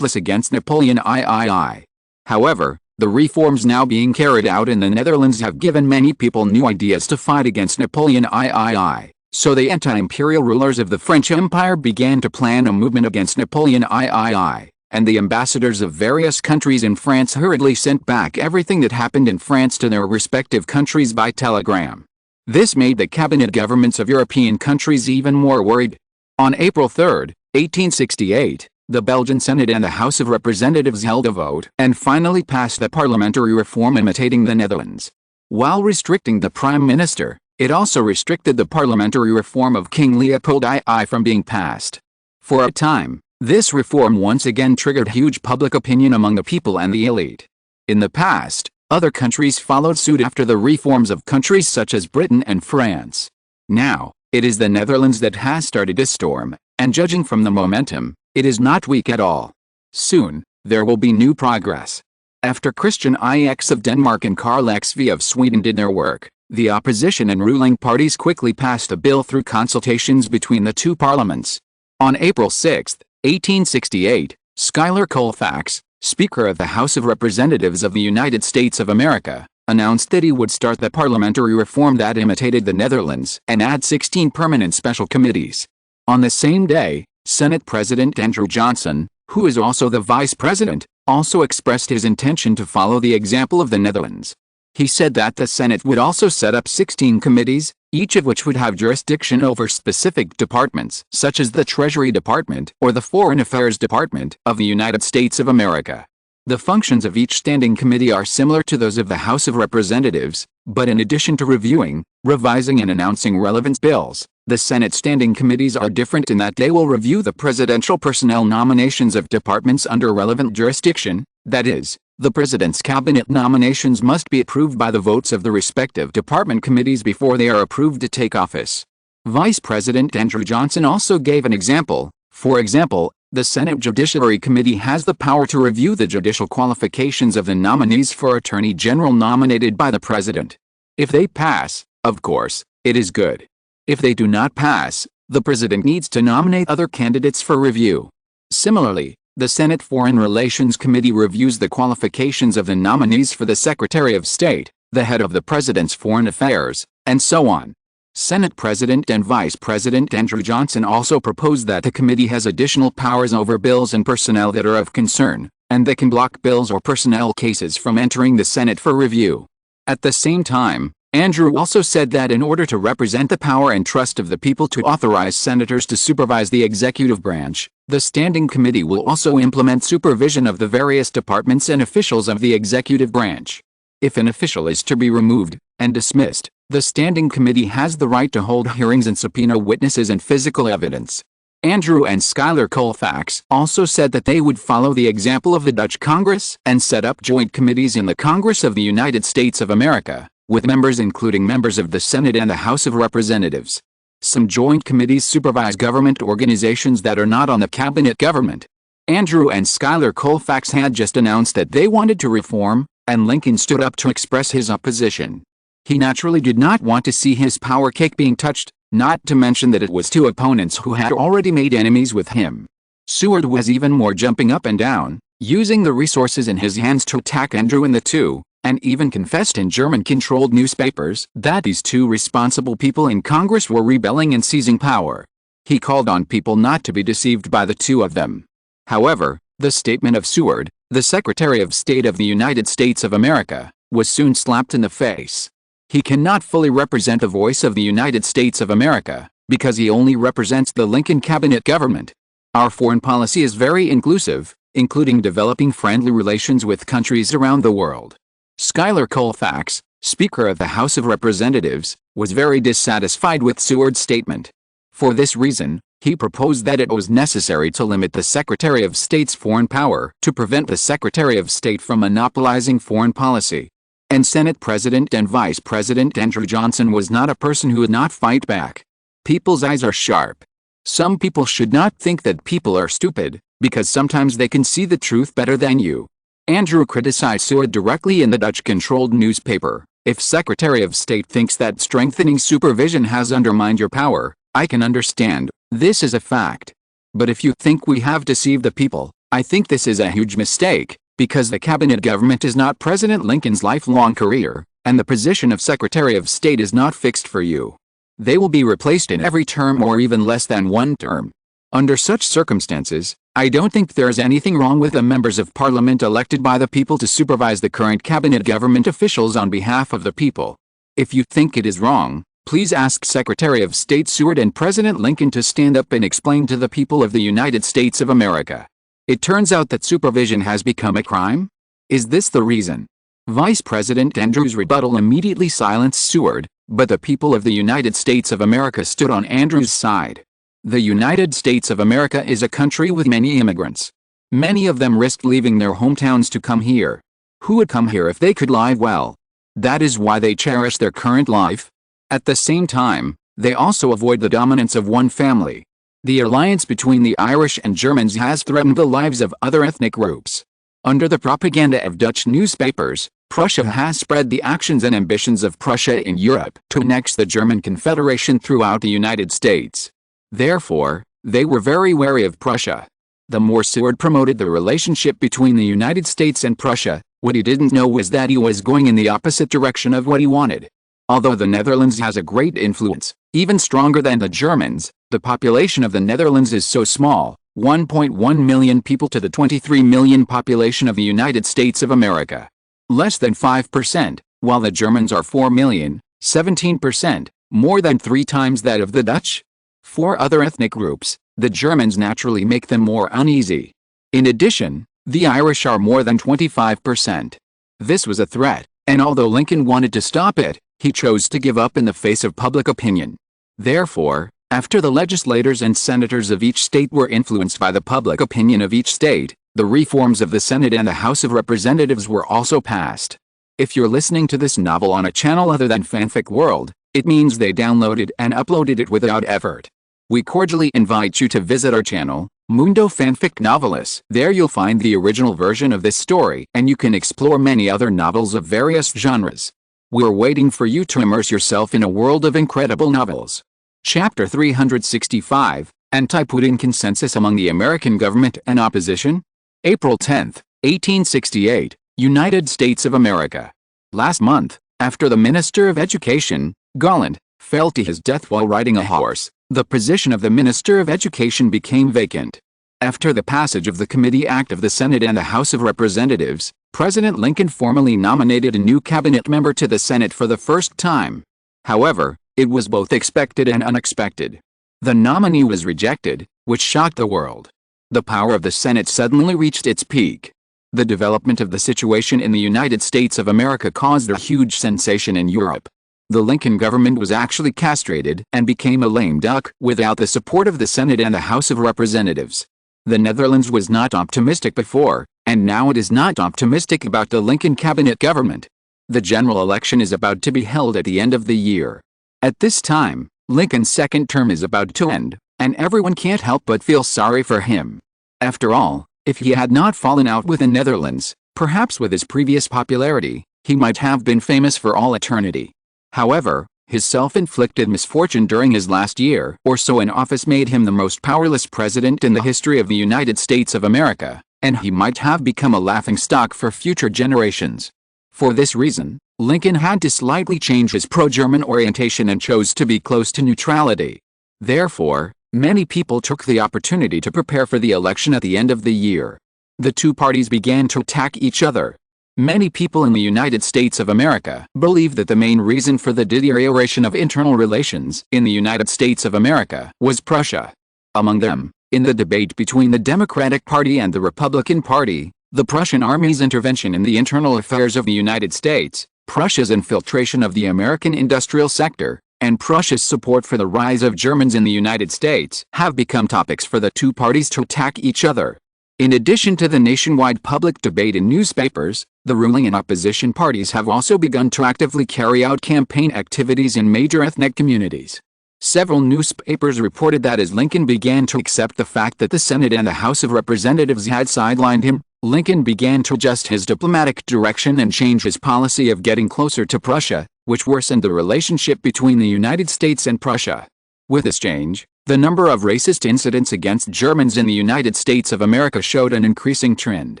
Speaker 1: against Napoleon III. However, the reforms now being carried out in the Netherlands have given many people new ideas to fight against Napoleon III. So the anti-imperial rulers of the French Empire began to plan a movement against Napoleon III, and the ambassadors of various countries in France hurriedly sent back everything that happened in France to their respective countries by telegram. This made the cabinet governments of European countries even more worried. On April 3, 1868, the Belgian Senate and the House of Representatives held a vote and finally passed the parliamentary reform imitating the Netherlands. While restricting the Prime Minister, it also restricted the parliamentary reform of King Leopold II from being passed. For a time, this reform once again triggered huge public opinion among the people and the elite. In the past, other countries followed suit after the reforms of countries such as Britain and France. Now, it is the Netherlands that has started this storm, and judging from the momentum, it is not weak at all. Soon, there will be new progress. After Christian IX of Denmark and Karl XV of Sweden did their work, the opposition and ruling parties quickly passed the bill through consultations between the two parliaments. On April 6, 1868, Schuyler Colfax, Speaker of the House of Representatives of the United States of America, announced that he would start the parliamentary reform that imitated the Netherlands and add 16 permanent special committees. On the same day, Senate President Andrew Johnson, who is also the Vice President, also expressed his intention to follow the example of the Netherlands. He said that the Senate would also set up 16 committees, each of which would have jurisdiction over specific departments, such as the Treasury Department or the Foreign Affairs Department of the United States of America. The functions of each standing committee are similar to those of the House of Representatives, but in addition to reviewing, revising and announcing relevant bills, the Senate standing committees are different in that they will review the presidential personnel nominations of departments under relevant jurisdiction, that is, the President's cabinet nominations must be approved by the votes of the respective department committees before they are approved to take office. Vice President Andrew Johnson also gave an example. For example, the Senate Judiciary Committee has the power to review the judicial qualifications of the nominees for Attorney General nominated by the President. If they pass, of course, it is good. If they do not pass, the President needs to nominate other candidates for review. Similarly, the Senate Foreign Relations Committee reviews the qualifications of the nominees for the Secretary of State, the head of the President's Foreign Affairs, and so on. Senate President and Vice President Andrew Johnson also proposed that the committee has additional powers over bills and personnel that are of concern, and they can block bills or personnel cases from entering the Senate for review. At the same time, Andrew also said that in order to represent the power and trust of the people to authorize senators to supervise the executive branch, the Standing Committee will also implement supervision of the various departments and officials of the executive branch. If an official is to be removed and dismissed, the Standing Committee has the right to hold hearings and subpoena witnesses and physical evidence. Andrew and Schuyler Colfax also said that they would follow the example of the Dutch Congress and set up joint committees in the Congress of the United States of America, with members including members of the Senate and the House of Representatives. Some joint committees supervise government organizations that are not on the cabinet government. Andrew and Schuyler Colfax had just announced that they wanted to reform, and Lincoln stood up to express his opposition. He naturally did not want to see his power cake being touched, not to mention that it was two opponents who had already made enemies with him. Seward was even more jumping up and down, using the resources in his hands to attack Andrew and the two, and even confessed in German-controlled newspapers that these two responsible people in Congress were rebelling and seizing power. He called on people not to be deceived by the two of them. However, the statement of Seward, the Secretary of State of the United States of America, was soon slapped in the face. He cannot fully represent the voice of the United States of America, because he only represents the Lincoln cabinet government. Our foreign policy is very inclusive, including developing friendly relations with countries around the world. Schuyler Colfax, Speaker of the House of Representatives, was very dissatisfied with Seward's statement. For this reason, he proposed that it was necessary to limit the Secretary of State's foreign power to prevent the Secretary of State from monopolizing foreign policy. And Senate President and Vice President Andrew Johnson was not a person who would not fight back. People's eyes are sharp. Some people should not think that people are stupid, because sometimes they can see the truth better than you. Andrew criticized Seward directly in the Dutch-controlled newspaper. If Secretary of State thinks that strengthening supervision has undermined your power, I can understand. This is a fact. But if you think we have deceived the people, I think this is a huge mistake, because the cabinet government is not President Lincoln's lifelong career, and the position of Secretary of State is not fixed for you. They will be replaced in every term or even less than one term. Under such circumstances, I don't think there is anything wrong with the members of Parliament elected by the people to supervise the current cabinet government officials on behalf of the people. If you think it is wrong, please ask Secretary of State Seward and President Lincoln to stand up and explain to the people of the United States of America. It turns out that supervision has become a crime? Is this the reason? Vice President Andrew's rebuttal immediately silenced Seward, but the people of the United States of America stood on Andrew's side. The United States of America is a country with many immigrants. Many of them risked leaving their hometowns to come here. Who would come here if they could live well? That is why they cherish their current life. At the same time, they also avoid the dominance of one family. The alliance between the Irish and Germans has threatened the lives of other ethnic groups. Under the propaganda of Dutch newspapers, Prussia has spread the actions and ambitions of Prussia in Europe to annex the German Confederation throughout the United States. Therefore, They were very wary of Prussia. The more Seward promoted the relationship between the United States and Prussia, what he didn't know was that he was going in the opposite direction of what he wanted. Although the Netherlands has a great influence, even stronger than the Germans, the population of the Netherlands is so small, 1.1 million people to the 23 million population of the United States of America. Less than 5%, while the Germans are 4 million, 17%, more than 3 times that of the Dutch. For other ethnic groups, the Germans naturally make them more uneasy. In addition, the Irish are more than 25%. This was a threat, and although Lincoln wanted to stop it, he chose to give up in the face of public opinion. Therefore, after the legislators and senators of each state were influenced by the public opinion of each state, the reforms of the Senate and the House of Representatives were also passed. If you're listening to this novel on a channel other than Fanfic World, it means they downloaded and uploaded it without effort. We cordially invite you to visit our channel, Mundo Fanfic Novelis. There you'll find the original version of this story, and you can explore many other novels of various genres. We're waiting for you to immerse yourself in a world of incredible novels. Chapter 365, Anti-Putin Consensus Among the American Government and Opposition? April 10, 1868, United States of America. Last month, after the Minister of Education, Galland, fell to his death while riding a horse, the position of the Minister of Education became vacant. After the passage of the Committee Act of the Senate and the House of Representatives, President Lincoln formally nominated a new cabinet member to the Senate for the first time. However, it was both expected and unexpected. The nominee was rejected, which shocked the world. The power of the Senate suddenly reached its peak. The development of the situation in the United States of America caused a huge sensation in Europe. The Lincoln government was actually castrated and became a lame duck without the support of the Senate and the House of Representatives. The Netherlands was not optimistic before, and now it is not optimistic about the Lincoln cabinet government. The general election is about to be held at the end of the year. At this time, Lincoln's second term is about to end, and everyone can't help but feel sorry for him. After all, if he had not fallen out with the Netherlands, perhaps with his previous popularity, he might have been famous for all eternity. However, his self-inflicted misfortune during his last year or so in office made him the most powerless president in the history of the United States of America, and he might have become a laughingstock for future generations. For this reason, Lincoln had to slightly change his pro-German orientation and chose to be close to neutrality. Therefore, many people took the opportunity to prepare for the election at the end of the year. The two parties began to attack each other. Many people in the United States of America believe that the main reason for the deterioration of internal relations in the United States of America was Prussia. Among them, in the debate between the Democratic Party and the Republican Party, the Prussian army's intervention in the internal affairs of the United States, Prussia's infiltration of the American industrial sector, and Prussia's support for the rise of Germans in the United States have become topics for the two parties to attack each other. In addition to the nationwide public debate in newspapers, the ruling and opposition parties have also begun to actively carry out campaign activities in major ethnic communities. Several newspapers reported that as Lincoln began to accept the fact that the Senate and the House of Representatives had sidelined him, Lincoln began to adjust his diplomatic direction and change his policy of getting closer to Prussia, which worsened the relationship between the United States and Prussia. With this change, the number of racist incidents against Germans in the United States of America showed an increasing trend.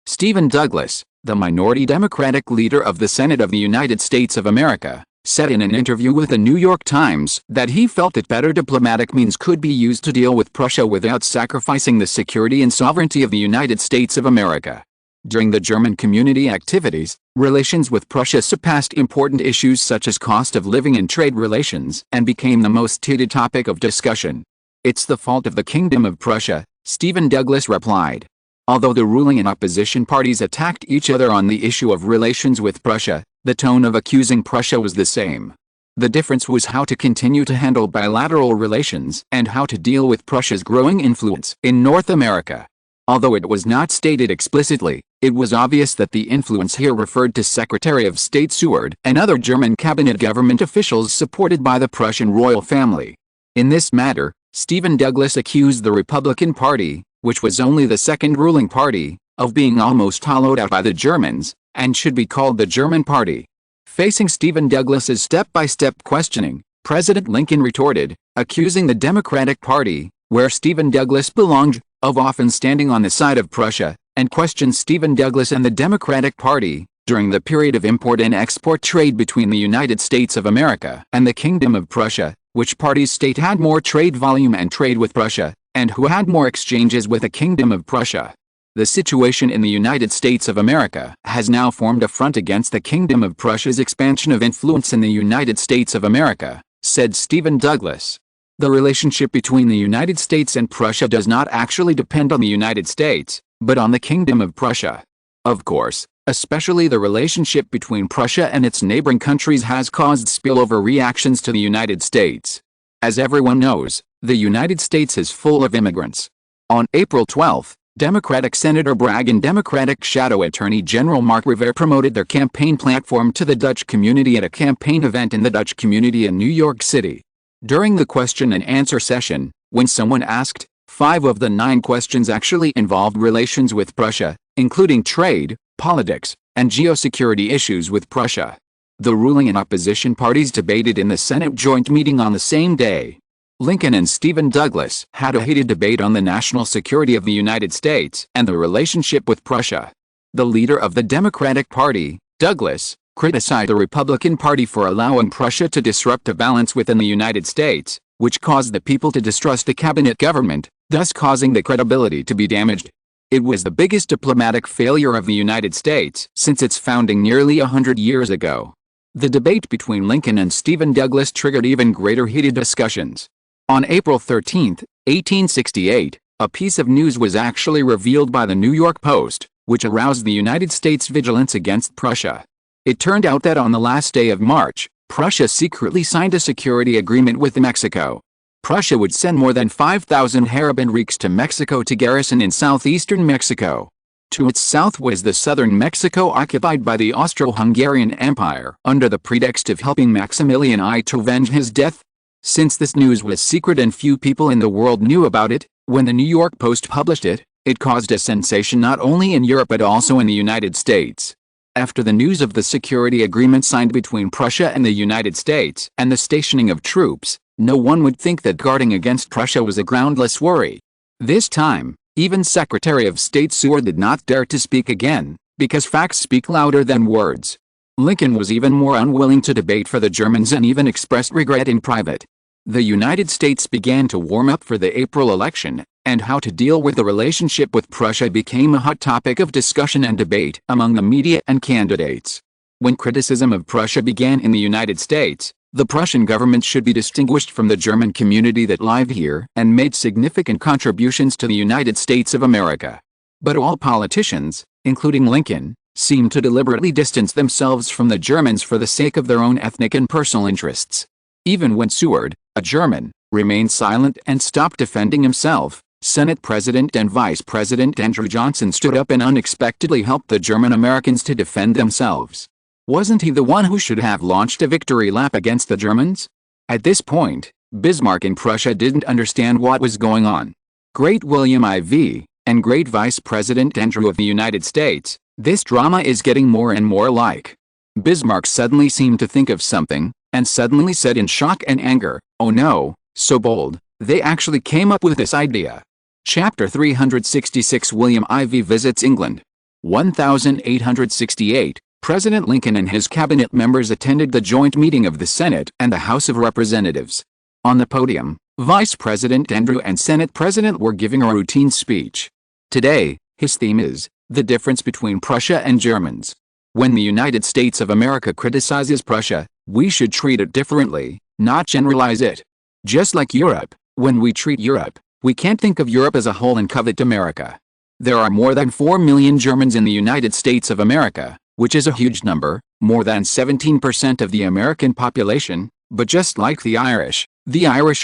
Speaker 1: Stephen Douglas, the minority Democratic leader of the Senate of the United States of America, said in an interview with the New York Times that he felt that better diplomatic means could be used to deal with Prussia without sacrificing the security and sovereignty of the United States of America. During the German community activities, relations with Prussia surpassed important issues such as cost of living and trade relations and became the most heated topic of discussion. "It's the fault of the Kingdom of Prussia," Stephen Douglas replied. Although the ruling and opposition parties attacked each other on the issue of relations with Prussia, the tone of accusing Prussia was the same. The difference was how to continue to handle bilateral relations and how to deal with Prussia's growing influence in North America. Although it was not stated explicitly, it was obvious that the influence here referred to Secretary of State Seward and other German cabinet government officials supported by the Prussian royal family. In this matter, Stephen Douglas accused the Republican Party, which was only the second ruling party, of being almost hollowed out by the Germans, and should be called the German Party. Facing Stephen Douglas's step-by-step questioning, President Lincoln retorted, accusing the Democratic Party, where Stephen Douglas belonged, of often standing on the side of Prussia, and questioned Stephen Douglas and the Democratic Party, during the period of import and export trade between the United States of America and the Kingdom of Prussia, which party's state had more trade volume and trade with Prussia, and who had more exchanges with the Kingdom of Prussia. The situation in the United States of America has now formed a front against the Kingdom of Prussia's expansion of influence in the United States of America, said Stephen Douglas. The relationship between the United States and Prussia does not actually depend on the United States, but on the Kingdom of Prussia. Of course, especially the relationship between Prussia and its neighboring countries has caused spillover reactions to the United States. As everyone knows, the United States is full of immigrants. On April 12, Democratic Senator Bragg and Democratic Shadow Attorney General Mark Rivera promoted their campaign platform to the Dutch community at a campaign event in the Dutch community in New York City. During the question and answer session, when someone asked, 5 of the 9 questions actually involved relations with Prussia, including trade, politics, and geosecurity issues with Prussia. The ruling and opposition parties debated in the Senate joint meeting on the same day. Lincoln and Stephen Douglas had a heated debate on the national security of the United States and the relationship with Prussia. The leader of the Democratic Party, Douglas, criticized the Republican Party for allowing Prussia to disrupt a balance within the United States, which caused the people to distrust the cabinet government, thus causing the credibility to be damaged. It was the biggest diplomatic failure of the United States since its founding nearly 100 years ago. The debate between Lincoln and Stephen Douglas triggered even greater heated discussions. On April 13, 1868, a piece of news was actually revealed by the New York Post, which aroused the United States' vigilance against Prussia. It turned out that on the last day of March, Prussia secretly signed a security agreement with Mexico. Prussia would send more than 5,000 Harabenriks to Mexico to garrison in southeastern Mexico. To its south was the southern Mexico occupied by the Austro-Hungarian Empire under the pretext of helping Maximilian I to avenge his death. Since this news was secret and few people in the world knew about it, when the New York Post published it, it caused a sensation not only in Europe but also in the United States. After the news of the security agreement signed between Prussia and the United States and the stationing of troops, no one would think that guarding against Prussia was a groundless worry. This time, even Secretary of State Seward did not dare to speak again, because facts speak louder than words. Lincoln was even more unwilling to debate for the Germans and even expressed regret in private. The United States began to warm up for the April election, and how to deal with the relationship with Prussia became a hot topic of discussion and debate among the media and candidates. When criticism of Prussia began in the United States, the Prussian government should be distinguished from the German community that lived here and made significant contributions to the United States of America. But all politicians, including Lincoln, seemed to deliberately distance themselves from the Germans for the sake of their own ethnic and personal interests. Even when Seward, a German, remained silent and stopped defending himself, Senate President and Vice President Andrew Johnson stood up and unexpectedly helped the German Americans to defend themselves. Wasn't he the one who should have launched a victory lap against the Germans? At this point, Bismarck in Prussia didn't understand what was going on. Great William IV, and great Vice President Andrew of the United States, this drama is getting more and more like. Bismarck suddenly seemed to think of something, and suddenly said in shock and anger, "Oh no, so bold, they actually came up with this idea." Chapter 366 William IV visits England. 1868. President Lincoln and his cabinet members attended the joint meeting of the Senate and the House of Representatives. On the podium, Vice President Andrew and Senate President were giving a routine speech. Today, his theme is, the difference between Prussia and Germans. When the United States of America criticizes Prussia, we should treat it differently, not generalize it. Just like Europe, when we treat Europe, we can't think of Europe as a whole and covet America. There are more than 4 million Germans in the United States of America, which is a huge number, more than 17% of the American population, but just like the Irish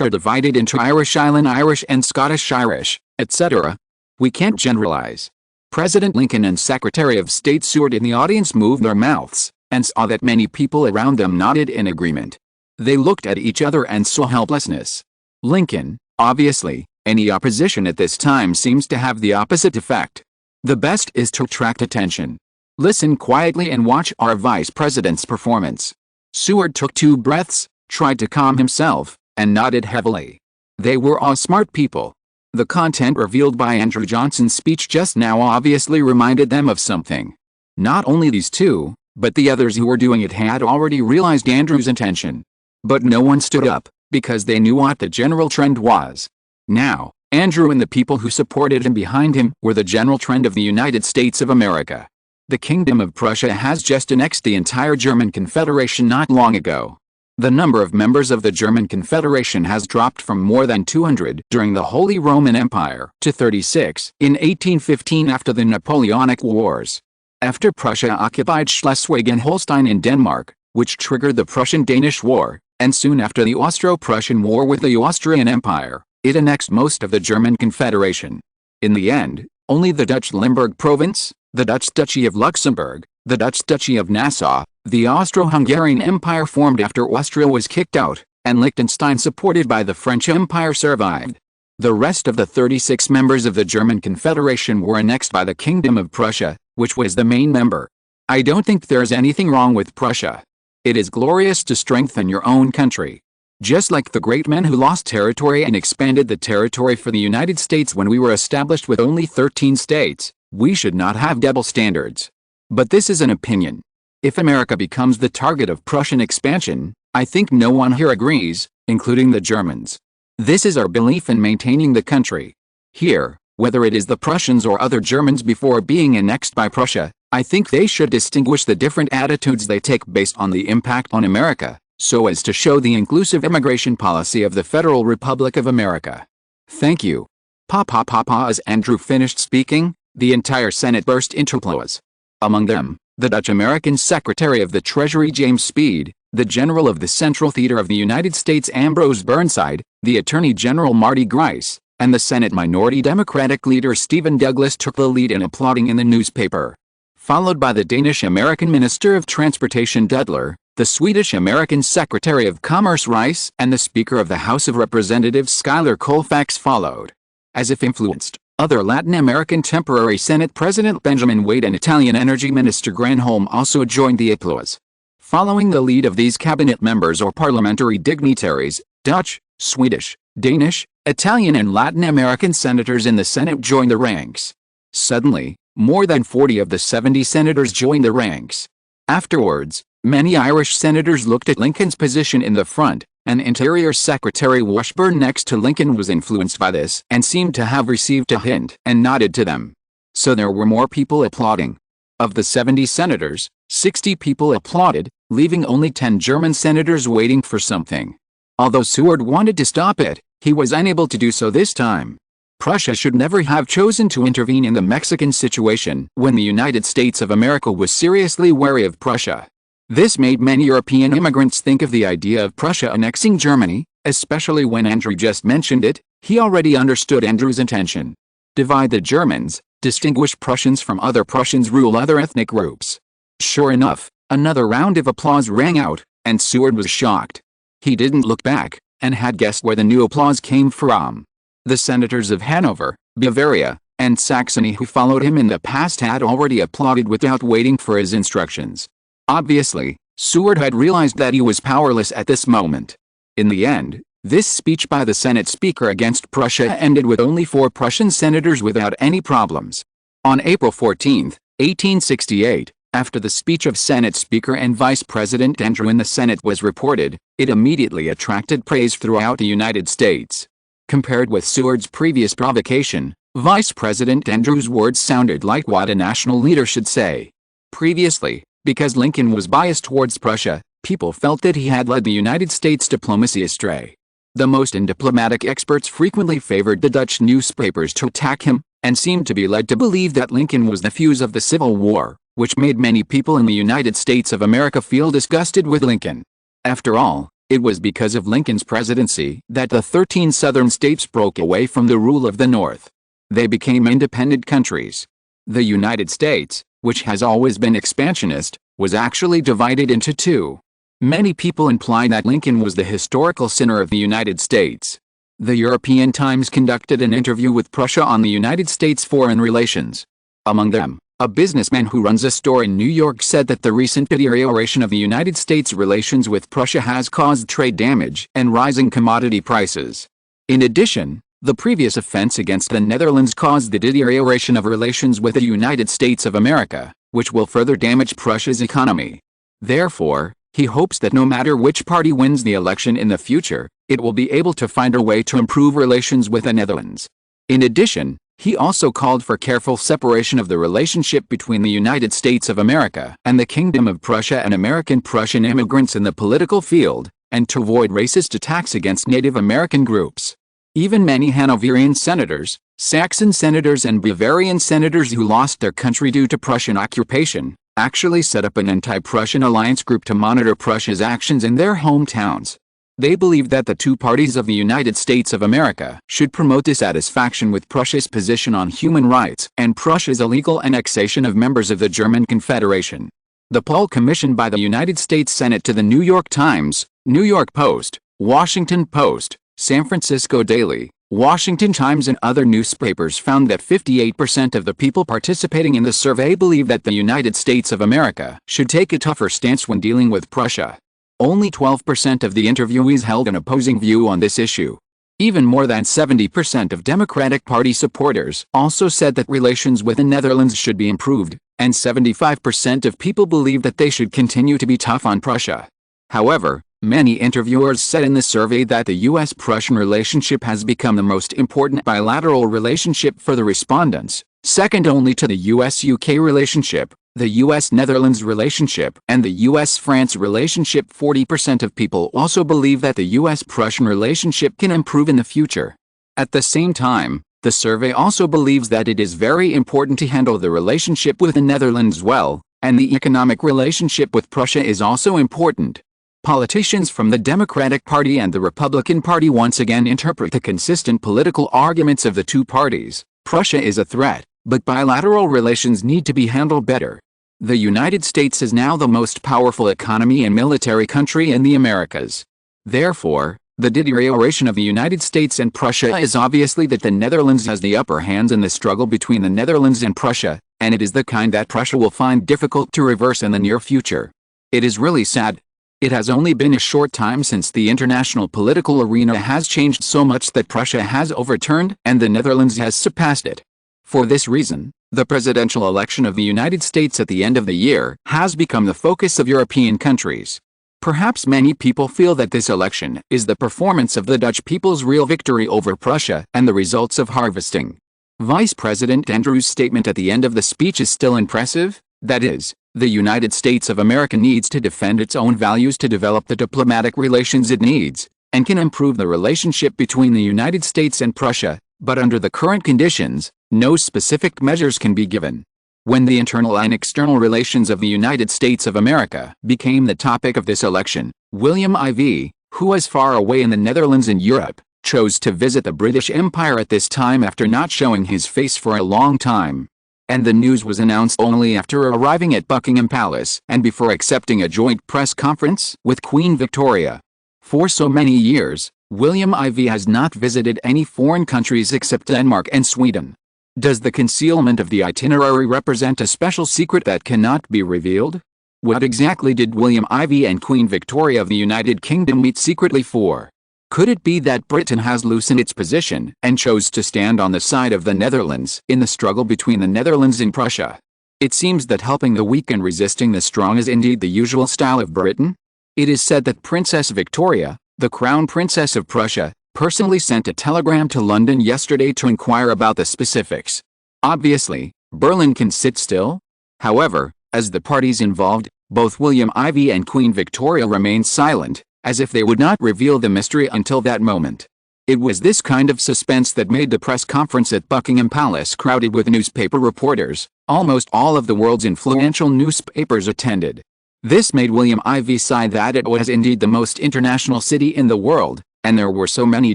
Speaker 1: are divided into Irish Island Irish and Scottish Irish, etc. We can't generalize. President Lincoln and Secretary of State Seward in the audience moved their mouths, and saw that many people around them nodded in agreement. They looked at each other and saw helplessness. Lincoln, obviously, any opposition at this time seems to have the opposite effect. The best is to attract attention. Listen quietly and watch our Vice President's performance. Seward took 2 breaths, tried to calm himself, and nodded heavily. They were all smart people. The content revealed by Andrew Johnson's speech just now obviously reminded them of something. Not only these two, but the others who were doing it had already realized Andrew's intention. But no one stood up, because they knew what the general trend was. Now, Andrew and the people who supported him behind him were the general trend of the United States of America. The Kingdom of Prussia has just annexed the entire German Confederation not long ago. The number of members of the German Confederation has dropped from more than 200 during the Holy Roman Empire to 36 in 1815 after the Napoleonic Wars. After Prussia occupied Schleswig and Holstein in Denmark, which triggered the Prussian-Danish War, and soon after the Austro-Prussian War with the Austrian Empire, it annexed most of the German Confederation. In the end, only the Dutch Limburg province, the Dutch Duchy of Luxembourg, the Dutch Duchy of Nassau, the Austro-Hungarian Empire formed after Austria was kicked out, and Liechtenstein supported by the French Empire survived. The rest of the 36 members of the German Confederation were annexed by the Kingdom of Prussia, which was the main member. I don't think there's anything wrong with Prussia. It is glorious to strengthen your own country. Just like the great men who lost territory and expanded the territory for the United States when we were established with only 13 states, we should not have double standards. But this is an opinion. If America becomes the target of Prussian expansion, I think no one here agrees, including the Germans. This is our belief in maintaining the country. Here, whether it is the Prussians or other Germans before being annexed by Prussia, I think they should distinguish the different attitudes they take based on the impact on America, so as to show the inclusive immigration policy of the Federal Republic of America. Thank you. As Andrew finished speaking, the entire Senate burst into applause. Among them, the Dutch-American Secretary of the Treasury James Speed, the General of the Central Theater of the United States Ambrose Burnside, the Attorney General Marty Grice, and the Senate Minority Democratic leader Stephen Douglas took the lead in applauding in the newspaper. Followed by the Danish-American Minister of Transportation Dudler, the Swedish-American Secretary of Commerce Rice, and the Speaker of the House of Representatives Schuyler Colfax followed. As if influenced, other Latin American temporary Senate President Benjamin Wade and Italian Energy Minister Granholm also joined the applause. Following the lead of these cabinet members or parliamentary dignitaries, Dutch, Swedish, Danish, Italian and Latin American senators in the Senate joined the ranks. Suddenly, more than 40 of the 70 senators joined the ranks. Afterwards, many Irish senators looked at Lincoln's position in the front, and Interior Secretary Washburne next to Lincoln was influenced by this and seemed to have received a hint and nodded to them. So there were more people applauding. Of the 70 senators, 60 people applauded, leaving only 10 German senators waiting for something. Although Seward wanted to stop it, he was unable to do so this time. Prussia should never have chosen to intervene in the Mexican situation when the United States of America was seriously wary of Prussia. This made many European immigrants think of the idea of Prussia annexing Germany, especially when Andrew just mentioned it. He already understood Andrew's intention. Divide the Germans, distinguish Prussians from other Prussians, rule other ethnic groups. Sure enough, another round of applause rang out, and Seward was shocked. He didn't look back, and had guessed where the new applause came from. The senators of Hanover, Bavaria, and Saxony who followed him in the past had already applauded without waiting for his instructions. Obviously, Seward had realized that he was powerless at this moment. In the end, this speech by the Senate Speaker against Prussia ended with only 4 Prussian senators without any problems. On April 14, 1868, after the speech of Senate Speaker and Vice President Andrew in the Senate was reported, it immediately attracted praise throughout the United States. Compared with Seward's previous provocation, Vice President Andrew's words sounded like what a national leader should say. Previously, because Lincoln was biased towards Prussia, people felt that he had led the United States diplomacy astray. The most undiplomatic experts frequently favored the Dutch newspapers to attack him, and seemed to be led to believe that Lincoln was the fuse of the Civil War, which made many people in the United States of America feel disgusted with Lincoln. After all, it was because of Lincoln's presidency that the 13 southern states broke away from the rule of the North. They became independent countries. The United States, which has always been expansionist, was actually divided into 2. Many people imply that Lincoln was the historical sinner of the United States. The European Times conducted an interview with Prussia on the United States foreign relations. Among them, a businessman who runs a store in New York said that the recent deterioration of the United States' relations with Prussia has caused trade damage and rising commodity prices. In addition, the previous offense against the Netherlands caused the deterioration of relations with the United States of America, which will further damage Prussia's economy. Therefore, he hopes that no matter which party wins the election in the future, it will be able to find a way to improve relations with the Netherlands. In addition, he also called for careful separation of the relationship between the United States of America and the Kingdom of Prussia and American Prussian immigrants in the political field, and to avoid racist attacks against Native American groups. Even many Hanoverian senators, Saxon senators and Bavarian senators who lost their country due to Prussian occupation, actually set up an anti-Prussian alliance group to monitor Prussia's actions in their hometowns. They believe that the two parties of the United States of America should promote dissatisfaction with Prussia's position on human rights and Prussia's illegal annexation of members of the German Confederation. The poll commissioned by the United States Senate to the New York Times, New York Post, Washington Post, San Francisco Daily, Washington Times and other newspapers found that 58% of the people participating in the survey believe that the United States of America should take a tougher stance when dealing with Prussia. Only 12% of the interviewees held an opposing view on this issue. Even more than 70% of Democratic Party supporters also said that relations with the Netherlands should be improved, and 75% of people believe that they should continue to be tough on Prussia. However, many interviewers said in the survey that the U.S.-Prussian relationship has become the most important bilateral relationship for the respondents, second only to the U.S.-UK relationship, the U.S.-Netherlands relationship, and the U.S.-France relationship. 40% of people also believe that the U.S.-Prussian relationship can improve in the future. At the same time, the survey also believes that it is very important to handle the relationship with the Netherlands well, and the economic relationship with Prussia is also important. Politicians from the Democratic Party and the Republican Party once again interpret the consistent political arguments of the two parties. Prussia is a threat, but bilateral relations need to be handled better. The United States is now the most powerful economy and military country in the Americas. Therefore, the deterioration of the United States and Prussia is obviously that the Netherlands has the upper hand in the struggle between the Netherlands and Prussia, and it is the kind that Prussia will find difficult to reverse in the near future. It is really sad. It has only been a short time since the international political arena has changed so much that Prussia has overturned and the Netherlands has surpassed it. For this reason, the presidential election of the United States at the end of the year has become the focus of European countries. Perhaps many people feel that this election is the performance of the Dutch people's real victory over Prussia and the results of harvesting. Vice President Andrews' statement at the end of the speech is still impressive, that is, the United States of America needs to defend its own values to develop the diplomatic relations it needs, and can improve the relationship between the United States and Prussia, but under the current conditions, no specific measures can be given. When the internal and external relations of the United States of America became the topic of this election, William IV, who was far away in the Netherlands and Europe, chose to visit the British Empire at this time after not showing his face for a long time. And the news was announced only after arriving at Buckingham Palace and before accepting a joint press conference with Queen Victoria. For so many years, William IV has not visited any foreign countries except Denmark and Sweden. Does the concealment of the itinerary represent a special secret that cannot be revealed? What exactly did William IV and Queen Victoria of the United Kingdom meet secretly for? Could it be that Britain has loosened its position and chose to stand on the side of the Netherlands in the struggle between the Netherlands and Prussia? It seems that helping the weak and resisting the strong is indeed the usual style of Britain. It is said that Princess Victoria, the Crown Princess of Prussia, personally sent a telegram to London yesterday to inquire about the specifics. Obviously, Berlin can sit still. However, as the parties involved, both William IV and Queen Victoria remained silent, as if they would not reveal the mystery until that moment. It was this kind of suspense that made the press conference at Buckingham Palace crowded with newspaper reporters. Almost all of the world's influential newspapers attended. This made William IV sigh that it was indeed the most international city in the world, and there were so many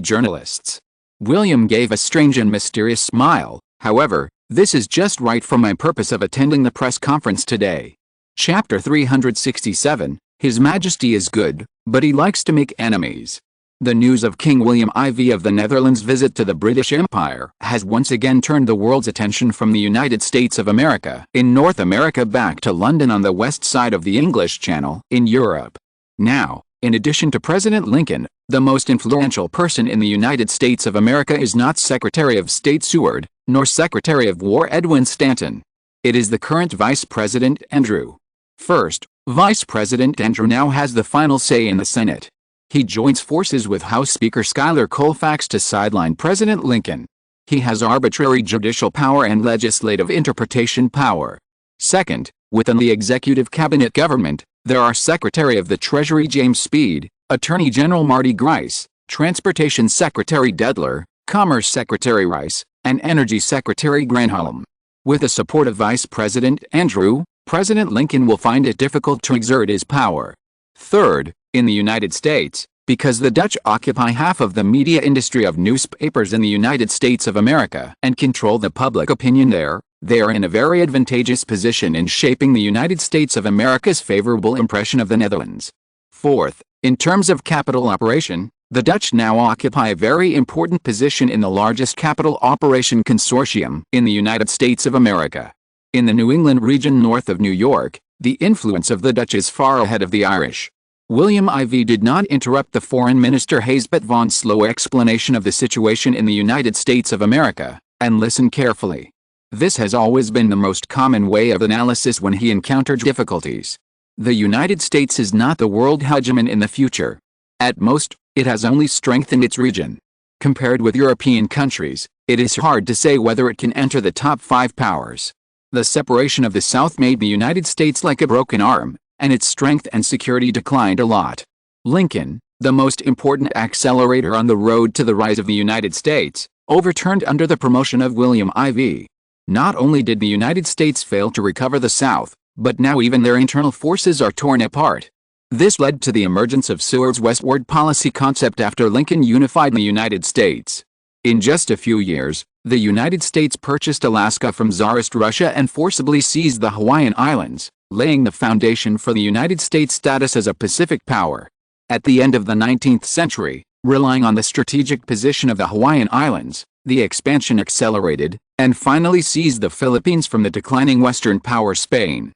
Speaker 1: journalists. William gave a strange and mysterious smile. However, this is just right for my purpose of attending the press conference today. Chapter 367, His Majesty is good, but he likes to make enemies. The news of King William IV of the Netherlands' visit to the British Empire has once again turned the world's attention from the United States of America in North America back to London on the west side of the English Channel in Europe. Now, In addition to President Lincoln, the most influential person in the United States of America is not Secretary of State Seward, nor Secretary of War Edwin Stanton. It is the current Vice President Andrew. First, Vice President Andrew now has the final say in the Senate. He joins forces with House Speaker Schuyler Colfax to sideline President Lincoln. He has arbitrary judicial power and legislative interpretation power. Second, within the executive cabinet government, there are Secretary of the Treasury James Speed, Attorney General Marty Grice, Transportation Secretary Dedler, Commerce Secretary Rice, and Energy Secretary Granholm. With the support of Vice President Andrew, President Lincoln will find it difficult to exert his power. Third, in the United States, because the Dutch occupy half of the media industry of newspapers in the United States of America and control the public opinion there, they are in a very advantageous position in shaping the United States of America's favorable impression of the Netherlands. Fourth, in terms of capital operation, the Dutch now occupy a very important position in the largest capital operation consortium in the United States of America. In the New England region north of New York, the influence of the Dutch is far ahead of the Irish. William IV did not interrupt the Foreign Minister Haysbert Vaughan's slow explanation of the situation in the United States of America, and listened carefully. This has always been the most common way of analysis when he encountered difficulties. The United States is not the world hegemon in the future. At most, it has only strengthened its region. Compared with European countries, it is hard to say whether it can enter the top 5 powers. The separation of the South made the United States like a broken arm, and its strength and security declined a lot. Lincoln, the most important accelerator on the road to the rise of the United States, overturned under the promotion of William IV. Not only did the United States fail to recover the South, but now even their internal forces are torn apart. This led to the emergence of Seward's westward policy concept after Lincoln unified the United States. In just a few years, the United States purchased Alaska from Tsarist Russia and forcibly seized the Hawaiian Islands, laying the foundation for the United States' status as a Pacific power. At the end of the 19th century, relying on the strategic position of the Hawaiian Islands, the expansion accelerated, and finally seized the Philippines from the declining Western power Spain,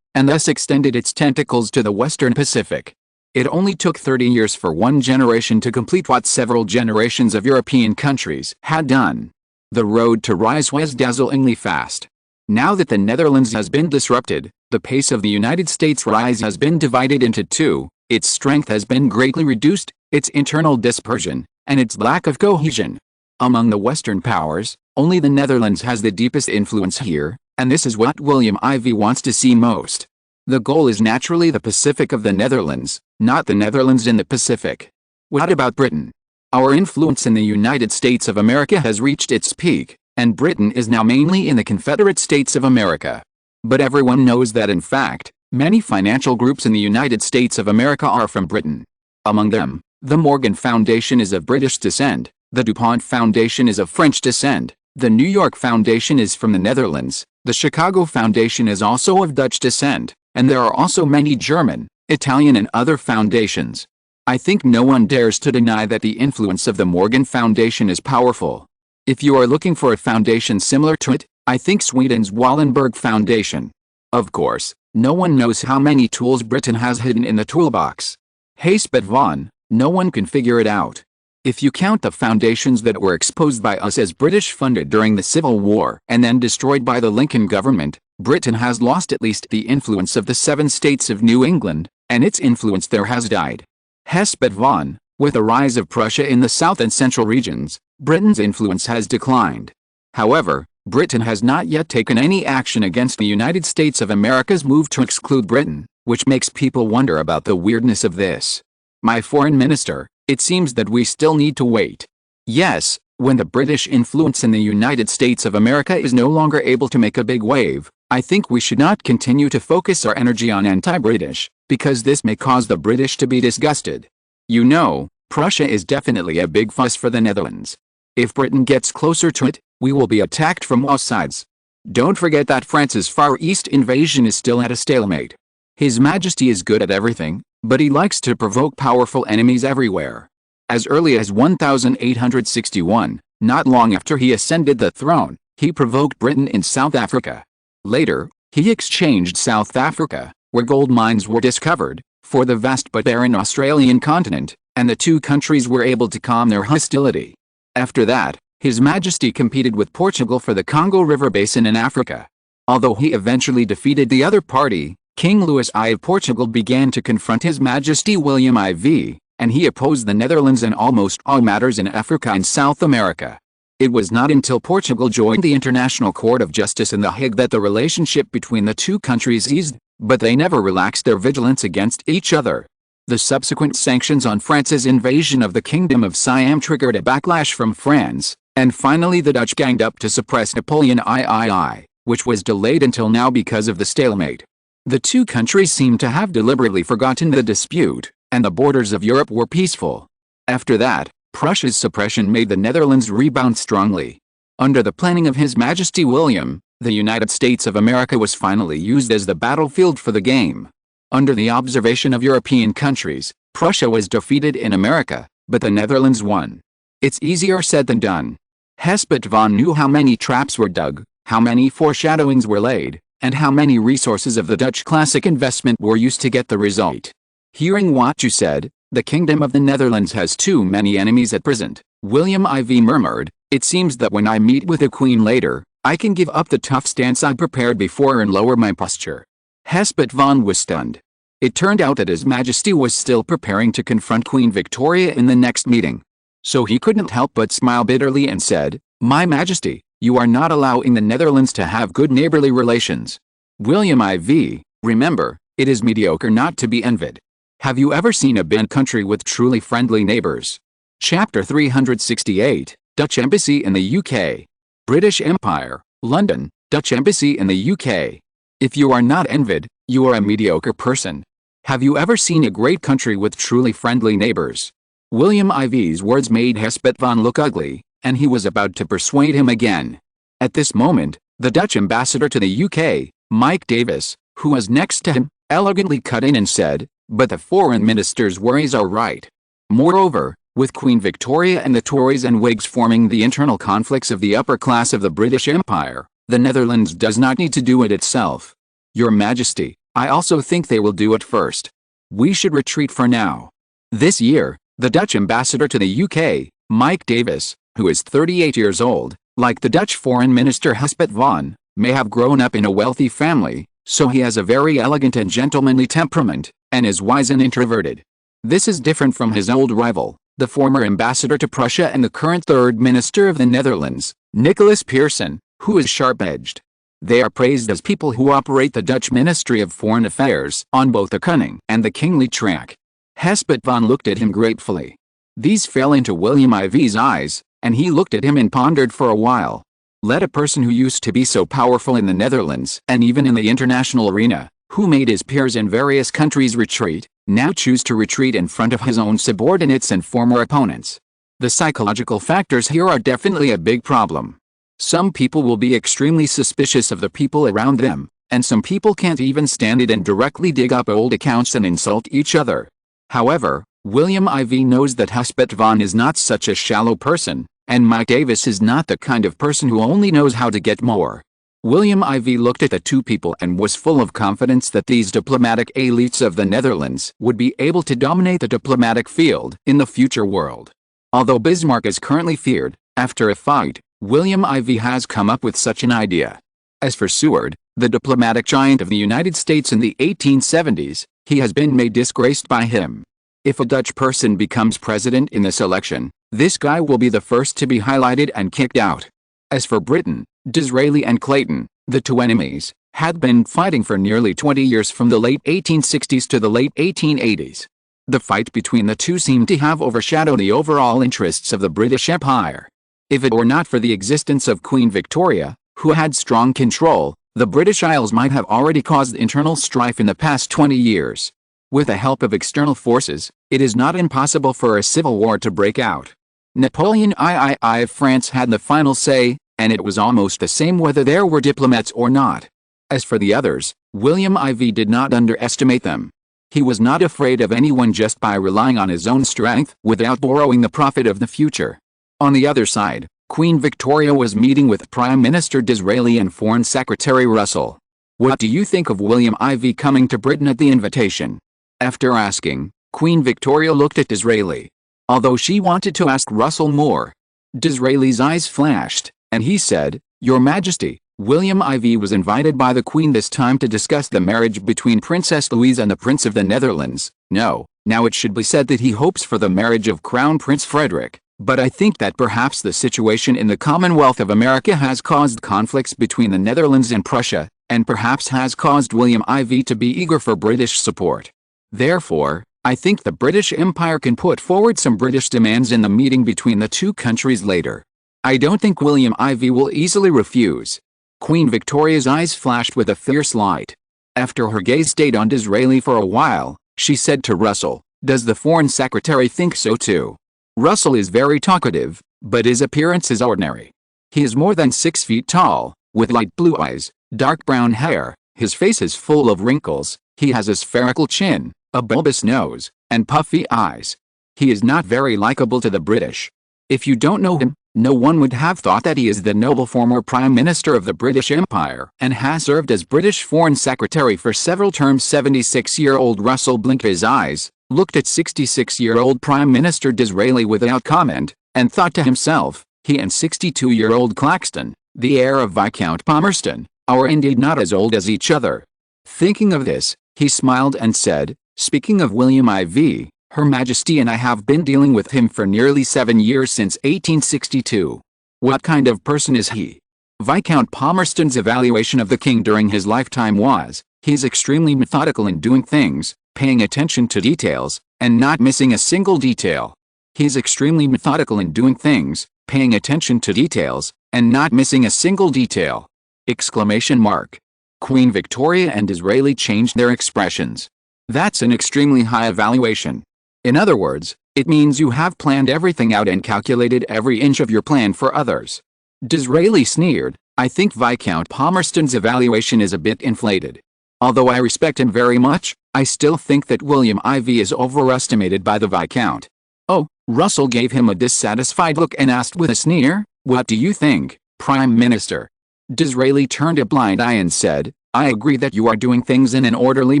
Speaker 1: and thus extended its tentacles to the Western Pacific. It only took 30 years for one generation to complete what several generations of European countries had done. The road to rise was dazzlingly fast. Now that the Netherlands has been disrupted, the pace of the United States' rise has been divided into two, its strength has been greatly reduced, its internal dispersion, and its lack of cohesion. Among the Western powers, only the Netherlands has the deepest influence here, and this is what William IV wants to see most. The goal is naturally the Pacific of the Netherlands, not the Netherlands in the Pacific. What about Britain? Our influence in the United States of America has reached its peak, and Britain is now mainly in the Confederate States of America. But everyone knows that in fact, many financial groups in the United States of America are from Britain. Among them, the Morgan Foundation is of British descent, the DuPont Foundation is of French descent, the New York Foundation is from the Netherlands, the Chicago Foundation is also of Dutch descent, and there are also many German, Italian and other foundations. I think no one dares to deny that the influence of the Morgan Foundation is powerful. If you are looking for a foundation similar to it, I think Sweden's Wallenberg Foundation. Of course, no one knows how many tools Britain has hidden in the toolbox. Haysbert Vaughan, no one can figure it out. If you count the foundations that were exposed by us as British funded during the Civil War and then destroyed by the Lincoln government, Britain has lost at least the influence of the 7 states of New England, and its influence there has died. Haysbert Vaughan, with the rise of Prussia in the south and central regions, Britain's influence has declined. However, Britain has not yet taken any action against the United States of America's move to exclude Britain, which makes people wonder about the weirdness of this. My foreign minister, it seems that we still need to wait. Yes, when the British influence in the United States of America is no longer able to make a big wave, I think we should not continue to focus our energy on anti-British, because this may cause the British to be disgusted. You know, Prussia is definitely a big fuss for the Netherlands. If Britain gets closer to it, we will be attacked from all sides. Don't forget that France's Far East invasion is still at a stalemate. His Majesty is good at everything, but he likes to provoke powerful enemies everywhere. As early as 1861, not long after he ascended the throne, he provoked Britain in South Africa. Later, he exchanged South Africa, where gold mines were discovered, for the vast but barren Australian continent, and the two countries were able to calm their hostility. After that, His Majesty competed with Portugal for the Congo River Basin in Africa. Although he eventually defeated the other party, King Louis I of Portugal began to confront His Majesty William IV, and he opposed the Netherlands in almost all matters in Africa and South America. It was not until Portugal joined the International Court of Justice in The Hague that the relationship between the two countries eased, but they never relaxed their vigilance against each other. The subsequent sanctions on France's invasion of the Kingdom of Siam triggered a backlash from France, and finally the Dutch ganged up to suppress Napoleon III, which was delayed until now because of the stalemate. The two countries seemed to have deliberately forgotten the dispute, and the borders of Europe were peaceful. After that, Prussia's suppression made the Netherlands rebound strongly. Under the planning of His Majesty William, the United States of America was finally used as the battlefield for the game. Under the observation of European countries, Prussia was defeated in America, but the Netherlands won. It's easier said than done. Hesped van knew how many traps were dug, how many foreshadowings were laid, and how many resources of the Dutch classic investment were used to get the result. Hearing what you said, the Kingdom of the Netherlands has too many enemies at present, William IV murmured. It seems that when I meet with the Queen later, I can give up the tough stance I prepared before and lower my posture. Hesped van was stunned. It turned out that His Majesty was still preparing to confront Queen Victoria in the next meeting. So he couldn't help but smile bitterly and said, "My Majesty, you are not allowing the Netherlands to have good neighborly relations. William IV, remember, it is mediocre not to be envied. Have you ever seen a bad country with truly friendly neighbors?" Chapter 368, Dutch Embassy in the UK. British Empire, London, Dutch Embassy in the UK. If you are not envied, you are a mediocre person. Have you ever seen a great country with truly friendly neighbors? William IV's words made Hesped van look ugly, and he was about to persuade him again. At this moment, the Dutch ambassador to the UK, Mike Davis, who was next to him, elegantly cut in and said, "But the foreign minister's worries are right. Moreover, with Queen Victoria and the Tories and Whigs forming the internal conflicts of the upper class of the British Empire, the Netherlands does not need to do it itself. Your Majesty, I also think they will do it first. We should retreat for now." This year, the Dutch ambassador to the UK, Mike Davis, who is 38 years old, like the Dutch Foreign Minister Hesped van, may have grown up in a wealthy family, so he has a very elegant and gentlemanly temperament, and is wise and introverted. This is different from his old rival, the former ambassador to Prussia and the current Third Minister of the Netherlands, Nicholas Pearson, who is sharp-edged. They are praised as people who operate the Dutch Ministry of Foreign Affairs on both the cunning and the kingly track. Hesped van looked at him gratefully. These fell into William IV's eyes, and he looked at him and pondered for a while. Let a person who used to be so powerful in the Netherlands and even in the international arena, who made his peers in various countries retreat, now choose to retreat in front of his own subordinates and former opponents. The psychological factors here are definitely a big problem. Some people will be extremely suspicious of the people around them, and some people can't even stand it and directly dig up old accounts and insult each other. However, William IV knows that Hesped van is not such a shallow person, and Mike Davis is not the kind of person who only knows how to get more. William IV looked at the two people and was full of confidence that these diplomatic elites of the Netherlands would be able to dominate the diplomatic field in the future world. Although Bismarck is currently feared, after a fight, William IV has come up with such an idea. As for Seward, the diplomatic giant of the United States in the 1870s, he has been made disgraced by him. If a Dutch person becomes president in this election, this guy will be the first to be highlighted and kicked out. As for Britain, Disraeli and Clayton, the two enemies, had been fighting for nearly 20 years from the late 1860s to the late 1880s. The fight between the two seemed to have overshadowed the overall interests of the British Empire. If it were not for the existence of Queen Victoria, who had strong control, the British Isles might have already caused internal strife in the past 20 years. With the help of external forces, it is not impossible for a civil war to break out. Napoleon III of France had the final say, and it was almost the same whether there were diplomats or not. As for the others, William IV did not underestimate them. He was not afraid of anyone just by relying on his own strength without borrowing the profit of the future. On the other side, Queen Victoria was meeting with Prime Minister Disraeli and Foreign Secretary Russell. What do you think of William IV coming to Britain at the invitation? After asking, Queen Victoria looked at Disraeli. Although she wanted to ask Russell more. Disraeli's eyes flashed, and he said, "Your Majesty, William IV was invited by the Queen this time to discuss the marriage between Princess Louise and the Prince of the Netherlands. No, now it should be said that he hopes for the marriage of Crown Prince Frederick, but I think that perhaps the situation in the Commonwealth of America has caused conflicts between the Netherlands and Prussia, and perhaps has caused William IV to be eager for British support. Therefore, I think the British Empire can put forward some British demands in the meeting between the two countries later. I don't think William IV will easily refuse." Queen Victoria's eyes flashed with a fierce light. After her gaze stayed on Disraeli for a while, she said to Russell, "Does the Foreign Secretary think so too?" Russell is very talkative, but his appearance is ordinary. He is more than 6 feet tall, with light blue eyes, dark brown hair, his face is full of wrinkles, he has a spherical chin, a bulbous nose, and puffy eyes. He is not very likable to the British. If you don't know him, no one would have thought that he is the noble former Prime Minister of the British Empire and has served as British Foreign Secretary for several terms. 76-year-old Russell blinked his eyes, looked at 66-year-old Prime Minister Disraeli without comment, and thought to himself, he and 62-year-old Claxton, the heir of Viscount Palmerston, are indeed not as old as each other. Thinking of this, he smiled and said, "Speaking of William IV, Her Majesty and I have been dealing with him for nearly 7 years since 1862. What kind of person is he?" Viscount Palmerston's evaluation of the king during his lifetime was, "He's extremely methodical in doing things, paying attention to details, and not missing a single detail." He's extremely methodical in doing things, paying attention to details, and not missing a single detail! Exclamation mark. Queen Victoria and Disraeli changed their expressions. That's an extremely high evaluation. In other words, it means you have planned everything out and calculated every inch of your plan for others. Disraeli sneered, "I think Viscount Palmerston's evaluation is a bit inflated. Although I respect him very much, I still think that William IV is overestimated by the Viscount." "Oh," Russell gave him a dissatisfied look and asked with a sneer, "What do you think, Prime Minister?" Disraeli turned a blind eye and said, "I agree that you are doing things in an orderly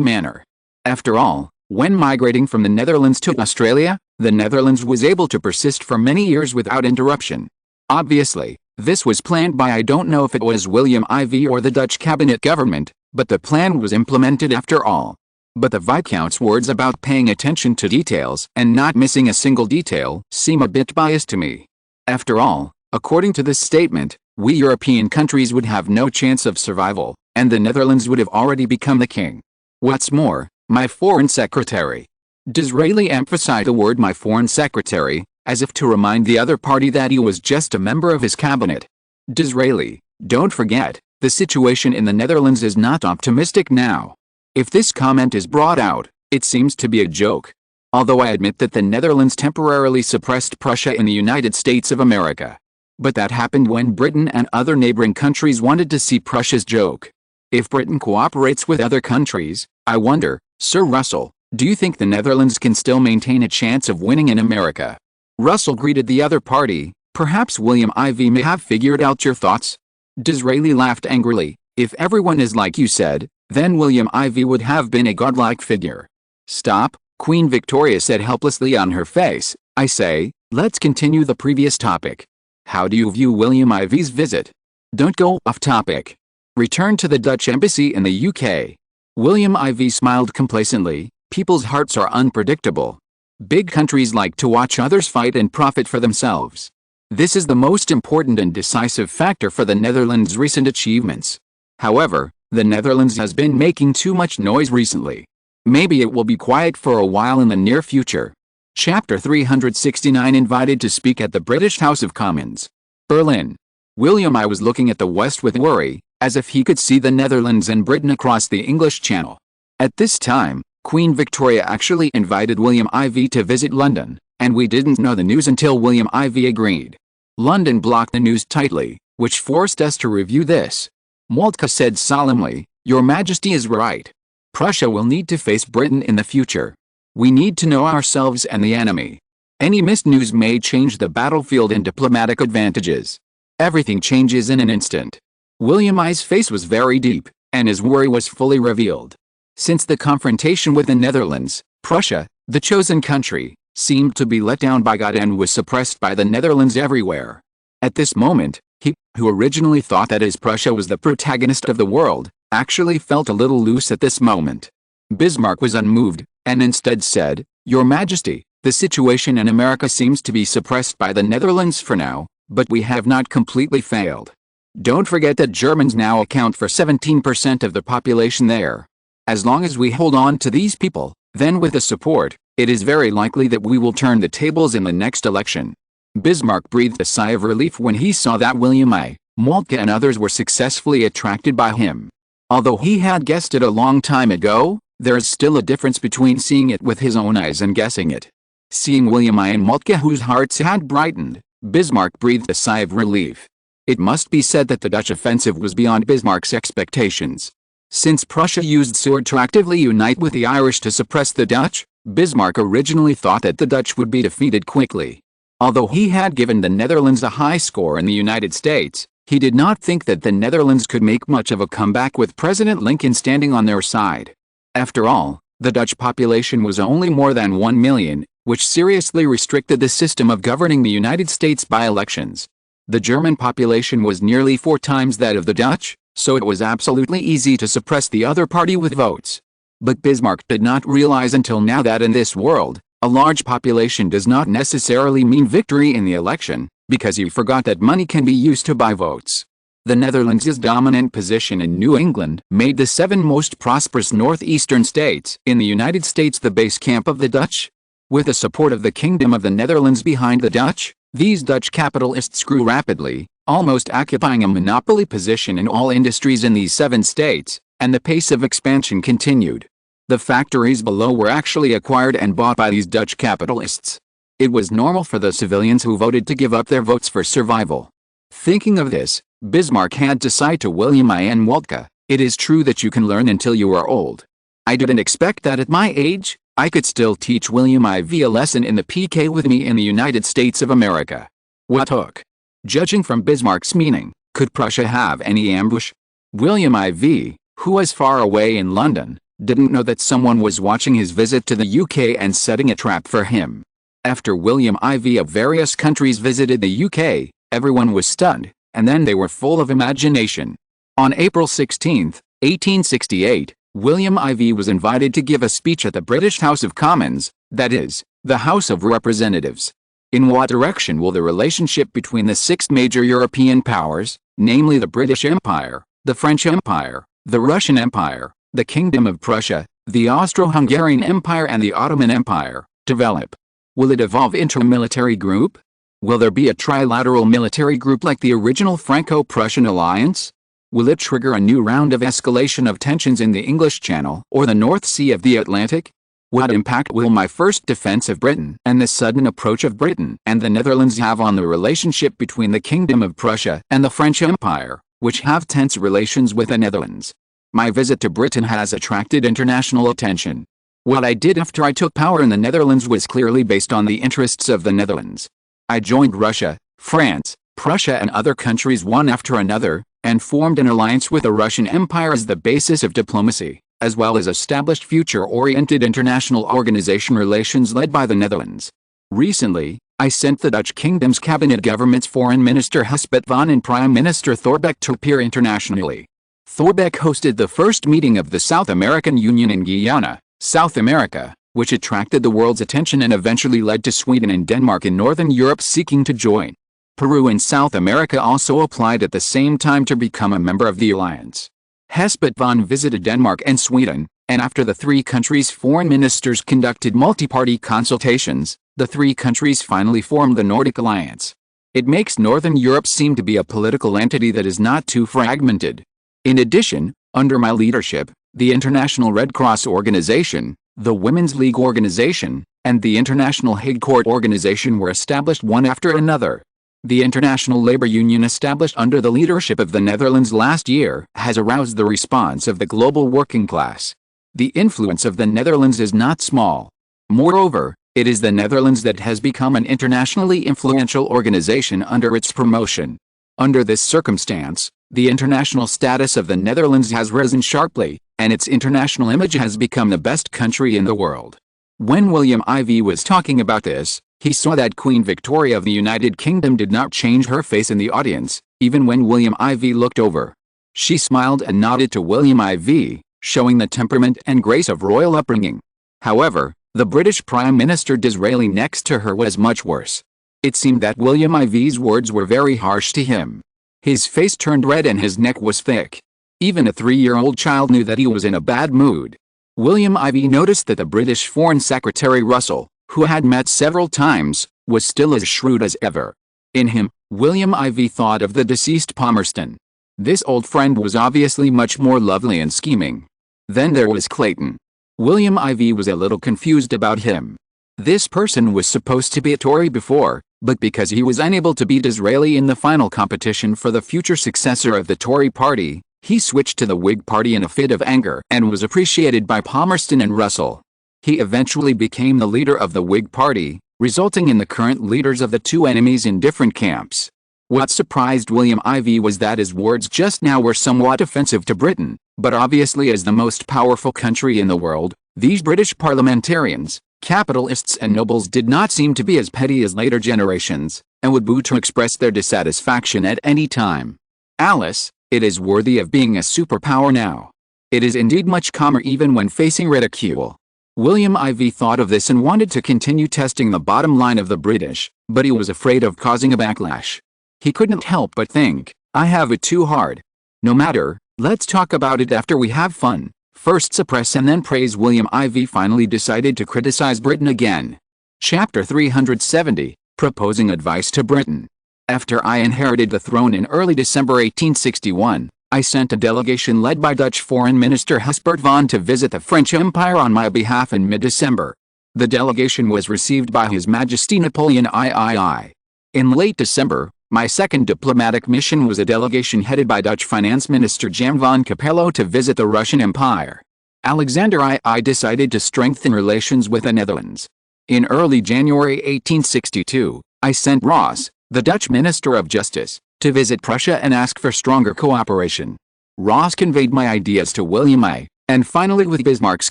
Speaker 1: manner. After all, when migrating from the Netherlands to Australia, the Netherlands was able to persist for many years without interruption. Obviously, this was planned by I don't know if it was William IV or the Dutch cabinet government, but the plan was implemented after all. But the Viscount's words about paying attention to details and not missing a single detail seem a bit biased to me. After all, according to this statement, we European countries would have no chance of survival, and the Netherlands would have already become the king. What's more, my Foreign Secretary." Disraeli emphasized the word "my Foreign Secretary," as if to remind the other party that he was just a member of his cabinet. "Disraeli, don't forget, the situation in the Netherlands is not optimistic now. If this comment is brought out, it seems to be a joke. Although I admit that the Netherlands temporarily suppressed Prussia in the United States of America. But that happened when Britain and other neighboring countries wanted to see Prussia's joke. If Britain cooperates with other countries, I wonder, Sir Russell, do you think the Netherlands can still maintain a chance of winning in America?" Russell greeted the other party. "Perhaps William IV may have figured out your thoughts?" Disraeli laughed angrily. "If everyone is like you said, then William IV would have been a godlike figure." "Stop," Queen Victoria said helplessly on her face. "I say, let's continue the previous topic. How do you view William IV's visit? Don't go off topic. Return to the Dutch embassy in the UK." William IV smiled complacently. "People's hearts are unpredictable. Big countries like to watch others fight and profit for themselves. This is the most important and decisive factor for the Netherlands' recent achievements. However, the Netherlands has been making too much noise recently. Maybe it will be quiet for a while in the near future." Chapter 369 Invited to speak at the British House of Commons. Berlin. William I was looking at the west with worry, as if he could see the Netherlands and Britain across the English Channel. At this time, Queen Victoria actually invited William IV to visit London, and we didn't know the news until William IV agreed. London blocked the news tightly, which forced us to review this. Moltke said solemnly, "Your Majesty is right. Prussia will need to face Britain in the future. We need to know ourselves and the enemy. Any missed news may change the battlefield and diplomatic advantages. Everything changes in an instant." William I's face was very deep, and his worry was fully revealed. Since the confrontation with the Netherlands, Prussia, the chosen country, seemed to be let down by God and was suppressed by the Netherlands everywhere. At this moment, he, who originally thought that his Prussia was the protagonist of the world, actually felt a little loose at this moment. Bismarck was unmoved, and instead said, "Your Majesty, the situation in America seems to be suppressed by the Netherlands for now, but we have not completely failed. Don't forget that Germans now account for 17% of the population there. As long as we hold on to these people, then with the support, it is very likely that we will turn the tables in the next election." Bismarck breathed a sigh of relief when he saw that William I. Moltke and others were successfully attracted by him. Although he had guessed it a long time ago, there is still a difference between seeing it with his own eyes and guessing it. Seeing William I. and Moltke, whose hearts had brightened, Bismarck breathed a sigh of relief. It must be said that the Dutch offensive was beyond Bismarck's expectations. Since Prussia used sword to actively unite with the Irish to suppress the Dutch, Bismarck originally thought that the Dutch would be defeated quickly. Although he had given the Netherlands a high score in the United States, he did not think that the Netherlands could make much of a comeback with President Lincoln standing on their side. After all, the Dutch population was only more than 1 million, which seriously restricted the system of governing the United States by elections. The German population was nearly 4 times that of the Dutch, so it was absolutely easy to suppress the other party with votes. But Bismarck did not realize until now that in this world, a large population does not necessarily mean victory in the election, because he forgot that money can be used to buy votes. The Netherlands' dominant position in New England made the 7 most prosperous northeastern states in the United States the base camp of the Dutch. With the support of the Kingdom of the Netherlands behind the Dutch, these Dutch capitalists grew rapidly, almost occupying a monopoly position in all industries in these 7 states, and the pace of expansion continued. The factories below were actually acquired and bought by these Dutch capitalists. It was normal for the civilians who voted to give up their votes for survival. Thinking of this, Bismarck had to say to William I. and Moltke, "It is true that you can learn until you are old. I didn't expect that at my age, I could still teach William IV a lesson in the PK with me in the United States of America." What took? Judging from Bismarck's meaning, could Prussia have any ambush? William IV, who was far away in London, didn't know that someone was watching his visit to the UK and setting a trap for him. After William IV of various countries visited the UK, everyone was stunned, and then they were full of imagination. On April 16, 1868, William IV was invited to give a speech at the British House of Commons, that is, the House of Representatives. In what direction will the relationship between the 6 major European powers, namely the British Empire, the French Empire, the Russian Empire, the Kingdom of Prussia, the Austro-Hungarian Empire and the Ottoman Empire, develop? Will it evolve into a military group? Will there be a trilateral military group like the original Franco-Prussian alliance? Will it trigger a new round of escalation of tensions in the English Channel or the North Sea of the Atlantic? What impact will my first defense of Britain and the sudden approach of Britain and the Netherlands have on the relationship between the Kingdom of Prussia and the French Empire, which have tense relations with the Netherlands? My visit to Britain has attracted international attention. What I did after I took power in the Netherlands was clearly based on the interests of the Netherlands. I joined Russia, France, Prussia and other countries one after another, and formed an alliance with the Russian Empire as the basis of diplomacy, as well as established future-oriented international organization relations led by the Netherlands. Recently, I sent the Dutch Kingdom's cabinet government's Foreign Minister Hespet van and Prime Minister Thorbecke to appear internationally. Thorbecke hosted the first meeting of the South American Union in Guyana, South America, which attracted the world's attention and eventually led to Sweden and Denmark in Northern Europe seeking to join. Peru in South America also applied at the same time to become a member of the alliance. Hespet van visited Denmark and Sweden, and after the 3 countries' foreign ministers conducted multi-party consultations, the 3 countries finally formed the Nordic Alliance. It makes Northern Europe seem to be a political entity that is not too fragmented. In addition, under my leadership, the International Red Cross Organization, the Women's League Organization, and the International Hague Court Organization were established one after another. The International Labor Union, established under the leadership of the Netherlands last year, has aroused the response of the global working class. The influence of the Netherlands is not small. Moreover, it is the Netherlands that has become an internationally influential organization under its promotion. Under this circumstance, the international status of the Netherlands has risen sharply, and its international image has become the best country in the world. When William IV was talking about this, he saw that Queen Victoria of the United Kingdom did not change her face in the audience, even when William IV looked over. She smiled and nodded to William IV, showing the temperament and grace of royal upbringing. However, the British Prime Minister Disraeli next to her was much worse. It seemed that William IV's words were very harsh to him. His face turned red and his neck was thick. Even a 3-year-old child knew that he was in a bad mood. William IV noticed that the British Foreign Secretary Russell, who had met several times, was still as shrewd as ever. In him, William IV thought of the deceased Palmerston. This old friend was obviously much more lovely and scheming. Then there was Clayton. William IV was a little confused about him. This person was supposed to be a Tory before, but because he was unable to beat Disraeli in the final competition for the future successor of the Tory party, he switched to the Whig Party in a fit of anger and was appreciated by Palmerston and Russell. He eventually became the leader of the Whig Party, resulting in the current leaders of the two enemies in different camps. What surprised William IV was that his words just now were somewhat offensive to Britain, but obviously as the most powerful country in the world, these British parliamentarians, capitalists and nobles did not seem to be as petty as later generations, and would boo to express their dissatisfaction at any time. Alice, it is worthy of being a superpower now. It is indeed much calmer even when facing ridicule. William IV thought of this and wanted to continue testing the bottom line of the British, but he was afraid of causing a backlash. He couldn't help but think, I have it too hard. No matter, let's talk about it after we have fun. First suppress and then praise. William IV finally decided to criticize Britain again. Chapter 370, Proposing Advice to Britain. After I inherited the throne in early December 1861, I sent a delegation led by Dutch Foreign Minister Huysbert van to visit the French Empire on my behalf in mid-December. The delegation was received by His Majesty Napoleon III. In late December, my second diplomatic mission was a delegation headed by Dutch Finance Minister Jan van Capello to visit the Russian Empire. Alexander I decided to strengthen relations with the Netherlands. In early January 1862, I sent Ross, the Dutch Minister of Justice, to visit Prussia and ask for stronger cooperation. Ross conveyed my ideas to William I, and finally with Bismarck's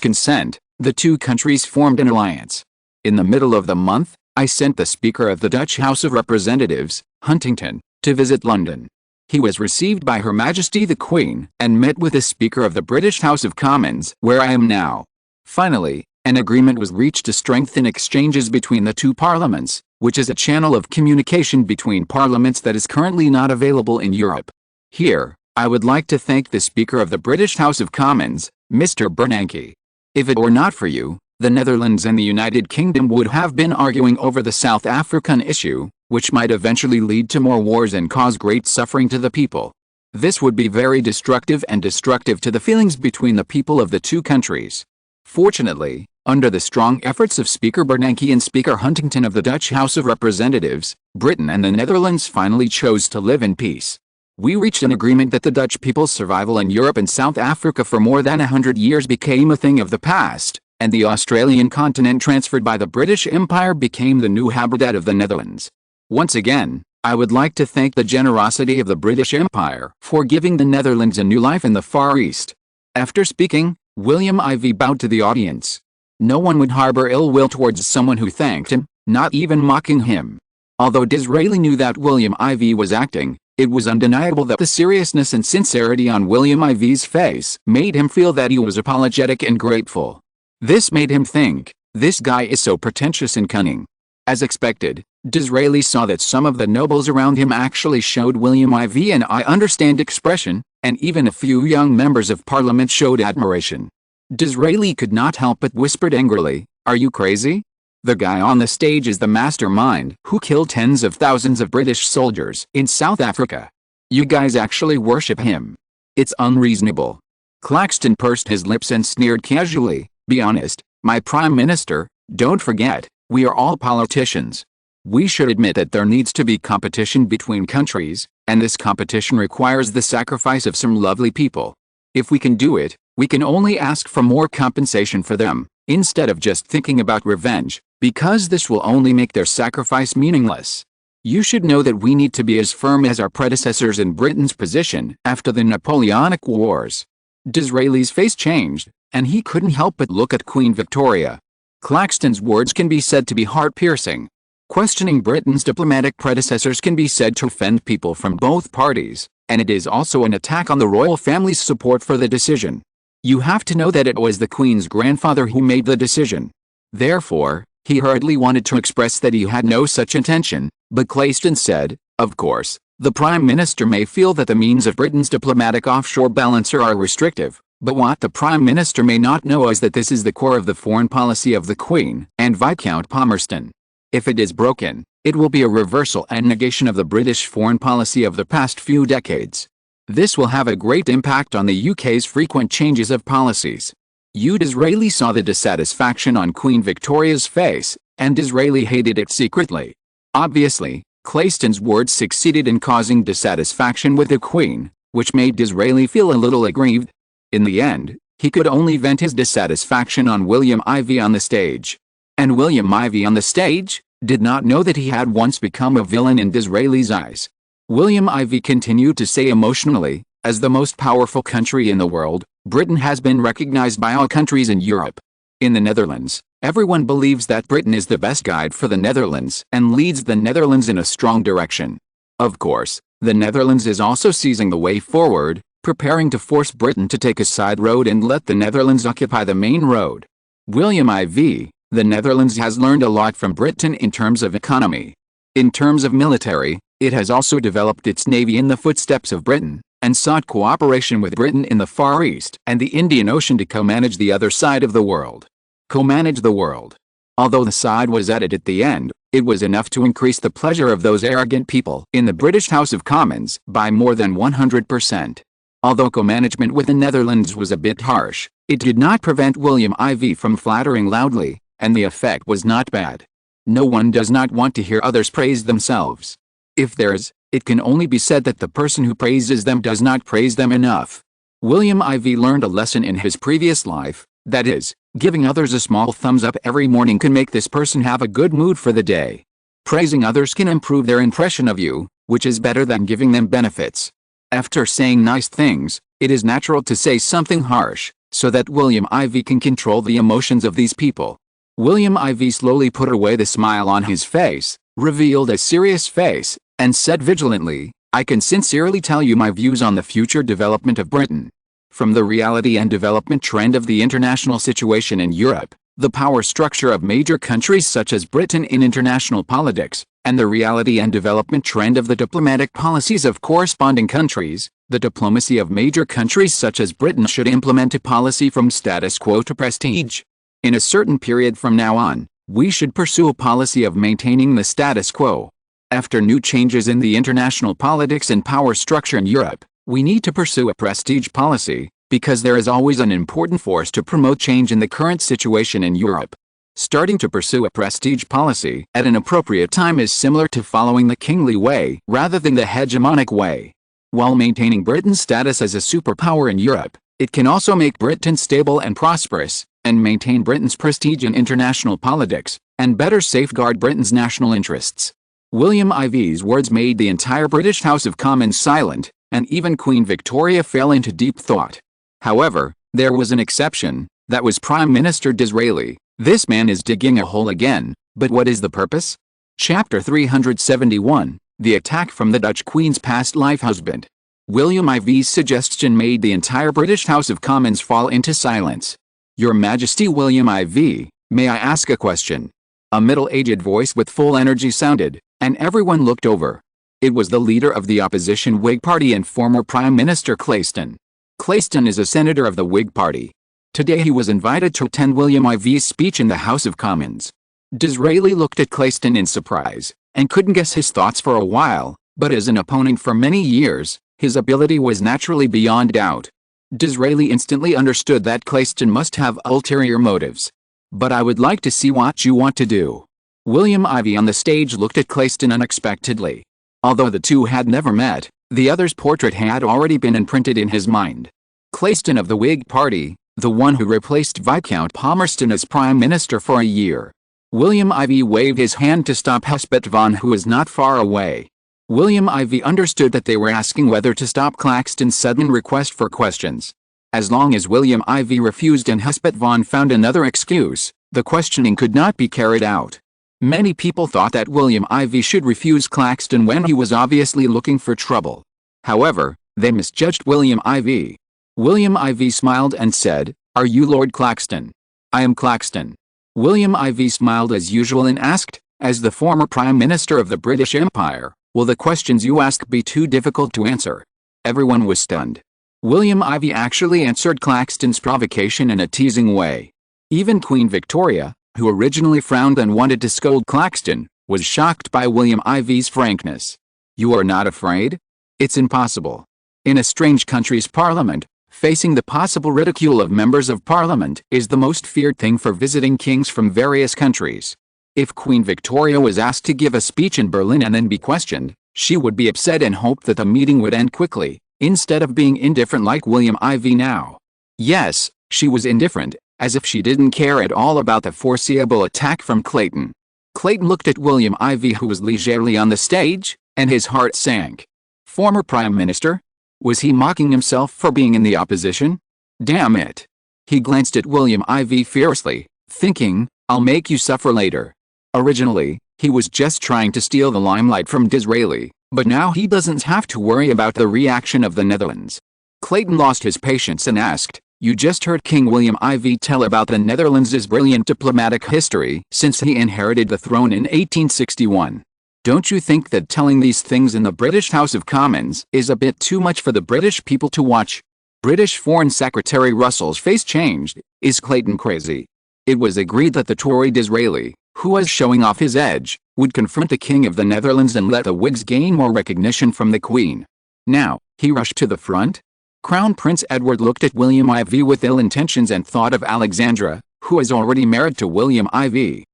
Speaker 1: consent, the two countries formed an alliance. In the middle of the month, I sent the Speaker of the Dutch House of Representatives, Huntington, to visit London. He was received by Her Majesty the Queen and met with the Speaker of the British House of Commons, where I am now. Finally, an agreement was reached to strengthen exchanges between the two parliaments, which is a channel of communication between parliaments that is currently not available in Europe. Here, I would like to thank the Speaker of the British House of Commons, Mr. Bernanke. If it were not for you, the Netherlands and the United Kingdom would have been arguing over the South African issue, which might eventually lead to more wars and cause great suffering to the people. This would be very destructive to the feelings between the people of the two countries. Fortunately, under the strong efforts of Speaker Bernanke and Speaker Huntington of the Dutch House of Representatives, Britain and the Netherlands finally chose to live in peace. We reached an agreement that the Dutch people's survival in Europe and South Africa for more than 100 years became a thing of the past, and the Australian continent transferred by the British Empire became the new habitat of the Netherlands. Once again, I would like to thank the generosity of the British Empire for giving the Netherlands a new life in the Far East. After speaking, William IV bowed to the audience. No one would harbor ill will towards someone who thanked him, not even mocking him. Although Disraeli knew that William IV was acting, it was undeniable that the seriousness and sincerity on William IV's face made him feel that he was apologetic and grateful. This made him think, this guy is so pretentious and cunning. As expected, Disraeli saw that some of the nobles around him actually showed William IV an I understand expression, and even a few young members of parliament showed admiration. Disraeli could not help but whispered angrily, "Are you crazy? The guy on the stage is the mastermind who killed tens of thousands of British soldiers in South Africa. You guys actually worship him. It's unreasonable." Claxton pursed his lips and sneered casually, "Be honest, my Prime Minister, don't forget, we are all politicians. We should admit that there needs to be competition between countries, and this competition requires the sacrifice of some lovely people. If we can do it, we can only ask for more compensation for them, instead of just thinking about revenge, because this will only make their sacrifice meaningless. You should know that we need to be as firm as our predecessors in Britain's position after the Napoleonic Wars." Disraeli's face changed, and he couldn't help but look at Queen Victoria. Claxton's words can be said to be heart-piercing. Questioning Britain's diplomatic predecessors can be said to offend people from both parties, and it is also an attack on the royal family's support for the decision. You have to know that it was the Queen's grandfather who made the decision. Therefore, he hurriedly wanted to express that he had no such intention, but Claxton said, "Of course, the Prime Minister may feel that the means of Britain's diplomatic offshore balancer are restrictive, but what the Prime Minister may not know is that this is the core of the foreign policy of the Queen and Viscount Palmerston. If it is broken, it will be a reversal and negation of the British foreign policy of the past few decades. This will have a great impact on the UK's frequent changes of policies." Disraeli saw the dissatisfaction on Queen Victoria's face, and Disraeli hated it secretly. Obviously, Claxton's words succeeded in causing dissatisfaction with the Queen, which made Disraeli feel a little aggrieved. In the end, he could only vent his dissatisfaction on William Ivey on the stage. And William Ivey on the stage did not know that he had once become a villain in Disraeli's eyes. William Ivey continued to say emotionally, "As the most powerful country in the world, Britain has been recognized by all countries in Europe. In the Netherlands, everyone believes that Britain is the best guide for the Netherlands and leads the Netherlands in a strong direction. Of course, the Netherlands is also seizing the way forward, preparing to force Britain to take a side road and let the Netherlands occupy the main road. William Ivey, the Netherlands has learned a lot from Britain in terms of economy. In terms of military, it has also developed its navy in the footsteps of Britain, and sought cooperation with Britain in the Far East and the Indian Ocean to co-manage the other side of the world. Co-manage the world. Although the side was added at the end, it was enough to increase the pleasure of those arrogant people in the British House of Commons by more than 100%. Although co-management with the Netherlands was a bit harsh, it did not prevent William Ivey from flattering loudly, and the effect was not bad. No one does not want to hear others praise themselves. If there is, it can only be said that the person who praises them does not praise them enough. William Ivey learned a lesson in his previous life, that is, giving others a small thumbs up every morning can make this person have a good mood for the day. Praising others can improve their impression of you, which is better than giving them benefits. After saying nice things, it is natural to say something harsh, so that William Ivey can control the emotions of these people. William Ivey slowly put away the smile on his face, revealed a serious face, and said vigilantly, "I can sincerely tell you my views on the future development of Britain. From the reality and development trend of the international situation in Europe, the power structure of major countries such as Britain in international politics, and the reality and development trend of the diplomatic policies of corresponding countries, the diplomacy of major countries such as Britain should implement a policy from status quo to prestige. In a certain period from now on, we should pursue a policy of maintaining the status quo. After new changes in the international politics and power structure in Europe, we need to pursue a prestige policy, because there is always an important force to promote change in the current situation in Europe. Starting to pursue a prestige policy at an appropriate time is similar to following the kingly way rather than the hegemonic way. While maintaining Britain's status as a superpower in Europe, it can also make Britain stable and prosperous, and maintain Britain's prestige in international politics, and better safeguard Britain's national interests." William Ivey's words made the entire British House of Commons silent, and even Queen Victoria fell into deep thought. However, there was an exception, that was Prime Minister Disraeli. This man is digging a hole again, but what is the purpose? Chapter 371, The Attack from the Dutch Queen's Past Life Husband. William Ivey's suggestion made the entire British House of Commons fall into silence. "Your Majesty William Ivey, may I ask a question?" A middle-aged voice with full energy sounded, and everyone looked over. It was the leader of the opposition Whig Party and former Prime Minister Claxton. Claxton is a senator of the Whig Party. Today he was invited to attend William Ivey's speech in the House of Commons. Disraeli looked at Claxton in surprise, and couldn't guess his thoughts for a while, but as an opponent for many years, his ability was naturally beyond doubt. Disraeli instantly understood that Claxton must have ulterior motives. "But I would like to see what you want to do." William Ivey on the stage looked at Claxton unexpectedly. Although the two had never met, the other's portrait had already been imprinted in his mind. Claxton of the Whig Party, the one who replaced Viscount Palmerston as Prime Minister for a year. William Ivey waved his hand to stop Husband Van, who was not far away. William Ivey understood that they were asking whether to stop Claxton's sudden request for questions. As long as William Ivey refused and Husband Van found another excuse, The questioning could not be carried out. Many people thought that William IV should refuse Claxton when he was obviously looking for trouble. However, they misjudged William IV. William IV smiled and said, "Are you Lord Claxton?" "I am Claxton." William IV smiled as usual and asked, "As the former Prime Minister of the British Empire, will the questions you ask be too difficult to answer?" Everyone was stunned. William IV actually answered Claxton's provocation in a teasing way. Even Queen Victoria, who originally frowned and wanted to scold Claxton, was shocked by William IV's frankness. "You are not afraid? It's impossible. In a strange country's parliament, facing the possible ridicule of members of parliament is the most feared thing for visiting kings from various countries. If Queen Victoria was asked to give a speech in Berlin and then be questioned, she would be upset and hope that the meeting would end quickly, instead of being indifferent like William IV now. Yes, she was indifferent, as if she didn't care at all about the foreseeable attack from Clayton. Clayton looked at William IV, who was leisurely on the stage, and his heart sank. Former Prime Minister? Was he mocking himself for being in the opposition? Damn it. He glanced at William IV fiercely, thinking, "I'll make you suffer later." Originally, he was just trying to steal the limelight from Disraeli, but now he doesn't have to worry about the reaction of the Netherlands. Clayton lost his patience and asked, "You just heard King William IV tell about the Netherlands' brilliant diplomatic history since he inherited the throne in 1861. Don't you think that telling these things in the British House of Commons is a bit too much for the British people to watch?" British Foreign Secretary Russell's face changed. "Is Clayton crazy?" It was agreed that the Tory Disraeli, who was showing off his edge, would confront the King of the Netherlands and let the Whigs gain more recognition from the Queen. Now, he rushed to the front? Crown Prince Edward looked at William IV with ill intentions and thought of Alexandra, who was already married to William IV.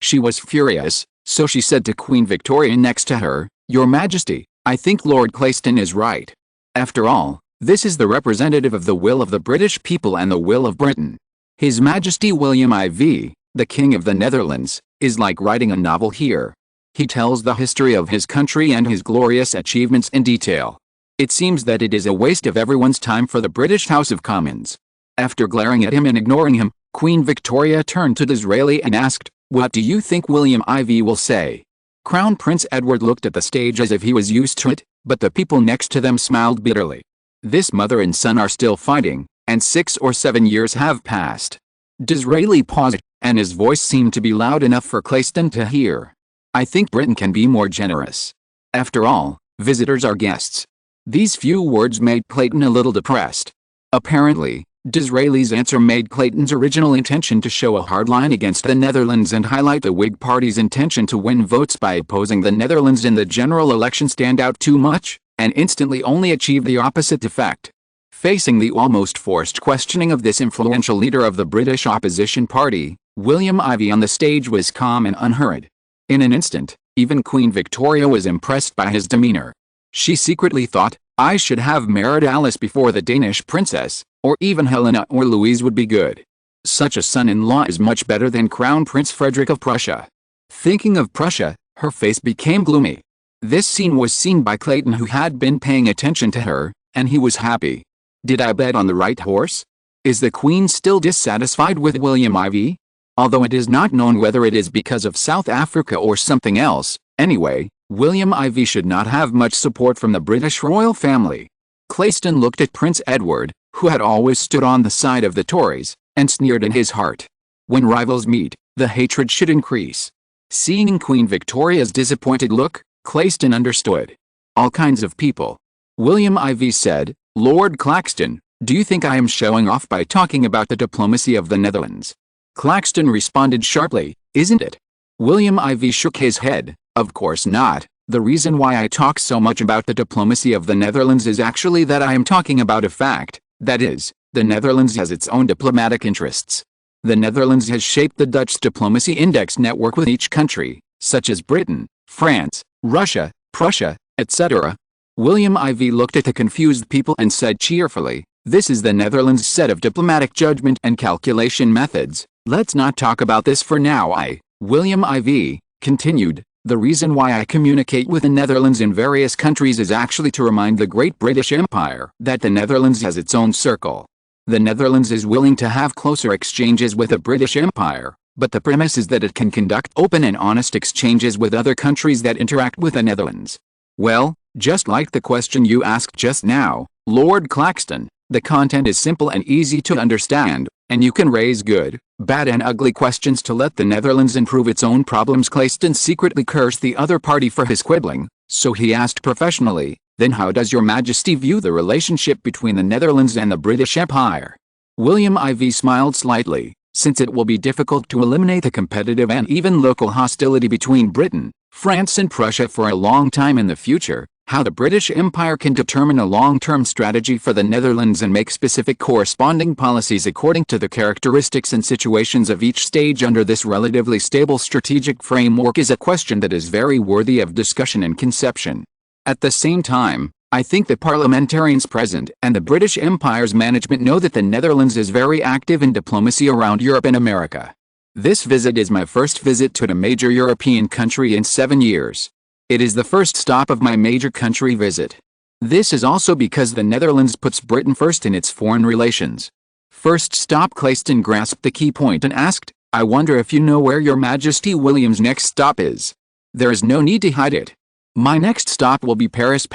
Speaker 1: She was furious, so she said to Queen Victoria next to her, "Your Majesty, I think Lord Claxton is right. After all, this is the representative of the will of the British people and the will of Britain. His Majesty William IV, the King of the Netherlands, is like writing a novel here. He tells the history of his country and his glorious achievements in detail. It seems that it is a waste of everyone's time for the British House of Commons." After glaring at him and ignoring him, Queen Victoria turned to Disraeli and asked, "What do you think William IV will say?" Crown Prince Edward looked at the stage as if he was used to it, but the people next to them smiled bitterly. This mother and son are still fighting, and 6 or 7 years have passed. Disraeli paused, and his voice seemed to be loud enough for Claxton to hear. "I think Britain can be more generous. After all, visitors are guests." These few words made Clayton a little depressed. Apparently, Disraeli's answer made Clayton's original intention to show a hard line against the Netherlands and highlight the Whig Party's intention to win votes by opposing the Netherlands in the general election stand out too much, and instantly only achieve the opposite effect. Facing the almost forced questioning of this influential leader of the British opposition party, William IV on the stage was calm and unhurried. In an instant, even Queen Victoria was impressed by his demeanor. She secretly thought, "I should have married Alice before the Danish princess, or even Helena or Louise would be good. Such a son-in-law is much better than Crown Prince Frederick of Prussia." Thinking of Prussia, her face became gloomy. This scene was seen by Clayton, who had been paying attention to her, and he was happy. Did I bet on the right horse? Is the Queen still dissatisfied with William IV? Although it is not known whether it is because of South Africa or something else, anyway, William IV should not have much support from the British royal family. Claxton looked at Prince Edward, who had always stood on the side of the Tories, and sneered in his heart. When rivals meet, the hatred should increase. Seeing Queen Victoria's disappointed look, Claxton understood. "All kinds of people." William IV said, "Lord Claxton, do you think I am showing off by talking about the diplomacy of the Netherlands?" Claxton responded sharply, "Isn't it?" William IV shook his head. "Of course not. The reason why I talk so much about the diplomacy of the Netherlands is actually that I am talking about a fact, that is, the Netherlands has its own diplomatic interests. The Netherlands has shaped the Dutch diplomacy index network with each country, such as Britain, France, Russia, Prussia, etc. William IV looked at the confused people and said cheerfully, "This is the Netherlands' set of diplomatic judgment and calculation methods. Let's not talk about this for now." William IV continued, "The reason why I communicate with the Netherlands in various countries is actually to remind the Great British Empire that the Netherlands has its own circle. The Netherlands is willing to have closer exchanges with the British Empire, but the premise is that it can conduct open and honest exchanges with other countries that interact with the Netherlands. Well, just like the question you asked just now, Lord Claxton, the content is simple and easy to understand, and you can raise good, bad and ugly questions to let the Netherlands improve its own problems. Claxton secretly cursed the other party for his quibbling, so he asked professionally, "Then how does your Majesty view the relationship between the Netherlands and the British Empire?" William IV smiled slightly, since it will be difficult to eliminate the competitive and even local hostility between Britain, France and Prussia for a long time in the future. How the British Empire can determine a long-term strategy for the Netherlands and make specific corresponding policies according to the characteristics and situations of each stage under this relatively stable strategic framework is a question that is very worthy of discussion and conception. At the same time, I think the parliamentarians present and the British Empire's management know that the Netherlands is very active in diplomacy around Europe and America. This visit is my first visit to a major European country in 7 years. It is the first stop of my major country visit. This is also because the Netherlands puts Britain first in its foreign relations. First stop. Claxton grasped the key point and asked, "I wonder if you know where Your Majesty William's next stop is?" "There is no need to hide it. My next stop will be Paris,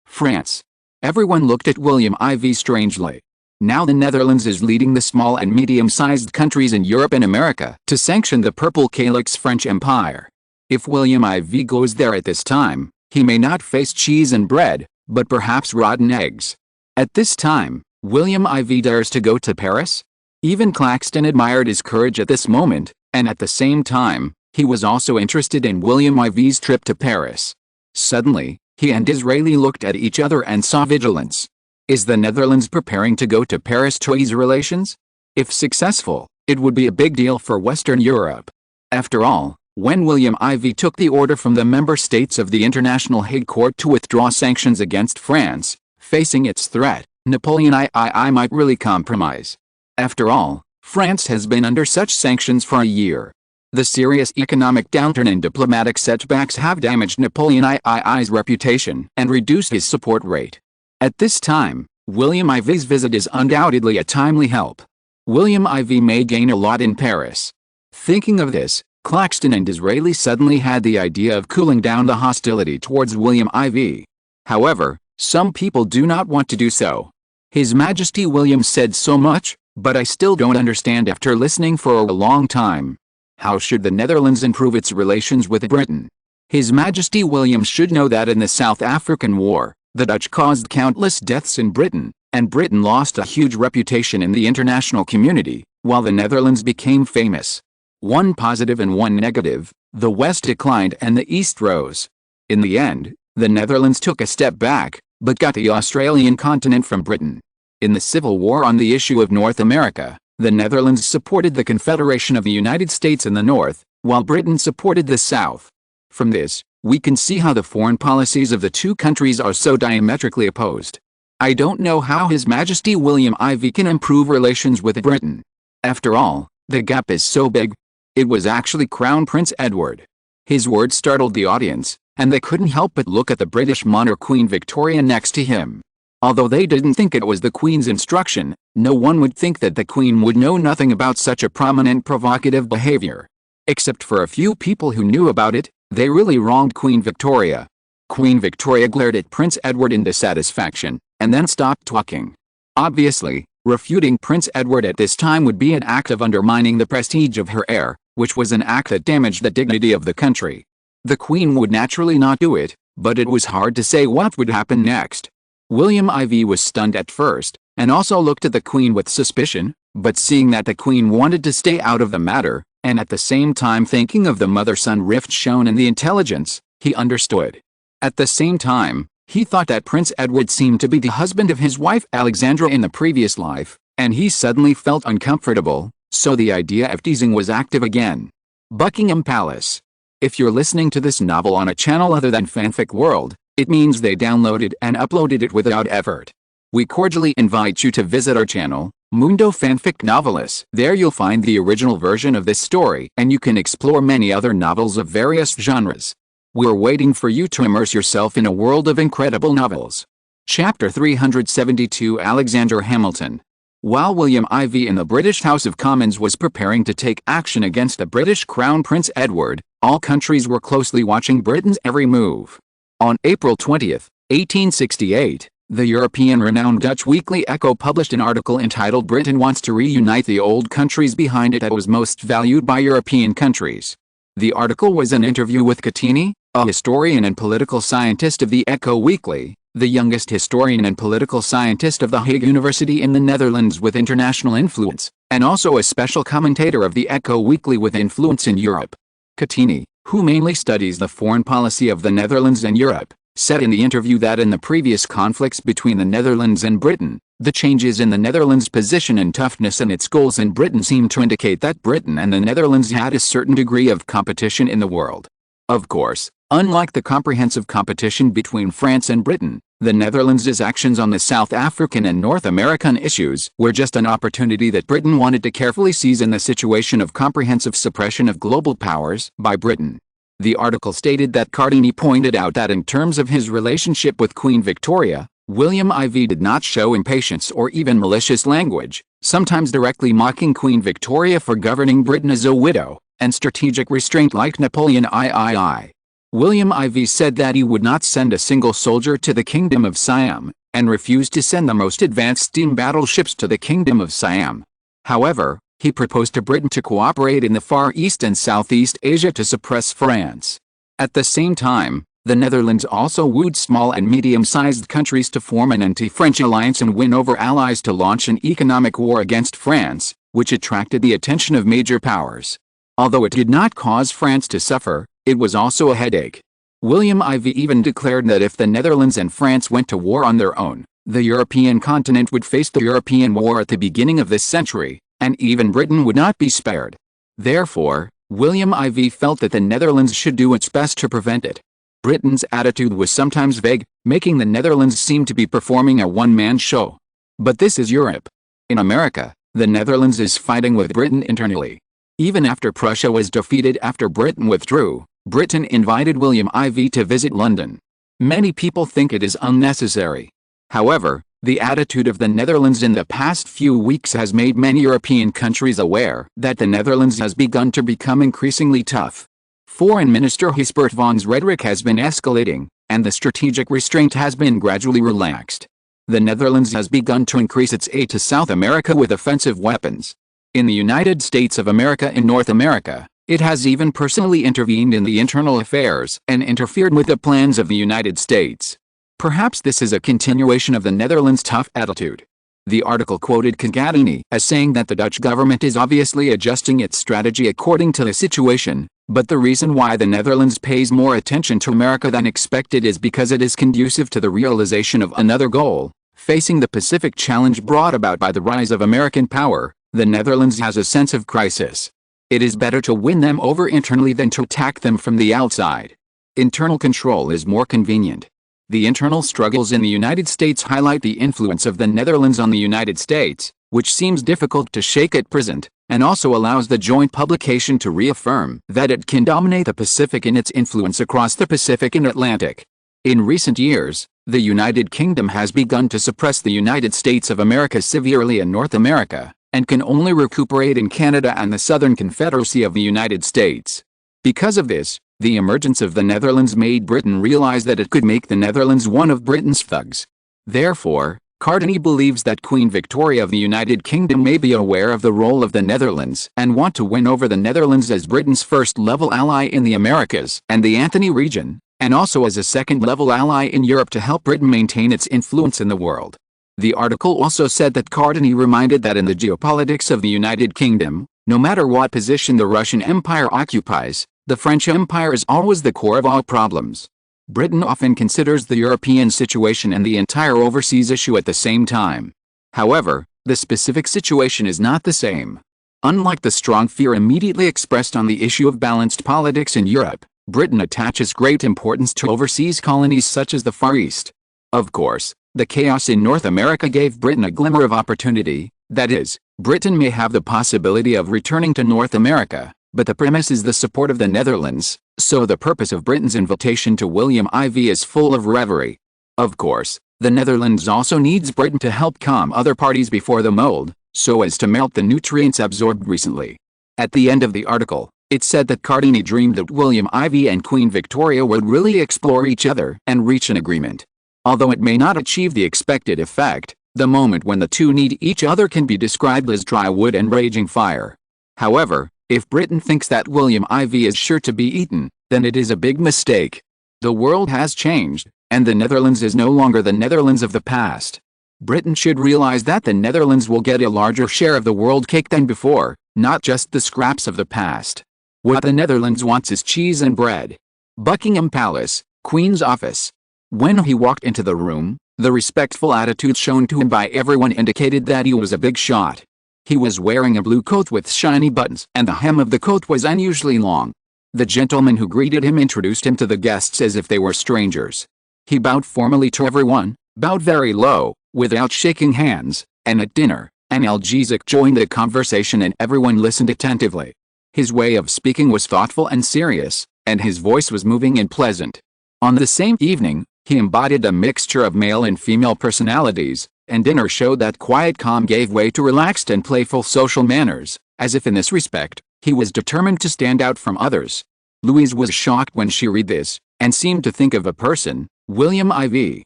Speaker 1: France." Everyone looked at William IV strangely. Now the Netherlands is leading the small and medium-sized countries in Europe and America to sanction the Purple Calyx French Empire. If William IV goes there at this time, he may not face cheese and bread, but perhaps rotten eggs. At this time, William IV dares to go to Paris? Even Claxton admired his courage at this moment, and at the same time, he was also interested in William IV's trip to Paris. Suddenly, he and Disraeli looked at each other and saw vigilance. Is the Netherlands preparing to go to Paris to ease relations? If successful, it would be a big deal for Western Europe. After all, when William IV took the order from the member states of the International Hague Court to withdraw sanctions against France, facing its threat, Napoleon III might really compromise. After all, France has been under such sanctions for a year. The serious economic downturn and diplomatic setbacks have damaged Napoleon III's reputation and reduced his support rate. At this time, William IV's visit is undoubtedly a timely help. William IV may gain a lot in Paris. Thinking of this, Claxton and Disraeli suddenly had the idea of cooling down the hostility towards William IV. However, some people do not want to do so. His Majesty William said so much, but I still don't understand after listening for a long time. How should the Netherlands improve its relations with Britain? His Majesty William should know that in the South African War, the Dutch caused countless deaths in Britain, and Britain lost a huge reputation in the international community, while the Netherlands became famous. One positive and one negative, the West declined and the East rose. In the end, the Netherlands took a step back, but got the Australian continent from Britain. In the Civil War on the issue of North America, the Netherlands supported the Confederation of the United States in the North, while Britain supported the South. From this, we can see how the foreign policies of the two countries are so diametrically opposed. I don't know how His Majesty William IV can improve relations with Britain. After all, the gap is so big. It was actually Crown Prince Edward. His words startled the audience, and they couldn't help but look at the British monarch Queen Victoria next to him. Although they didn't think it was the Queen's instruction, no one would think that the Queen would know nothing about such a prominent provocative behavior. Except for a few people who knew about it, they really wronged Queen Victoria. Queen Victoria glared at Prince Edward in dissatisfaction, and then stopped talking. Obviously, refuting Prince Edward at this time would be an act of undermining the prestige of her heir, which was an act that damaged the dignity of the country. The Queen would naturally not do it, but it was hard to say what would happen next. William IV was stunned at first, and also looked at the Queen with suspicion, but seeing that the Queen wanted to stay out of the matter, and at the same time thinking of the mother-son rift shown in the intelligence, he understood. At the same time, he thought that Prince Edward seemed to be the husband of his wife Alexandra in the previous life, and he suddenly felt uncomfortable, so the idea of teasing was active again. Buckingham Palace. If you're listening to this novel on a channel other than Fanfic World, it means they downloaded and uploaded it without effort. We cordially invite you to visit our channel, Mundo Fanfic Novelis. There you'll find the original version of this story, and you can explore many other novels of various genres. We're waiting for you to immerse yourself in a world of incredible novels. Chapter 372 Alexander Hamilton. While William IV in the British House of Commons was preparing to take action against the British Crown Prince Edward, all countries were closely watching Britain's every move. On April 20, 1868, the European-renowned Dutch weekly Echo published an article entitled "Britain Wants to Reunite the Old Countries Behind It That Was Most Valued by European Countries." The article was an interview with Cattini, a historian and political scientist of the Echo Weekly, the youngest historian and political scientist of the Hague University in the Netherlands with international influence, and also a special commentator of the Echo Weekly with influence in Europe. Cattini, who mainly studies the foreign policy of the Netherlands and Europe, said in the interview that in the previous conflicts between the Netherlands and Britain, the changes in the Netherlands' position and toughness and its goals in Britain seemed to indicate that Britain and the Netherlands had a certain degree of competition in the world. Of course, unlike the comprehensive competition between France and Britain, the Netherlands' actions on the South African and North American issues were just an opportunity that Britain wanted to carefully seize in the situation of comprehensive suppression of global powers by Britain. The article stated that Cattini pointed out that in terms of his relationship with Queen Victoria, William IV did not show impatience or even malicious language, sometimes directly mocking Queen Victoria for governing Britain as a widow, and strategic restraint like Napoleon III. William IV said that he would not send a single soldier to the Kingdom of Siam, and refused to send the most advanced steam battleships to the Kingdom of Siam. However, he proposed to Britain to cooperate in the Far East and Southeast Asia to suppress France. At the same time, the Netherlands also wooed small and medium-sized countries to form an anti-French alliance and win over allies to launch an economic war against France, which attracted the attention of major powers. Although it did not cause France to suffer, it was also a headache. William IV even declared that if the Netherlands and France went to war on their own, the European continent would face the European war at the beginning of this century, and even Britain would not be spared. Therefore, William IV felt that the Netherlands should do its best to prevent it. Britain's attitude was sometimes vague, making the Netherlands seem to be performing a one-man show. But this is Europe. In America, the Netherlands is fighting with Britain internally. Even after Prussia was defeated after Britain withdrew, Britain invited William IV to visit London. Many people think it is unnecessary. However, the attitude of the Netherlands in the past few weeks has made many European countries aware that the Netherlands has begun to become increasingly tough. Foreign Minister Huysbert Von's rhetoric has been escalating, and the strategic restraint has been gradually relaxed. The Netherlands has begun to increase its aid to South America with offensive weapons. In the United States of America and North America, it has even personally intervened in the internal affairs and interfered with the plans of the United States. Perhaps this is a continuation of the Netherlands' tough attitude. The article quoted Cattini as saying that the Dutch government is obviously adjusting its strategy according to the situation, but the reason why the Netherlands pays more attention to America than expected is because it is conducive to the realization of another goal. Facing the Pacific challenge brought about by the rise of American power, the Netherlands has a sense of crisis. It is better to win them over internally than to attack them from the outside. Internal control is more convenient. The internal struggles in the United States highlight the influence of the Netherlands on the United States, which seems difficult to shake at present, and also allows the joint publication to reaffirm that it can dominate the Pacific in its influence across the Pacific and Atlantic. In recent years, the United Kingdom has begun to suppress the United States of America severely in North America, and can only recuperate in Canada and the Southern Confederacy of the United States. Because of this, the emergence of the Netherlands made Britain realize that it could make the Netherlands one of Britain's thugs. Therefore, Cattini believes that Queen Victoria of the United Kingdom may be aware of the role of the Netherlands and want to win over the Netherlands as Britain's first-level ally in the Americas and the Anthony region, and also as a second-level ally in Europe to help Britain maintain its influence in the world. The article also said that Cattini reminded that in the geopolitics of the United Kingdom, no matter what position the Russian Empire occupies, the French Empire is always the core of all problems. Britain often considers the European situation and the entire overseas issue at the same time. However, the specific situation is not the same. Unlike the strong fear immediately expressed on the issue of balanced politics in Europe, Britain attaches great importance to overseas colonies such as the Far East. Of course, the chaos in North America gave Britain a glimmer of opportunity, that is, Britain may have the possibility of returning to North America, but the premise is the support of the Netherlands, so the purpose of Britain's invitation to William IV is full of reverie. Of course, the Netherlands also needs Britain to help calm other parties before the mold, so as to melt the nutrients absorbed recently. At the end of the article, it said that Cardini dreamed that William IV and Queen Victoria would really explore each other and reach an agreement. Although it may not achieve the expected effect, the moment when the two need each other can be described as dry wood and raging fire. However, if Britain thinks that William IV is sure to be eaten, then it is a big mistake. The world has changed, and the Netherlands is no longer the Netherlands of the past. Britain should realize that the Netherlands will get a larger share of the world cake than before, not just the scraps of the past. What the Netherlands wants is cheese and bread. Buckingham Palace, Queen's office. When he walked into the room, the respectful attitude shown to him by everyone indicated that he was a big shot. He was wearing a blue coat with shiny buttons, and the hem of the coat was unusually long. The gentleman who greeted him introduced him to the guests as if they were strangers. He bowed formally to everyone, bowed very low, without shaking hands, and at dinner, an analgesic joined the conversation and everyone listened attentively. His way of speaking was thoughtful and serious, and his voice was moving and pleasant. On the same evening, he embodied a mixture of male and female personalities, and dinner showed that quiet calm gave way to relaxed and playful social manners, as if in this respect, he was determined to stand out from others. Louise was shocked when she read this, and seemed to think of a person, William IV.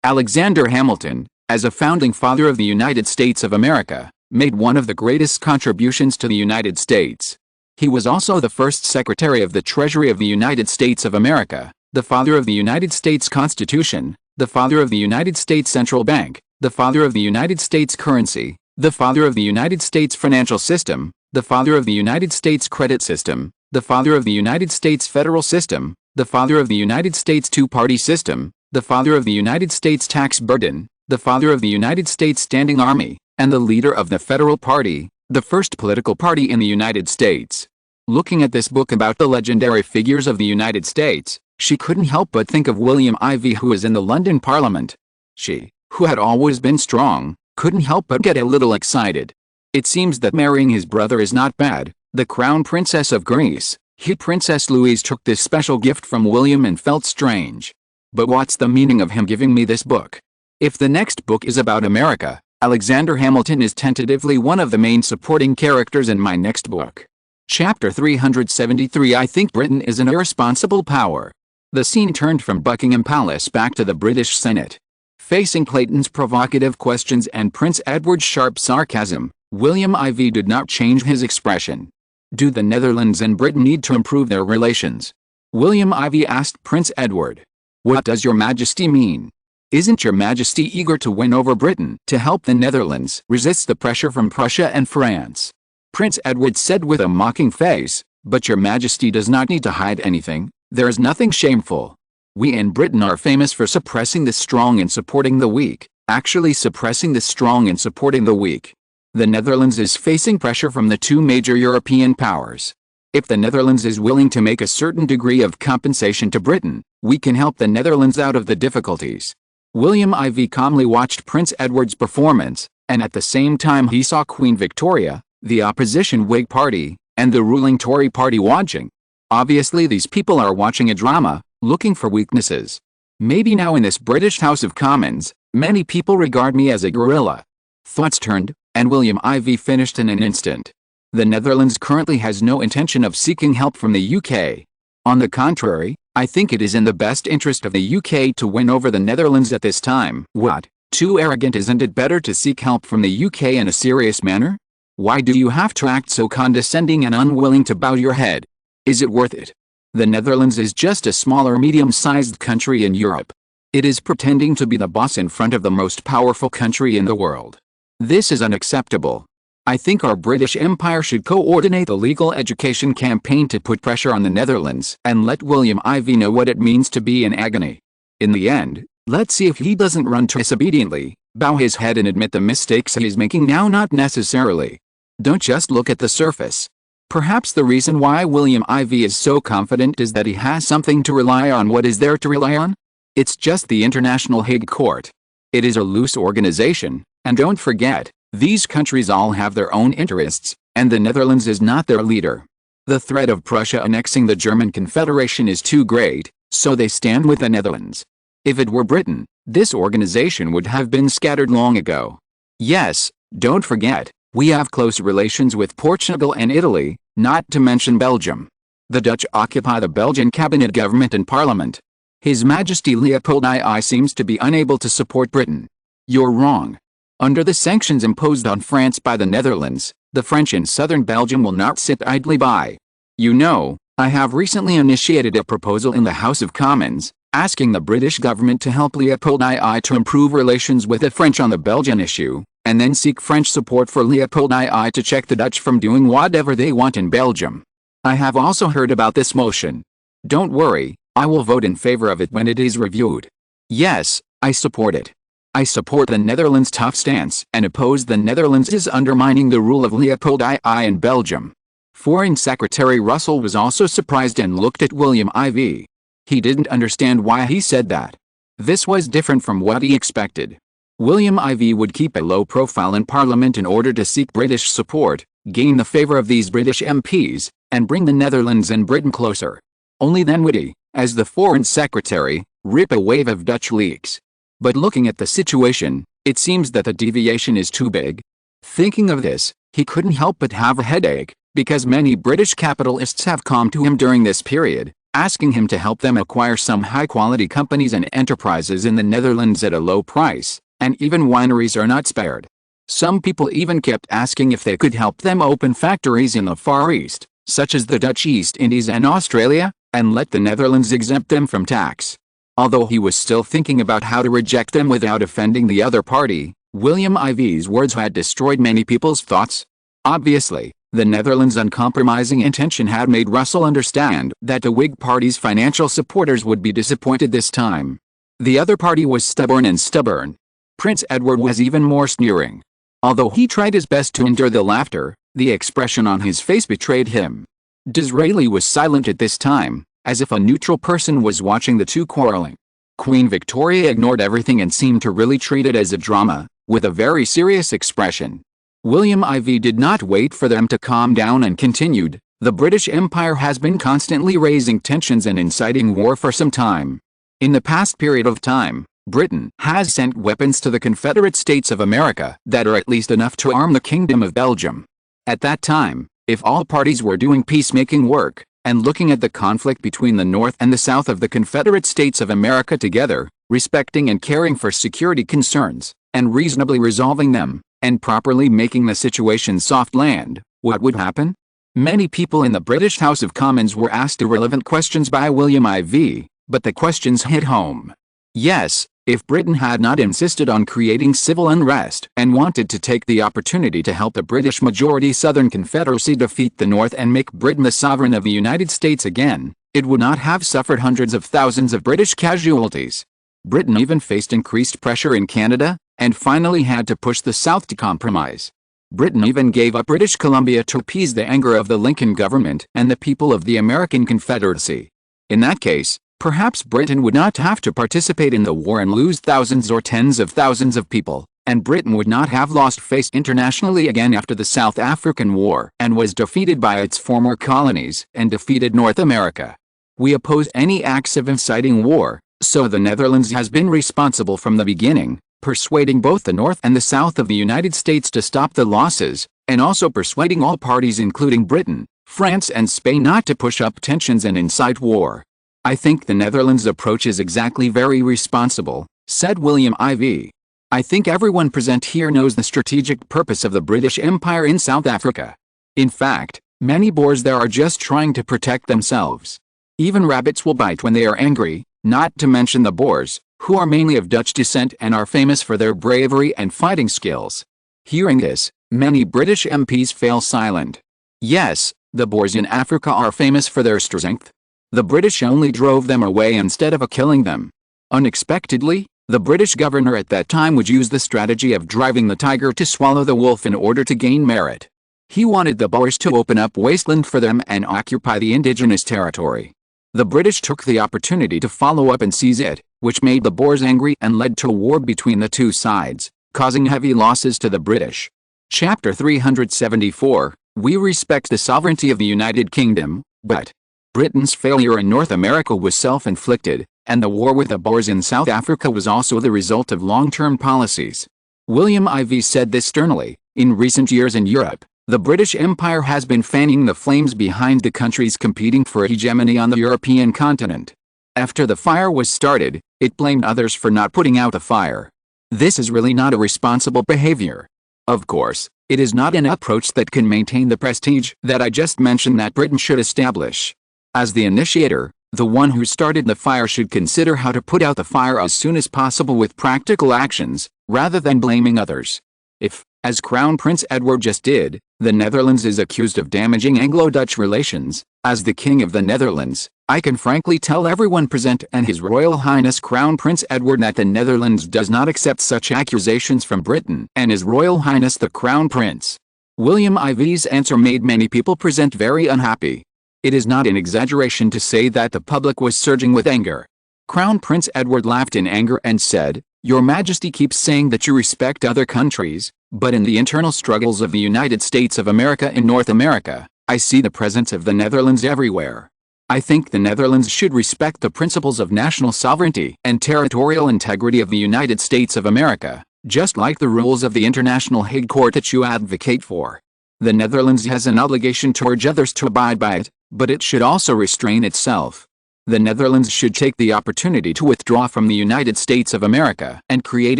Speaker 1: Alexander Hamilton, as a founding father of the United States of America, made one of the greatest contributions to the United States. He was also the first Secretary of the Treasury of the United States of America, the father of the United States Constitution, the father of the United States Central Bank, the father of the United States currency, the father of the United States financial system, the father of the United States credit system, the father of the United States federal system, the father of the United States two-party system, the father of the United States tax burden, the father of the United States standing army, and the leader of the Federal Party, the first political party in the United States. Looking at this book about the legendary figures of the United States, she couldn't help but think of William IV, who was in the London Parliament. She, who had always been strong, couldn't help but get a little excited. It seems that marrying his brother is not bad. The Crown Princess of Greece, Princess Louise, took this special gift from William and felt strange. But what's the meaning of him giving me this book? If the next book is about America, Alexander Hamilton is tentatively one of the main supporting characters in my next book. Chapter 373. I think Britain is an irresponsible power. The scene turned from Buckingham Palace back to the British Senate. Facing Clayton's provocative questions and Prince Edward's sharp sarcasm, William IV did not change his expression. Do the Netherlands and Britain need to improve their relations? William IV asked Prince Edward. What does your Majesty mean? Isn't your Majesty eager to win over Britain to help the Netherlands resist the pressure from Prussia and France? Prince Edward said with a mocking face, but your Majesty does not need to hide anything. There is nothing shameful. We in Britain are famous for suppressing the strong and supporting the weak, actually suppressing the strong and supporting the weak. The Netherlands is facing pressure from the two major European powers. If the Netherlands is willing to make a certain degree of compensation to Britain, we can help the Netherlands out of the difficulties. William IV calmly watched Prince Edward's performance, and at the same time he saw Queen Victoria, the opposition Whig Party, and the ruling Tory Party watching. Obviously these people are watching a drama, looking for weaknesses. Maybe now in this British House of Commons, many people regard me as a guerrilla. Thoughts turned, and William IV finished in an instant. The Netherlands currently has no intention of seeking help from the UK. On the contrary, I think it is in the best interest of the UK to win over the Netherlands at this time. What? Too arrogant? Isn't it better to seek help from the UK in a serious manner? Why do you have to act so condescending and unwilling to bow your head? Is it worth it? The Netherlands is just a smaller medium-sized country in Europe. It is pretending to be the boss in front of the most powerful country in the world. This is unacceptable. I think our British Empire should coordinate a legal education campaign to put pressure on the Netherlands and let William IV know what it means to be in agony. In the end, let's see if he doesn't run disobediently, bow his head and admit the mistakes he's making now. Not necessarily. Don't just look at the surface. Perhaps the reason why William IV is so confident is that he has something to rely on. What is there to rely on? It's just the International Hague Court. It is a loose organization, and don't forget, these countries all have their own interests, and the Netherlands is not their leader. The threat of Prussia annexing the German Confederation is too great, so they stand with the Netherlands. If it were Britain, this organization would have been scattered long ago. Yes, don't forget, we have close relations with Portugal and Italy, not to mention Belgium. The Dutch occupy the Belgian cabinet government and parliament. His Majesty Leopold II seems to be unable to support Britain. You're wrong. Under the sanctions imposed on France by the Netherlands, the French in southern Belgium will not sit idly by. You know, I have recently initiated a proposal in the House of Commons, asking the British government to help Leopold II to improve relations with the French on the Belgian issue, and then seek French support for Leopold II to check the Dutch from doing whatever they want in Belgium. I have also heard about this motion. Don't worry, I will vote in favor of it when it is reviewed. Yes, I support it. I support the Netherlands' tough stance and oppose the Netherlands' undermining the rule of Leopold II in Belgium. Foreign Secretary Russell was also surprised and looked at William IV. He didn't understand why he said that. This was different from what he expected. William IV would keep a low profile in Parliament in order to seek British support, gain the favor of these British MPs, and bring the Netherlands and Britain closer. Only then would he, as the Foreign Secretary, rip a wave of Dutch leaks. But looking at the situation, it seems that the deviation is too big. Thinking of this, he couldn't help but have a headache, because many British capitalists have come to him during this period, asking him to help them acquire some high-quality companies and enterprises in the Netherlands at a low price, and even wineries are not spared. Some people even kept asking if they could help them open factories in the Far East, such as the Dutch East Indies and Australia, and let the Netherlands exempt them from tax. Although he was still thinking about how to reject them without offending the other party, William IV's words had destroyed many people's thoughts. Obviously, the Netherlands' uncompromising intention had made Russell understand that the Whig Party's financial supporters would be disappointed this time. The other party was stubborn. Prince Edward was even more sneering. Although he tried his best to endure the laughter, the expression on his face betrayed him. Disraeli was silent at this time, as if a neutral person was watching the two quarreling. Queen Victoria ignored everything and seemed to really treat it as a drama, with a very serious expression. William IV did not wait for them to calm down and continued, "The British Empire has been constantly raising tensions and inciting war for some time. In the past period of time, Britain has sent weapons to the Confederate States of America that are at least enough to arm the Kingdom of Belgium. At that time, if all parties were doing peacemaking work, and looking at the conflict between the North and the South of the Confederate States of America together, respecting and caring for security concerns, and reasonably resolving them, and properly making the situation soft land, what would happen?" Many people in the British House of Commons were asked irrelevant questions by William IV, but the questions hit home. Yes, if Britain had not insisted on creating civil unrest and wanted to take the opportunity to help the British-majority Southern Confederacy defeat the North and make Britain the sovereign of the United States again, it would not have suffered hundreds of thousands of British casualties. Britain even faced increased pressure in Canada, and finally had to push the South to compromise. Britain even gave up British Columbia to appease the anger of the Lincoln government and the people of the American Confederacy. In that case, perhaps Britain would not have to participate in the war and lose thousands or tens of thousands of people, and Britain would not have lost face internationally again after the South African War and was defeated by its former colonies and defeated North America. We oppose any acts of inciting war, so the Netherlands has been responsible from the beginning, persuading both the North and the South of the United States to stop the losses, and also persuading all parties including Britain, France and Spain not to push up tensions and incite war. I think the Netherlands' approach is exactly very responsible, said William IV. I think everyone present here knows the strategic purpose of the British Empire in South Africa. In fact, many Boers there are just trying to protect themselves. Even rabbits will bite when they are angry, not to mention the Boers, who are mainly of Dutch descent and are famous for their bravery and fighting skills. Hearing this, many British MPs fell silent. Yes, the Boers in Africa are famous for their strength. The British only drove them away instead of killing them. Unexpectedly, the British governor at that time would use the strategy of driving the tiger to swallow the wolf in order to gain merit. He wanted the Boers to open up wasteland for them and occupy the indigenous territory. The British took the opportunity to follow up and seize it, which made the Boers angry and led to a war between the two sides, causing heavy losses to the British. Chapter 374, We respect the sovereignty of the United Kingdom, but Britain's failure in North America was self-inflicted, and the war with the Boers in South Africa was also the result of long-term policies. William IV said this sternly, "In recent years in Europe, the British Empire has been fanning the flames behind the countries competing for hegemony on the European continent. After the fire was started, it blamed others for not putting out the fire. This is really not a responsible behavior. Of course, it is not an approach that can maintain the prestige that I just mentioned that Britain should establish. As the initiator, the one who started the fire should consider how to put out the fire as soon as possible with practical actions, rather than blaming others. If, as Crown Prince Edward just did, the Netherlands is accused of damaging Anglo-Dutch relations, as the King of the Netherlands, I can frankly tell everyone present and His Royal Highness Crown Prince Edward that the Netherlands does not accept such accusations from Britain and His Royal Highness the Crown Prince." William IV's answer made many people present very unhappy. It is not an exaggeration to say that the public was surging with anger. Crown Prince Edward laughed in anger and said, "Your Majesty keeps saying that you respect other countries, but in the internal struggles of the United States of America in North America, I see the presence of the Netherlands everywhere. I think the Netherlands should respect the principles of national sovereignty and territorial integrity of the United States of America, just like the rules of the International Hague Court that you advocate for. The Netherlands has an obligation to urge others to abide by it, but it should also restrain itself. The Netherlands should take the opportunity to withdraw from the United States of America and create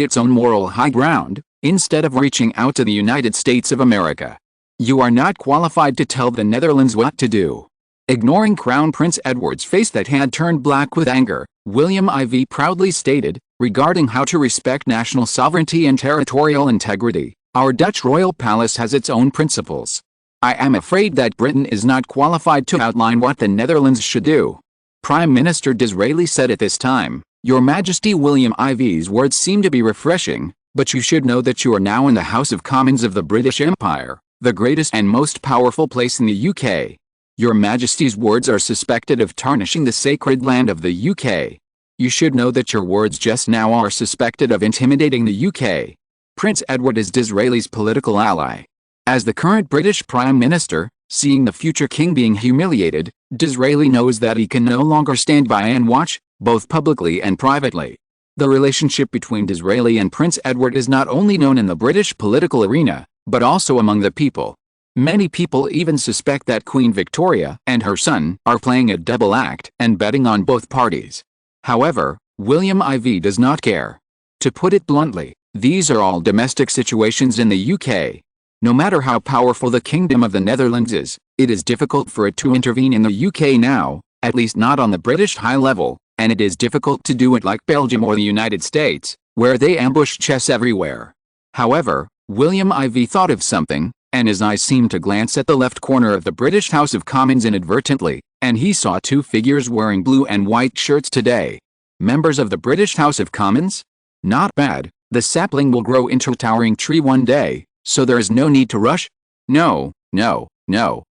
Speaker 1: its own moral high ground, instead of reaching out to the United States of America. You are not qualified to tell the Netherlands what to do." Ignoring Crown Prince Edward's face that had turned black with anger, William IV proudly stated, regarding how to respect national sovereignty and territorial integrity, "Our Dutch royal palace has its own principles. I am afraid that Britain is not qualified to outline what the Netherlands should do." Prime Minister Disraeli said at this time, "Your Majesty, William IV's words seem to be refreshing, but you should know that you are now in the House of Commons of the British Empire, the greatest and most powerful place in the UK. Your Majesty's words are suspected of tarnishing the sacred land of the UK. You should know that your words just now are suspected of intimidating the UK." Prince Edward is Disraeli's political ally. As the current British Prime Minister, seeing the future king being humiliated, Disraeli knows that he can no longer stand by and watch, both publicly and privately. The relationship between Disraeli and Prince Edward is not only known in the British political arena, but also among the people. Many people even suspect that Queen Victoria and her son are playing a double act and betting on both parties. However, William IV does not care. To put it bluntly, these are all domestic situations in the UK. No matter how powerful the Kingdom of the Netherlands is, it is difficult for it to intervene in the UK now, at least not on the British high level, and it is difficult to do it like Belgium or the United States, where they ambush chess everywhere. However, William IV thought of something, and his eyes seemed to glance at the left corner of the British House of Commons inadvertently, and he saw two figures wearing blue and white shirts today. Members of the British House of Commons? Not bad, the sapling will grow into a towering tree one day, so there is no need to rush? No,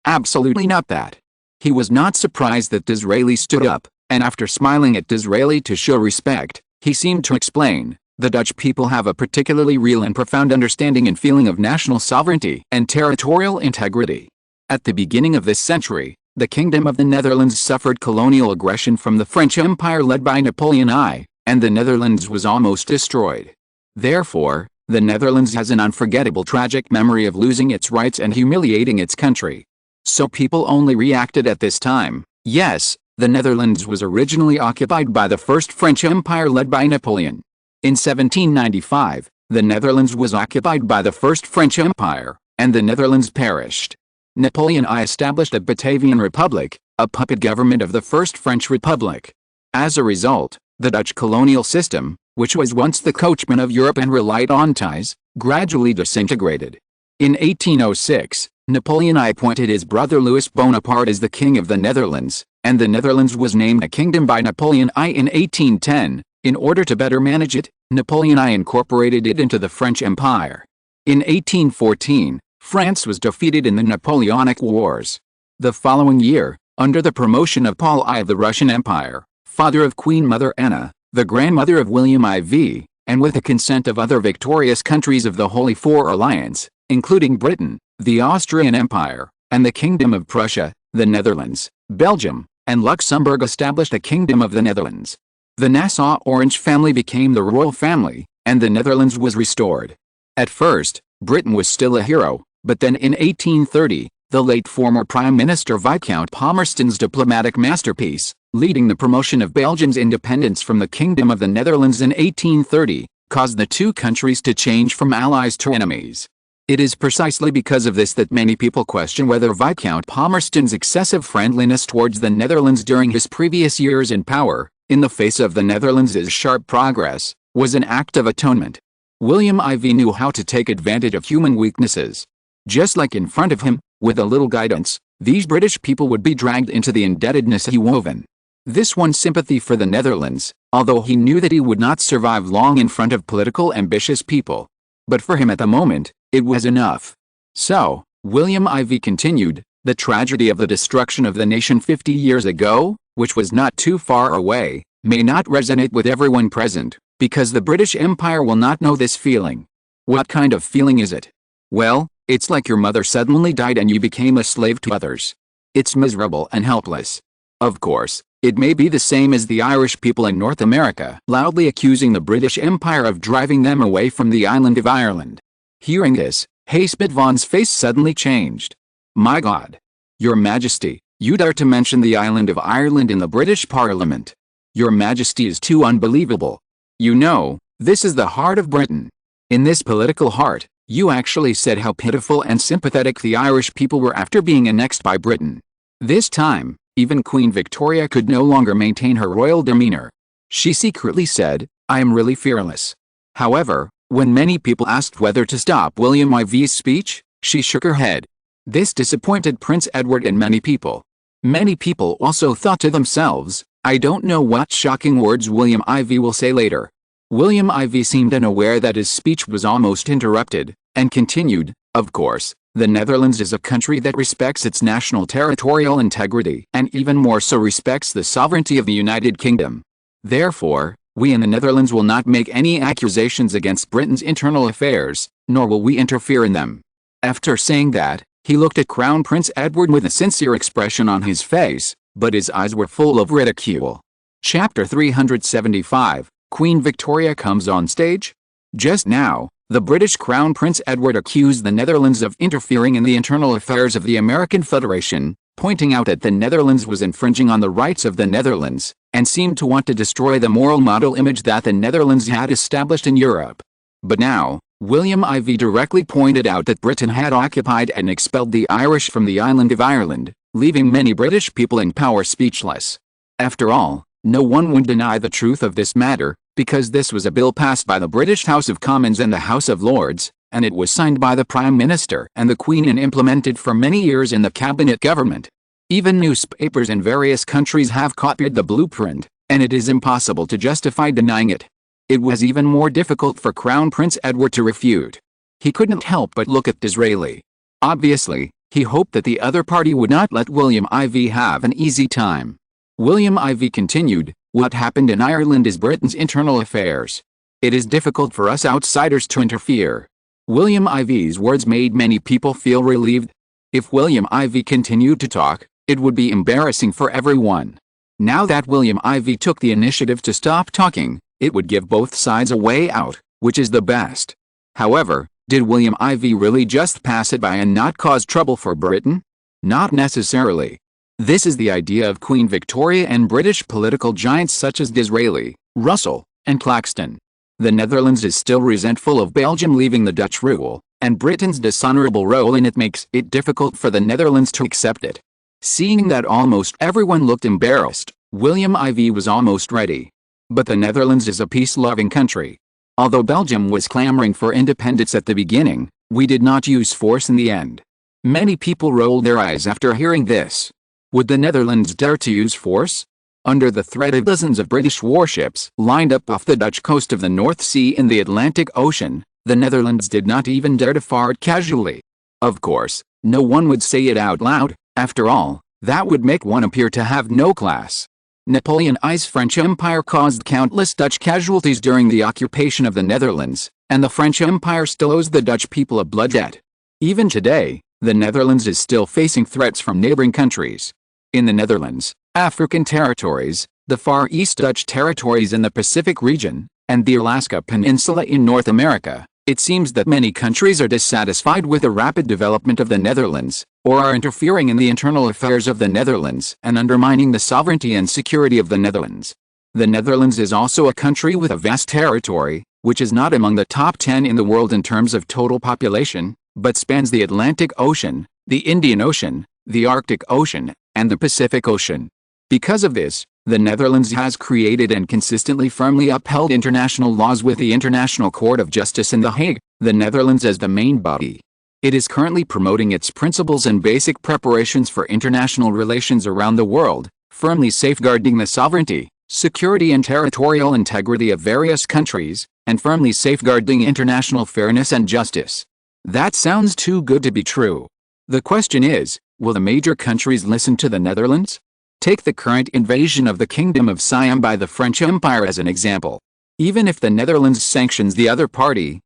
Speaker 1: absolutely not that. He was not surprised that Disraeli stood up, and after smiling at Disraeli to show respect, he seemed to explain, "The Dutch people have a particularly real and profound understanding and feeling of national sovereignty and territorial integrity. At the beginning of this century, the Kingdom of the Netherlands suffered colonial aggression from the French Empire led by Napoleon I, and the Netherlands was almost destroyed. Therefore, the Netherlands has an unforgettable tragic memory of losing its rights and humiliating its country. So people only reacted at this time. Yes, the Netherlands was originally occupied by the First French Empire led by Napoleon. In 1795, the Netherlands was occupied by the First French Empire, and the Netherlands perished. Napoleon I established a Batavian Republic, a puppet government of the First French Republic. As a result, the Dutch colonial system, which was once the coachman of Europe and relied on ties, gradually disintegrated. In 1806, Napoleon I appointed his brother Louis Bonaparte as the King of the Netherlands, and the Netherlands was named a kingdom by Napoleon I in 1810. In order to better manage it, Napoleon I incorporated it into the French Empire. In 1814, France was defeated in the Napoleonic Wars. The following year, under the promotion of Paul I of the Russian Empire, father of Queen Mother Anna, the grandmother of William IV, and with the consent of other victorious countries of the Holy Four Alliance, including Britain, the Austrian Empire, and the Kingdom of Prussia, the Netherlands, Belgium, and Luxembourg established a Kingdom of the Netherlands. The Nassau Orange family became the royal family, and the Netherlands was restored. At first, Britain was still a hero, but then in 1830, the late former Prime Minister Viscount Palmerston's diplomatic masterpiece, leading the promotion of Belgium's independence from the Kingdom of the Netherlands in 1830, caused the two countries to change from allies to enemies. It is precisely because of this that many people question whether Viscount Palmerston's excessive friendliness towards the Netherlands during his previous years in power, in the face of the Netherlands' sharp progress, was an act of atonement. William IV knew how to take advantage of human weaknesses. Just like in front of him, with a little guidance, these British people would be dragged into the indebtedness he woven. This won sympathy for the Netherlands, although he knew that he would not survive long in front of political ambitious people. But for him at the moment, it was enough. So, William IV continued, the tragedy of the destruction of the nation 50 years ago, which was not too far away, may not resonate with everyone present, because the British Empire will not know this feeling. What kind of feeling is it? Well, it's like your mother suddenly died and you became a slave to others. It's miserable and helpless. Of course, it may be the same as the Irish people in North America loudly accusing the British Empire of driving them away from the island of Ireland. Hearing this, Hayspit Vaughan's face suddenly changed. My God! Your Majesty, you dare to mention the island of Ireland in the British Parliament. Your Majesty is too unbelievable. You know, this is the heart of Britain. In this political heart, you actually said how pitiful and sympathetic the Irish people were after being annexed by Britain. This time, even Queen Victoria could no longer maintain her royal demeanor. She secretly said, I am really fearless. However, when many people asked whether to stop William IV's speech, she shook her head. This disappointed Prince Edward and many people. Many people also thought to themselves, I don't know what shocking words William IV will say later. William IV seemed unaware that his speech was almost interrupted, and continued, of course, the Netherlands is a country that respects its national territorial integrity and even more so respects the sovereignty of the United Kingdom. Therefore, we in the Netherlands will not make any accusations against Britain's internal affairs, nor will we interfere in them. After saying that, he looked at Crown Prince Edward with a sincere expression on his face, but his eyes were full of ridicule. Chapter 375, Queen Victoria comes on stage? Just now, the British Crown Prince Edward accused the Netherlands of interfering in the internal affairs of the American Federation, pointing out that the Netherlands was infringing on the rights of the Netherlands, and seemed to want to destroy the moral model image that the Netherlands had established in Europe. But now, William IV directly pointed out that Britain had occupied and expelled the Irish from the island of Ireland, leaving many British people in power speechless. After all, no one would deny the truth of this matter, because this was a bill passed by the British House of Commons and the House of Lords, and it was signed by the Prime Minister and the Queen and implemented for many years in the cabinet government. Even newspapers in various countries have copied the blueprint, and it is impossible to justify denying it. It was even more difficult for Crown Prince Edward to refute. He couldn't help but look at Disraeli. Obviously, he hoped that the other party would not let William IV have an easy time. William IV continued, what happened in Ireland is Britain's internal affairs. It is difficult for us outsiders to interfere. William IV's words made many people feel relieved. If William IV continued to talk, it would be embarrassing for everyone. Now that William IV took the initiative to stop talking, it would give both sides a way out, which is the best. However, did William IV really just pass it by and not cause trouble for Britain? Not necessarily. This is the idea of Queen Victoria and British political giants such as Disraeli, Russell, and Claxton. The Netherlands is still resentful of Belgium leaving the Dutch rule, and Britain's dishonorable role in it makes it difficult for the Netherlands to accept it. Seeing that almost everyone looked embarrassed, William IV was almost ready. But the Netherlands is a peace-loving country. Although Belgium was clamoring for independence at the beginning, we did not use force in the end. Many people rolled their eyes after hearing this. Would the Netherlands dare to use force? Under the threat of dozens of British warships lined up off the Dutch coast of the North Sea in the Atlantic Ocean, the Netherlands did not even dare to fart casually. Of course, no one would say it out loud. After all, that would make one appear to have no class. Napoleon I's French Empire caused countless Dutch casualties during the occupation of the Netherlands, and the French Empire still owes the Dutch people a blood debt. Even today, the Netherlands is still facing threats from neighboring countries. In the Netherlands, African territories, the Far East Dutch territories in the Pacific region, and the Alaska Peninsula in North America. It seems that many countries are dissatisfied with the rapid development of the Netherlands, or are interfering in the internal affairs of the Netherlands and undermining the sovereignty and security of the Netherlands. The Netherlands is also a country with a vast territory, which is not among the top 10 in the world in terms of total population, but spans the Atlantic Ocean, the Indian Ocean, the Arctic Ocean, and the Pacific Ocean. Because of this, the Netherlands has created and consistently firmly upheld international laws with the International Court of Justice in The Hague, the Netherlands as the main body. It is currently promoting its principles and basic preparations for international relations around the world, firmly safeguarding the sovereignty, security and territorial integrity of various countries, and firmly safeguarding international fairness and justice. That sounds too good to be true. The question is, will the major countries listen to the Netherlands? Take the current invasion of the Kingdom of Siam by the French Empire as an example. Even if the Netherlands sanctions the other party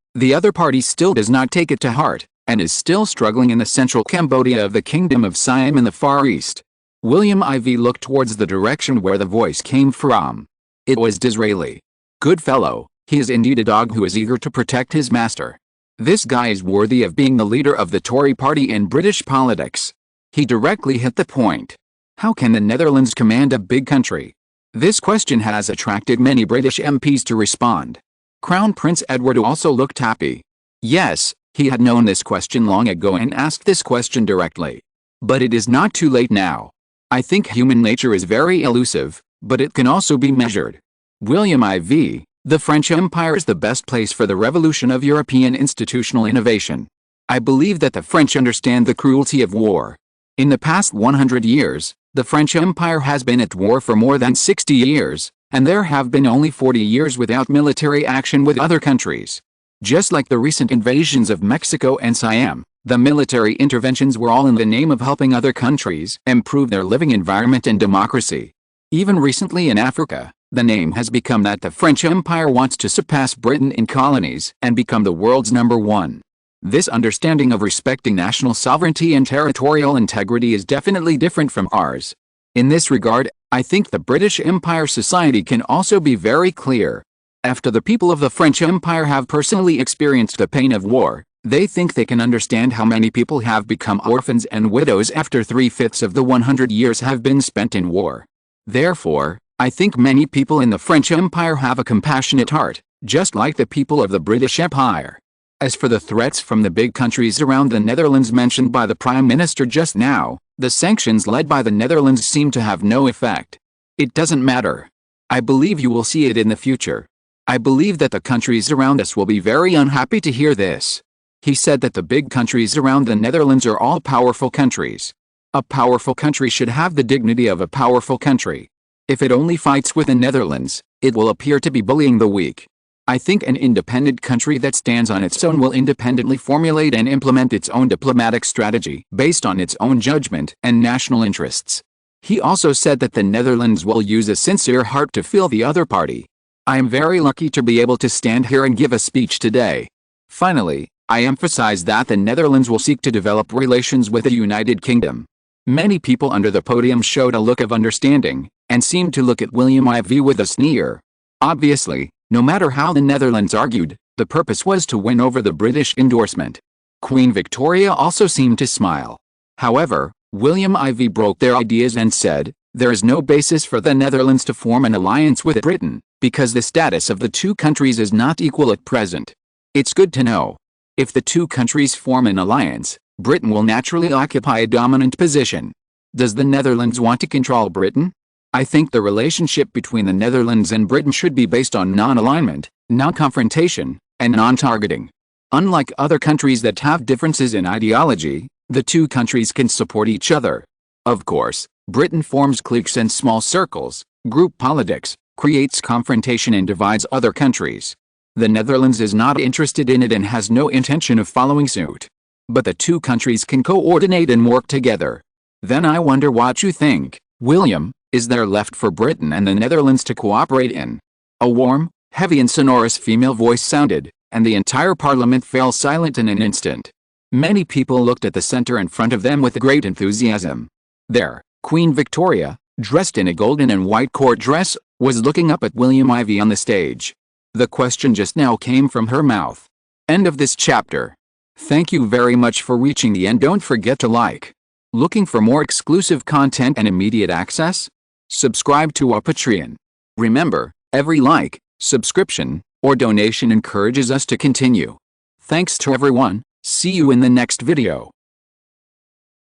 Speaker 1: still does not take it to heart, and is still struggling in the central Cambodia of the Kingdom of Siam in the Far East. William IV looked towards the direction where the voice came from. It was Disraeli. Good fellow, he is indeed a dog who is eager to protect his master. This guy is worthy of being the leader of the Tory party in British politics. He directly hit the point. How can the Netherlands command a big country? This question has attracted many British MPs to respond. Crown Prince Edward also looked happy. Yes, he had known this question long ago and asked this question directly. But it is not too late now. I think human nature is very elusive, but it can also be measured. William IV, the French Empire is the best place for the revolution of European institutional innovation. I believe that the French understand the cruelty of war. In the past 100 years, the French Empire has been at war for more than 60 years, and there have been only 40 years without military action with other countries. Just like the recent invasions of Mexico and Siam, the military interventions were all in the name of helping other countries improve their living environment and democracy. Even recently in Africa, the name has become that the French Empire wants to surpass Britain in colonies and become the world's #1. This understanding of respecting national sovereignty and territorial integrity is definitely different from ours. In this regard, I think the British Empire society can also be very clear. After the people of the French Empire have personally experienced the pain of war, they think they can understand how many people have become orphans and widows after 3/5 of the 100 years have been spent in war. Therefore, I think many people in the French Empire have a compassionate heart, just like the people of the British Empire. As for the threats from the big countries around the Netherlands mentioned by the Prime Minister just now, the sanctions led by the Netherlands seem to have no effect. It doesn't matter. I believe you will see it in the future. I believe that the countries around us will be very unhappy to hear this. He said that the big countries around the Netherlands are all powerful countries. A powerful country should have the dignity of a powerful country. If it only fights with the Netherlands, it will appear to be bullying the weak. I think an independent country that stands on its own will independently formulate and implement its own diplomatic strategy based on its own judgment and national interests. He also said that the Netherlands will use a sincere heart to feel the other party. I am very lucky to be able to stand here and give a speech today. Finally, I emphasize that the Netherlands will seek to develop relations with the United Kingdom. Many people under the podium showed a look of understanding, and seemed to look at William IV with a sneer. Obviously, no matter how the Netherlands argued, the purpose was to win over the British endorsement. Queen Victoria also seemed to smile. However, William IV broke their ideas and said, there is no basis for the Netherlands to form an alliance with Britain, because the status of the two countries is not equal at present. It's good to know. If the two countries form an alliance, Britain will naturally occupy a dominant position. Does the Netherlands want to control Britain? I think the relationship between the Netherlands and Britain should be based on non-alignment, non-confrontation, and non-targeting. Unlike other countries that have differences in ideology, the two countries can support each other. Of course, Britain forms cliques and small circles, group politics, creates confrontation and divides other countries. The Netherlands is not interested in it and has no intention of following suit. But the two countries can coordinate and work together. Then I wonder what you think, William. Is there left for Britain and the Netherlands to cooperate in? A warm, heavy and sonorous female voice sounded, and the entire parliament fell silent in an instant. Many people looked at the center in front of them with great enthusiasm. There, Queen Victoria, dressed in a golden and white court dress, was looking up at William Ivey on the stage. The question just now came from her mouth. End of this chapter. Thank you very much for reaching the end. Don't forget to like. Looking for more exclusive content and immediate access? Subscribe to our Patreon. Remember, every like, subscription, or donation encourages us to continue. Thanks to everyone. See you in the next video.